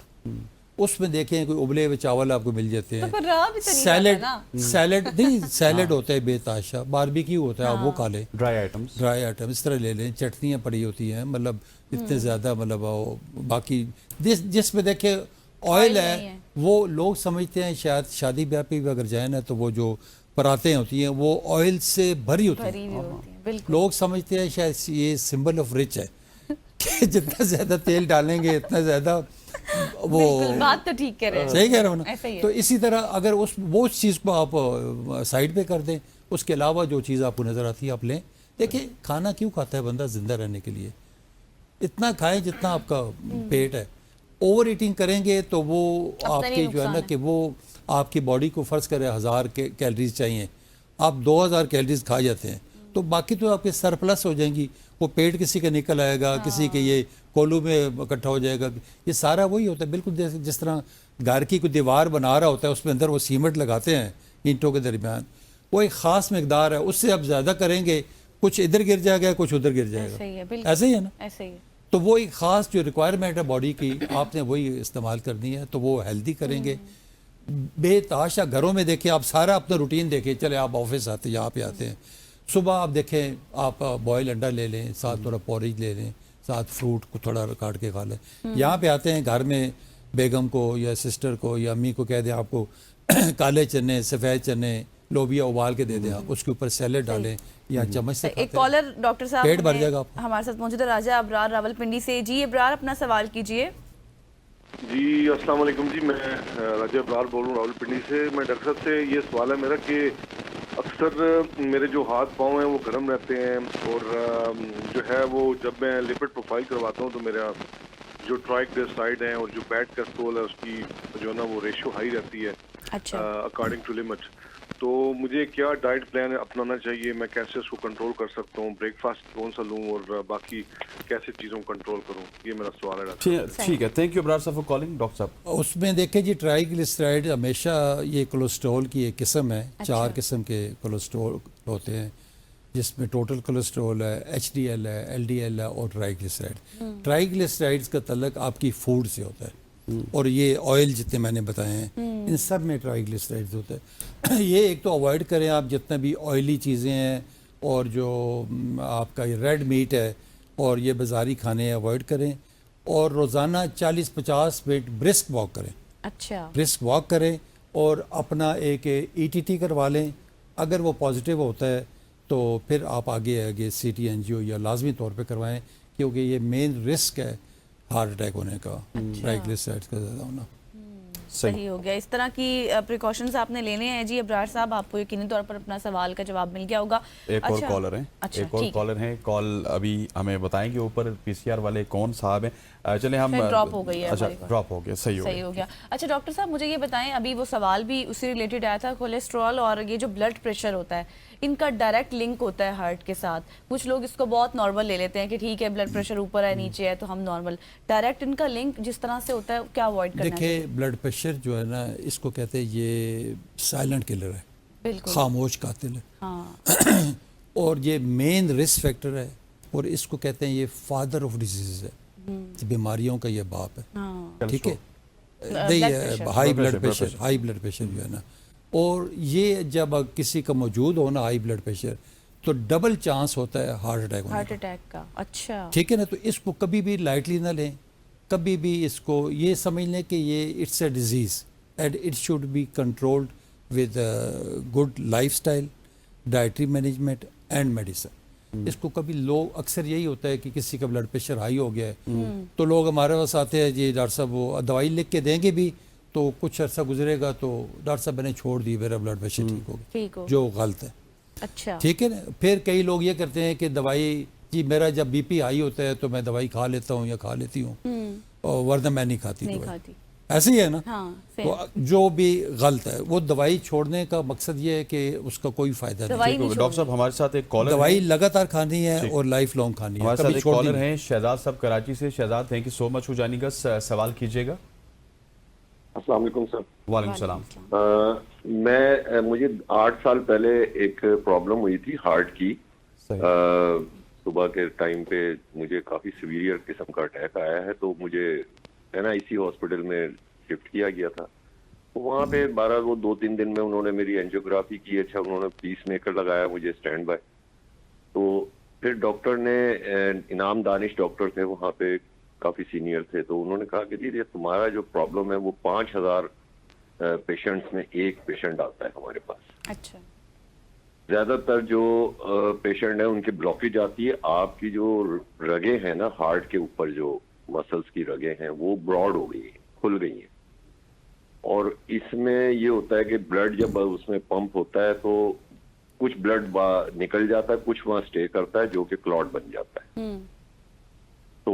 उसमें देखें कोई उबले हुए चावल आपको मिल जाते हैं, तो फिर रहा भी तो नहीं सैलेड जाता ना। सैलेड नहीं, सैलेड होता है बेताशा, बारबेक्यू होता है, आप वो खा लें, ड्राई आइटम्स। ड्राई आइटम इस तरह ले लें, चटनियाँ पड़ी होती हैं, मतलब इतने ज़्यादा, मतलब वो बाकी जिसमें देखे ऑयल नहीं है, है। वो लोग समझते हैं शायद शादी ब्याह पे भी अगर जाए ना, तो वो जो परातें होती हैं वो ऑयल से भरी होती भरी हैं। हुई होती है, बिल्कुल। लोग समझते हैं शायद ये सिंबल ऑफ रिच है कि जितना ज़्यादा तेल डालेंगे इतना ज़्यादा वो बिल्कुल, बात तो ठीक कह रहे हैं। सही कह रहा हूँ ना। ऐसा ही है। तो इसी तरह अगर वो चीज़ को आप साइड पे कर दें, उसके अलावा जो चीज़ आपको नज़र आती है आप लें। देखिए खाना क्यों खाता है बंदा? जिंदा रहने के लिए। इतना खाएं जितना आपका पेट है। ओवर ईटिंग करेंगे तो वो अपना ही आपकी जो है ना नुकसान कि वो आपकी बॉडी को फ़र्ज़ करें 1000 कैलोरीज चाहिए, आप 2000 कैलोरीज खा जाते हैं तो बाकी तो आपके सरप्लस हो जाएंगी। वो पेट किसी का निकल आएगा, किसी के ये कोलू में इकट्ठा हो जाएगा। ये सारा वही होता है बिल्कुल जैसे जिस तरह घर की कोई दीवार बना रहा होता है, उसमें अंदर वो सीमेंट लगाते हैं ईंटों के दरमियान, वो एक ख़ास मकदार है, उससे आप ज़्यादा करेंगे कुछ इधर गिर जाएगा कुछ उधर गिर जाएगा। ऐसे ही है, बिल्कुल ऐसे ही है ना। ऐसे ही है। तो वो एक ख़ास जो रिक्वायरमेंट है बॉडी की आपने वही इस्तेमाल करनी है, तो वो हेल्दी करेंगे। बेताशा घरों में देखें आप, सारा अपना रूटीन देखें, चले आप ऑफिस आते हैं यहाँ पे आते हैं, सुबह आप देखें आप बॉयल अंडा ले लें, साथ थोड़ा पॉरेज ले लें, साथ फ्रूट को थोड़ा काट के खा लें। यहाँ पे आते हैं घर में बेगम को या सिस्टर को या अम्मी को कह दें आपको काले चने, सफ़ेद चने, लोबिया उबाल के दे दें, आप उसके ऊपर सैलेड डालें या चम्मच से एक खाते हैं। कॉलर डॉक्टर साहब पेट भर हमें- जाएगा आपका। हमारे साथ मौजूद है राजा अबरार रावलपिंडी से। जी अबरार, अपना सवाल कीजिए। जी अस्सलाम वालेकुम जी, मैं राजा अबरार बोल रहा हूँ रावलपिंडी से। मैं डॉक्टर साहब से ये सवाल है मेरा कि अक्सर मेरे जो हाथ पाँव हैं वो गर्म रहते हैं और जो है वो जब मैं लिपिड प्रोफाइल करवाता हूँ तो मेरा जो ट्राइग्लिसराइड है और जो बैड कोलेस्ट्रॉल है उसकी जो है ना वो रेशियो हाई रहती है अच्छा, अकॉर्डिंग टू लिमिट। तो मुझे क्या डाइट प्लान अपनाना चाहिए, मैं कैसे उसको कंट्रोल कर सकता हूँ, ब्रेकफास्ट कौन सा लूँ और बाकी कैसे चीज़ों को कंट्रोल करूँ, ये मेरा सवाल है डॉक्टर। ठीक है, थैंक यू अबरार साहब फॉर कॉलिंग। डॉक्टर साहब उसमें देखें जी ट्राइग्लिसराइड हमेशा ये कोलेस्ट्रॉल की एक किस्म है। अच्छा। 4 किस्म के कोलेस्ट्रॉल होते हैं जिसमें टोटल कोलेस्ट्रॉल है, एचडीएल है, एलडीएल है और ट्राइग्लिसराइड। ट्राइग्लिसराइड्स का तल्लक आपकी फूड से होता है और ये ऑयल जितने मैंने बताए हैं इन सब में ट्राइग्लिसराइड्स होते हैं। ये एक तो अवॉइड करें आप जितना भी ऑयली चीज़ें हैं और जो आपका ये रेड मीट है और ये बाज़ारी खाने अवॉइड करें और रोज़ाना 40-50 मिनट ब्रिस्क वॉक करें। अच्छा, ब्रिस्क वॉक करें और अपना एक ईटीटी करवा लें। अगर वो पॉजिटिव होता है तो फिर आप आगे आगे सीटी एनजीओ या लाजमी तौर पे करवाएं क्योंकि ये मेन रिस्क है हार्ट अटैक होने का, ट्राइग्लिसराइड्स का ज़्यादा होना। सही हो गया। इस तरह की प्रिकॉशंस आपने लेने हैं जी अबरार साहब। आपको यकीनी तौर पर अपना सवाल का जवाब मिल गया होगा। एक और कॉलर है, अच्छा, एक और ठीक है। कॉलर है। कॉल अभी हमें बताएंगे ऊपर पीसीआर वाले कौन साहब हैं। चले हम फिर ड्रॉप हो गई है अच्छा हमारी कॉल। ड्रॉप हो गया, सही हो सही गया। हो गया। अच्छा डॉक्टर साहब, मुझे ये बताएं, अभी वो सवाल भी उसी रिलेटेड आया था, कोलेस्ट्रॉल और ये जो ब्लड प्रेशर होता है इनका डायरेक्ट लिंक होता है हार्ट के साथ। कुछ लोग इसको बहुत नॉर्मल ले लेते हैं कि ठीक है ब्लड प्रेशर ऊपर है नीचे है तो हम नॉर्मल। डायरेक्ट इनका लिंक जिस तरह से होता है क्या अवॉइड करना चाहिए? देखिए ब्लड प्रेशर जो है ना इसको कहते हैं ये साइलेंट किलर है, बिल्कुल, खामोश कातिल है हाँ, और ये मेन रिस्क फैक्टर है और इसको कहते हैं ये फादर ऑफ डिजीज है, बीमारियों का ये बाप है। हाँ, ठीक है, pressure. High Blood blood pressure, pressure, high blood pressure जो है ना, और ये जब किसी का मौजूद हो ना हाई ब्लड प्रेशर तो डबल चांस होता है हार्ट अटैक होने हार्ट का। अटैक का। अच्छा, ठीक है ना, तो इसको कभी भी लाइटली ना लें, कभी भी इसको ये समझ लें कि ये it's a disease and it should be controlled with good lifestyle, dietary management and medicine. इसको कभी लोग अक्सर यही होता है कि किसी का ब्लड प्रेशर हाई हो गया है तो लोग हमारे पास आते हैं जी डॉक्टर साहब वो दवाई लिख के देंगे भी तो कुछ अर्सा गुजरेगा तो डॉक्टर साहब मैंने छोड़ दी, मेरा ब्लड प्रेशर ठीक हो गया, ठीक हो। जो गलत है। अच्छा, ठीक है ना, फिर कई लोग ये करते हैं कि दवाई जी मेरा जब बीपी हाई होता है तो मैं दवाई खा लेता हूँ या खा लेती हूँ और वरना मैं नहीं खाती नहीं दवाई। खाती। ऐसे ही है ना। हाँ, तो जो भी गलत है वो दवाई छोड़ने का मकसद ये है कि उसका कोई फायदा नहीं। दवाई ठीक हो नहीं गया। डॉक्टर साहब हमारे साथ एक कॉलर दवाई है। लगातार खानी है और लाइफ लॉन्ग खानी है, हमारे कभी साथ एक छोड़नी कॉलर नहीं। हैं शहजाद साहब कराची से। Shahzad, thank you so much for joining us. सवाल कीजिएगा। अस्सलाम वालेकुम सर। वालेकुम सलाम। मुझे 8 साल पहले एक प्रॉब्लम हुई थी हार्ट की। सही। सुबह के टाइम पे मुझे काफी सीवियर किस्म का अटैक आया है तो मुझे एनआईसी हॉस्पिटल में शिफ्ट किया गया था। तो वहाँ पे 2-3 दिन में उन्होंने मेरी एंजियोग्राफी की। अच्छा, उन्होंने पीस मेकर लगाया मुझे स्टैंड बाय। तो फिर डॉक्टर ने, इनाम दानिश डॉक्टर थे वहाँ पे, काफी सीनियर थे, तो उन्होंने कहा कि जी तुम्हारा जो प्रॉब्लम है वो 5000 पेशेंट्स में एक पेशेंट आता है हमारे पास। अच्छा, ज्यादातर जो पेशेंट है उनकी ब्लॉकेज आती है, आपकी जो रगें हैं ना हार्ट के ऊपर, जो मसल्स की रगें हैं वो ब्रॉड हो गई हैं, खुल गई हैं। और इसमें ये होता है कि ब्लड जब उसमें पंप होता है तो कुछ ब्लड निकल जाता है, कुछ वहां स्टे करता है, जो कि क्लॉट बन जाता है। तो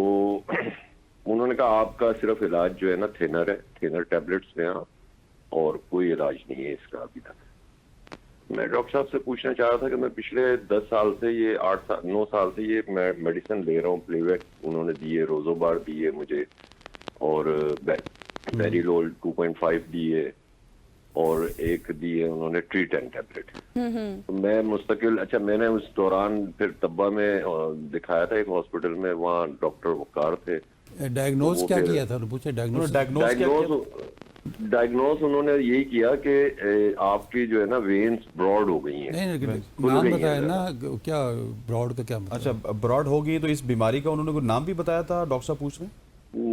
उन्होंने कहा आपका सिर्फ इलाज जो है ना थिनर है, थिनर टेबलेट्स में आप, और कोई इलाज नहीं है इसका अभी तक। मैं डॉक्टर साहब से पूछना चाह रहा था कि मैं पिछले 10 साल से ये 9 साल से ये मैं मेडिसिन ले रहा हूँ, प्लेवेट उन्होंने दी है, रोजोबार दी है मुझे, और बेरीलोल 2.5 दी है, और एक दी है उन्होंने ट्री-10 टैबलेट। तो मैं मुस्तकिल, अच्छा मैंने उस दौरान फिर तब्बा में दिखाया था एक हॉस्पिटल में, वहाँ डॉक्टर वकार थे। डायग्नोज क्या किया था? पूछे डायग्नोज डायग्नोस उन्होंने यही किया कि आपकी जो है ना वेन्स ब्रॉड हो गई हैं। नहीं, खुल नाम गई हैं बताया ज़रा। ना, क्या ब्रॉड का क्या मतलब? अच्छा, ब्रॉड हो गई तो इस बीमारी का उन्होंने कोई नाम भी बताया था? डॉक्टर साहब पूछ रहे हैं।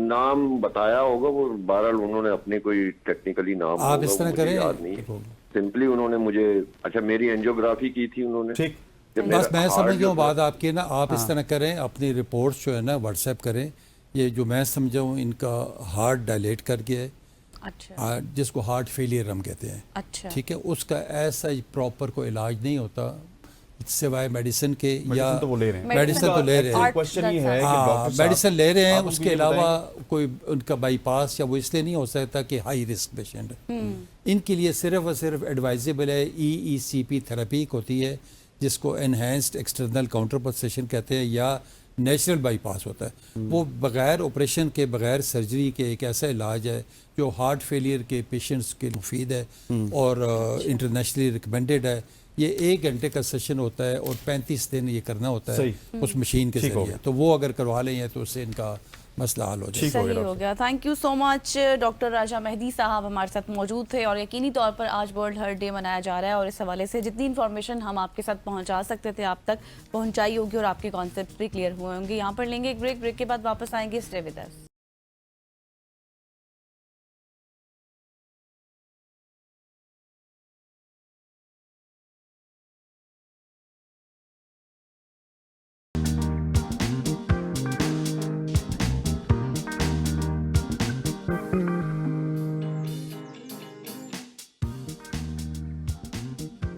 नाम बताया होगा वो, बहरहाल उन्होंने अपनी कोई टेक्निकली नाम आप होगा, इस तरह वो मुझे करें, याद नहीं है। सिंपली उन्होंने मुझे, अच्छा मेरी एंजियोग्राफी की थी उन्होंने। ठीक, कि बस मेरा मैं हार्ट समझ गया जो हूँ था- बात आपकी ना। आप इस तरह करें, अपनी रिपोर्ट्स जो है ना व्हाट्सएप करें। ये जो मैं समझा हूँ, इनका हार्ट डायलेट कर गया है, अच्छा जिसको हार्ट फेलियर हम कहते हैं। अच्छा ठीक है, उसका ऐसा प्रॉपर कोई इलाज नहीं होता सिवाय मेडिसिन के, या मेडिसिन तो वो ले रहे हैं। मेडिसिन तो ले रहे हैं। क्वेश्चन ये है कि हाँ, डॉक्टर साहब, मेडिसिन ले रहे हैं, आप उसके मुझे अलावा बताएं कोई उनका बाईपास या वो इसलिए नहीं हो सकता कि हाई रिस्क पेशेंट है। इनके लिए सिर्फ और सिर्फ एडवाइजेबल है EECP थेरेपी होती है, जिसको एनहेंस्ड एक्सटर्नल काउंटर पल्सेशन कहते हैं, या नेचुरल बाईपास होता है। वो बगैर ऑपरेशन के, बगैर सर्जरी के एक ऐसा इलाज है जो हार्ट फेलियर के पेशेंट्स के मुफीद है और इंटरनेशनली रिकमेंडेड है। ये 1 घंटे का सेशन होता है और 35 दिन ये करना होता है उस मशीन के ठीक हो जरिए। गया। तो वो अगर करवा लें तो उससे इनका मसला हल हो जाए। सही हो गया। Thank you so much. Doctor Raja Mehdi साहब हमारे साथ मौजूद थे, और यकीनी तौर पर आज वर्ल्ड हार्ट डे मनाया जा रहा है, और इस हवाले से जितनी इन्फॉर्मेशन हम आपके साथ पहुंचा सकते थे आप तक पहुंचाई होगी, और आपके कॉन्सेप्ट भी क्लियर हुए होंगे। यहाँ पर लेंगे एक ब्रेक के बाद वापस आएंगे। Stay with us.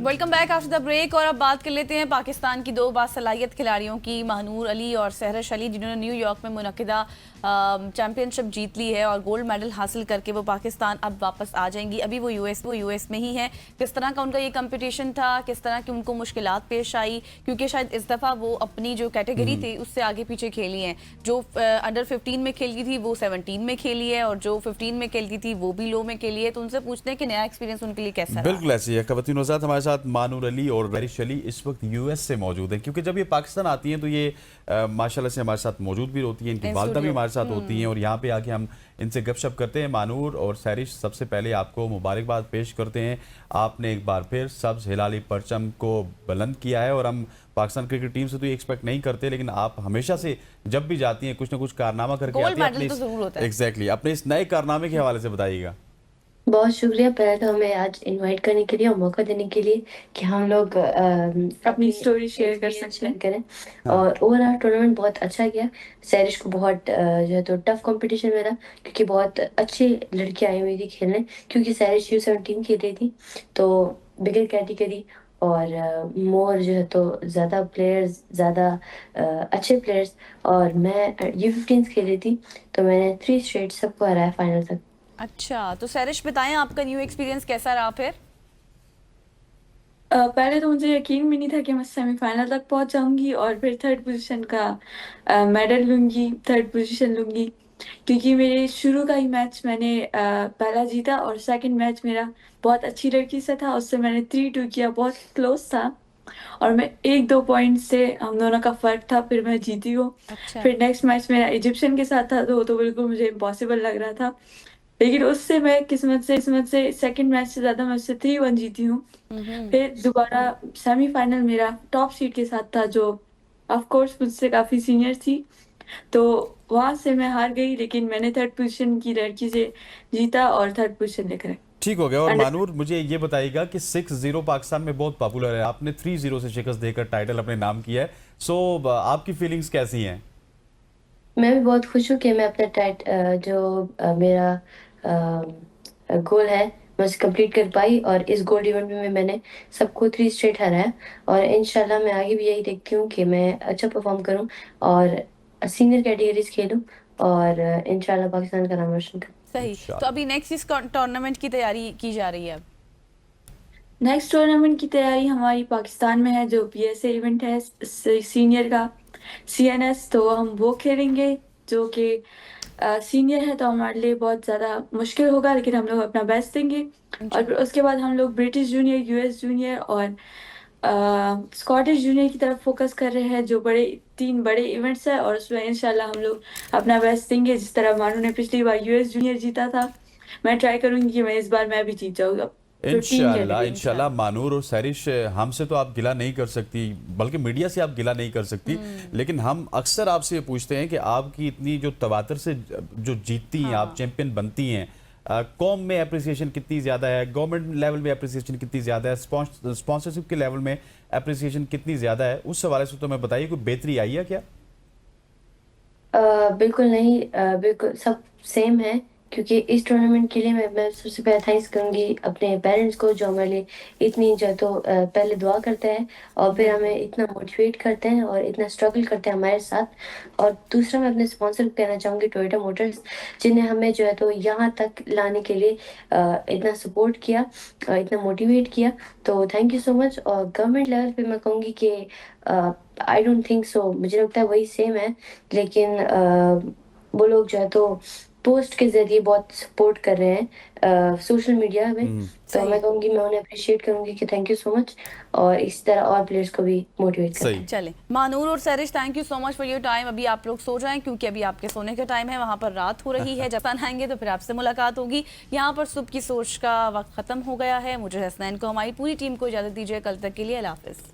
Welcome back after the break. और अब बात कर लेते हैं पाकिस्तान की 2 बासलाहियत खिलाड़ियों की, महनूर अली और सहरश अली, जिन्होंने न्यूयॉर्क में मुनक्किदा चैंपियनशिप जीत ली है और गोल्ड मेडल हासिल करके वो पाकिस्तान अब वापस आ जाएंगी। अभी वो यूएस में ही हैं। किस तरह का उनका ये कंपटीशन था, किस तरह की उनको मुश्किलात पेश आई, क्योंकि शायद इस दफ़ा वो अपनी जो कैटेगरी थी उससे आगे पीछे खेली हैं। जो अंडर 15 में खेली थी वो 17 में खेली है, और जो 15 में खेलती थी वो भी लो में खेली है। तो उनसे पूछते हैं कि नया एक्सपीरियंस उनके लिए कैसा रहा। बिल्कुल ऐसी है। खवातीन हज़रात, हमारे साथ मानूर अली और सहरिश अली इस वक्त यूएस से मौजूद हैं, क्योंकि जब ये पाकिस्तान आती हैं तो ये माशाल्लाह से हमारे साथ मौजूद भी होती हैं, इनकी वालदा भी हमारे साथ होती हैं, और यहाँ पे आके हम इनसे गपशप करते हैं। मानूर और सहरिश, सबसे पहले आपको मुबारकबाद पेश करते हैं। आपने एक बार फिर सब्ज हिलाली परचम को बुलंद किया है, और हम पाकिस्तान क्रिकेट टीम से तो ये एक्सपेक्ट नहीं करते, लेकिन आप हमेशा से जब भी जाती हैं कुछ ना कुछ कारनामा करके आती हैं। तो जरूर होता है। एग्जैक्टली, अपने इस नए कारनामे के हवाले से बताइएगा। बहुत शुक्रिया पहले तो हमें आज इनवाइट करने के लिए और मौका देने के लिए कि हम लोग अपनी स्टोरी शेयर कर experience सकते हैं। शेयर करें। और ओवरऑल टूर्नामेंट बहुत अच्छा गया। सहरिश को बहुत जो है तो टफ कंपटीशन मिला, क्योंकि बहुत अच्छी लड़कियां आई हुई थी खेलने, क्योंकि सहरिश U17 खेल रही थी, तो बिगर कैटेगरी और मोर जो है तो ज़्यादा प्लेयर्स, ज़्यादा अच्छे प्लेयर्स, और मैं U15 खेल रही थी, तो मैंने 3 स्ट्रेट सबको हराया फाइनल तक। अच्छा, तो सहरिश बताएं आपका न्यू एक्सपीरियंस कैसा रहा फिर? पहले तो मुझे यकीन भी नहीं था कि मैं सेमीफाइनल तक पहुंच जाऊंगी और फिर 3rd पोजीशन का मेडल लूंगी, 3rd पोजीशन लूंगी, क्योंकि मेरे शुरू का ही मैच मैंने पहला जीता, और 2nd मैच मेरा बहुत अच्छी लड़की से था, उससे मैंने 3-2 किया, बहुत क्लोज था, और मैं 1-2 पॉइंट से हम दोनों का फर्क था, फिर मैं जीती हूँ। अच्छा। फिर नेक्स्ट मैच मेरा इजिप्शियन के साथ था, तो बिल्कुल मुझे इम्पॉसिबल लग रहा था, लेकिन उससे मैं किस्मत से 2nd मैच से ज़्यादा मैं उससे 3-1 जीती हूँ। फिर दोबारा सेमीफाइनल मेरा टॉप सीड के साथ था, जो ऑफ कोर्स मुझसे काफ़ी सीनियर थी, तो वहाँ से मैं हार गई, लेकिन मैंने 3rd पोजीशन की लड़की से जीता और 3rd पोजीशन लेकर आई। ठीक हो गया। और अंडर- मानूर, मुझे ये बताइएगा कि 6-0 पाकिस्तान में बहुत पॉपुलर है, आपने 3-0 से शिकस्त देकर टाइटल अपने नाम किया है। सो आपकी फीलिंग्स कैसी हैं? मैं भी बहुत खुश हूँ कि मैं अपना मेरा गोल है मैं उसे कंप्लीट कर पाई, और इस गोल्ड इवेंट में मैंने सबको 3 स्ट्रेट हराया, और इंशाल्लाह मैं आगे भी यही देखती हूँ कि मैं अच्छा परफॉर्म करूँ और सीनियर कैटेगरीज खेलूँ, और इंशाल्लाह पाकिस्तान का नाम रोशन करूँ। सही। तो अभी नेक्स्ट इस टूर्नामेंट की तैयारी की जा रही है अब? नेक्स्ट टूर्नामेंट की तैयारी हमारी पाकिस्तान में है, जो PSA इवेंट है सीनियर का, CNS, तो हम वो खेलेंगे, जो कि सीनियर है, तो हमारे लिए बहुत ज़्यादा मुश्किल होगा, लेकिन हम लोग अपना बेस्ट देंगे। और फिर उसके बाद हम लोग ब्रिटिश जूनियर, US जूनियर और स्कॉटिश जूनियर की तरफ फोकस कर रहे हैं, जो 3 बड़े इवेंट्स है, और उसमें इंशाल्लाह हम लोग अपना बेस्ट देंगे। जिस तरह मानू ने पिछली बार US जूनियर जीता था, मैं ट्राई करूंगी कि मैं इस बार मैं भी जीत जाऊंगा। 15 इंशाल्लाह कैटेगरी। इंशाल्लाह। मानूर और सैरिश, हमसे तो आप गिला नहीं कर सकती, बल्कि मीडिया से आप गिला नहीं कर सकती, लेकिन हम अक्सर आपसे ये पूछते हैं कि आपकी इतनी जो तवातर से जो जीतती हैं, आप चैंपियन बनती हैं, कौम में अप्रिसिएशन कितनी ज़्यादा है, गवर्नमेंट लेवल में अप्रिसिएशन कितनी ज़्यादा है, स्पॉन्सरशिप के लेवल में अप्रिसिएशन कितनी ज़्यादा है, उस हवाले से तो मैं बताइए, कोई बेहतरी आई है क्या? बिल्कुल नहीं, बिल्कुल सब सेम है, क्योंकि इस टूर्नामेंट के लिए मैं सबसे पहले थैंक्स करूंगी अपने पेरेंट्स को, जो हमारे लिए इतनी जो है तो पहले दुआ करते हैं, और फिर हमें इतना मोटिवेट करते हैं और इतना स्ट्रगल करते हैं हमारे साथ। और दूसरा मैं अपने स्पॉन्सर को कहना चाहूँगी, टोयोटा मोटर्स, जिन्हें हमें जो है तो यहाँ तक लाने के लिए इतना सपोर्ट किया, इतना मोटिवेट किया, तो थैंक यू सो मच। और गवर्नमेंट लेवल पे मैं कहूँगी कि आई डोंट थिंक सो, मुझे लगता है वही सेम है, लेकिन वो लोग जो है तो पोस्ट के जरिए बहुत सपोर्ट कर रहे हैं सोशल मीडिया में, तो सही। मैं कहूँगी, मैं उन्हें अप्रिशिएट करूँगी कि थैंक यू सो मच, और इस तरह और प्लेयर्स को भी मोटिवेट करें। सही। चले मानूर और Sairish, thank you so much for your time. अभी आप लोग सो जाएं, क्योंकि अभी आपके सोने का टाइम है, वहाँ पर रात हो रही है। जब आएंगे तो फिर आपसे मुलाकात होगी। यहाँ पर सुबह की सोच का वक्त खत्म हो गया है। मुझे हसनैन को, हमारी पूरी टीम को इजाजत दीजिए। कल तक के लिए अल्लाह हाफिज़।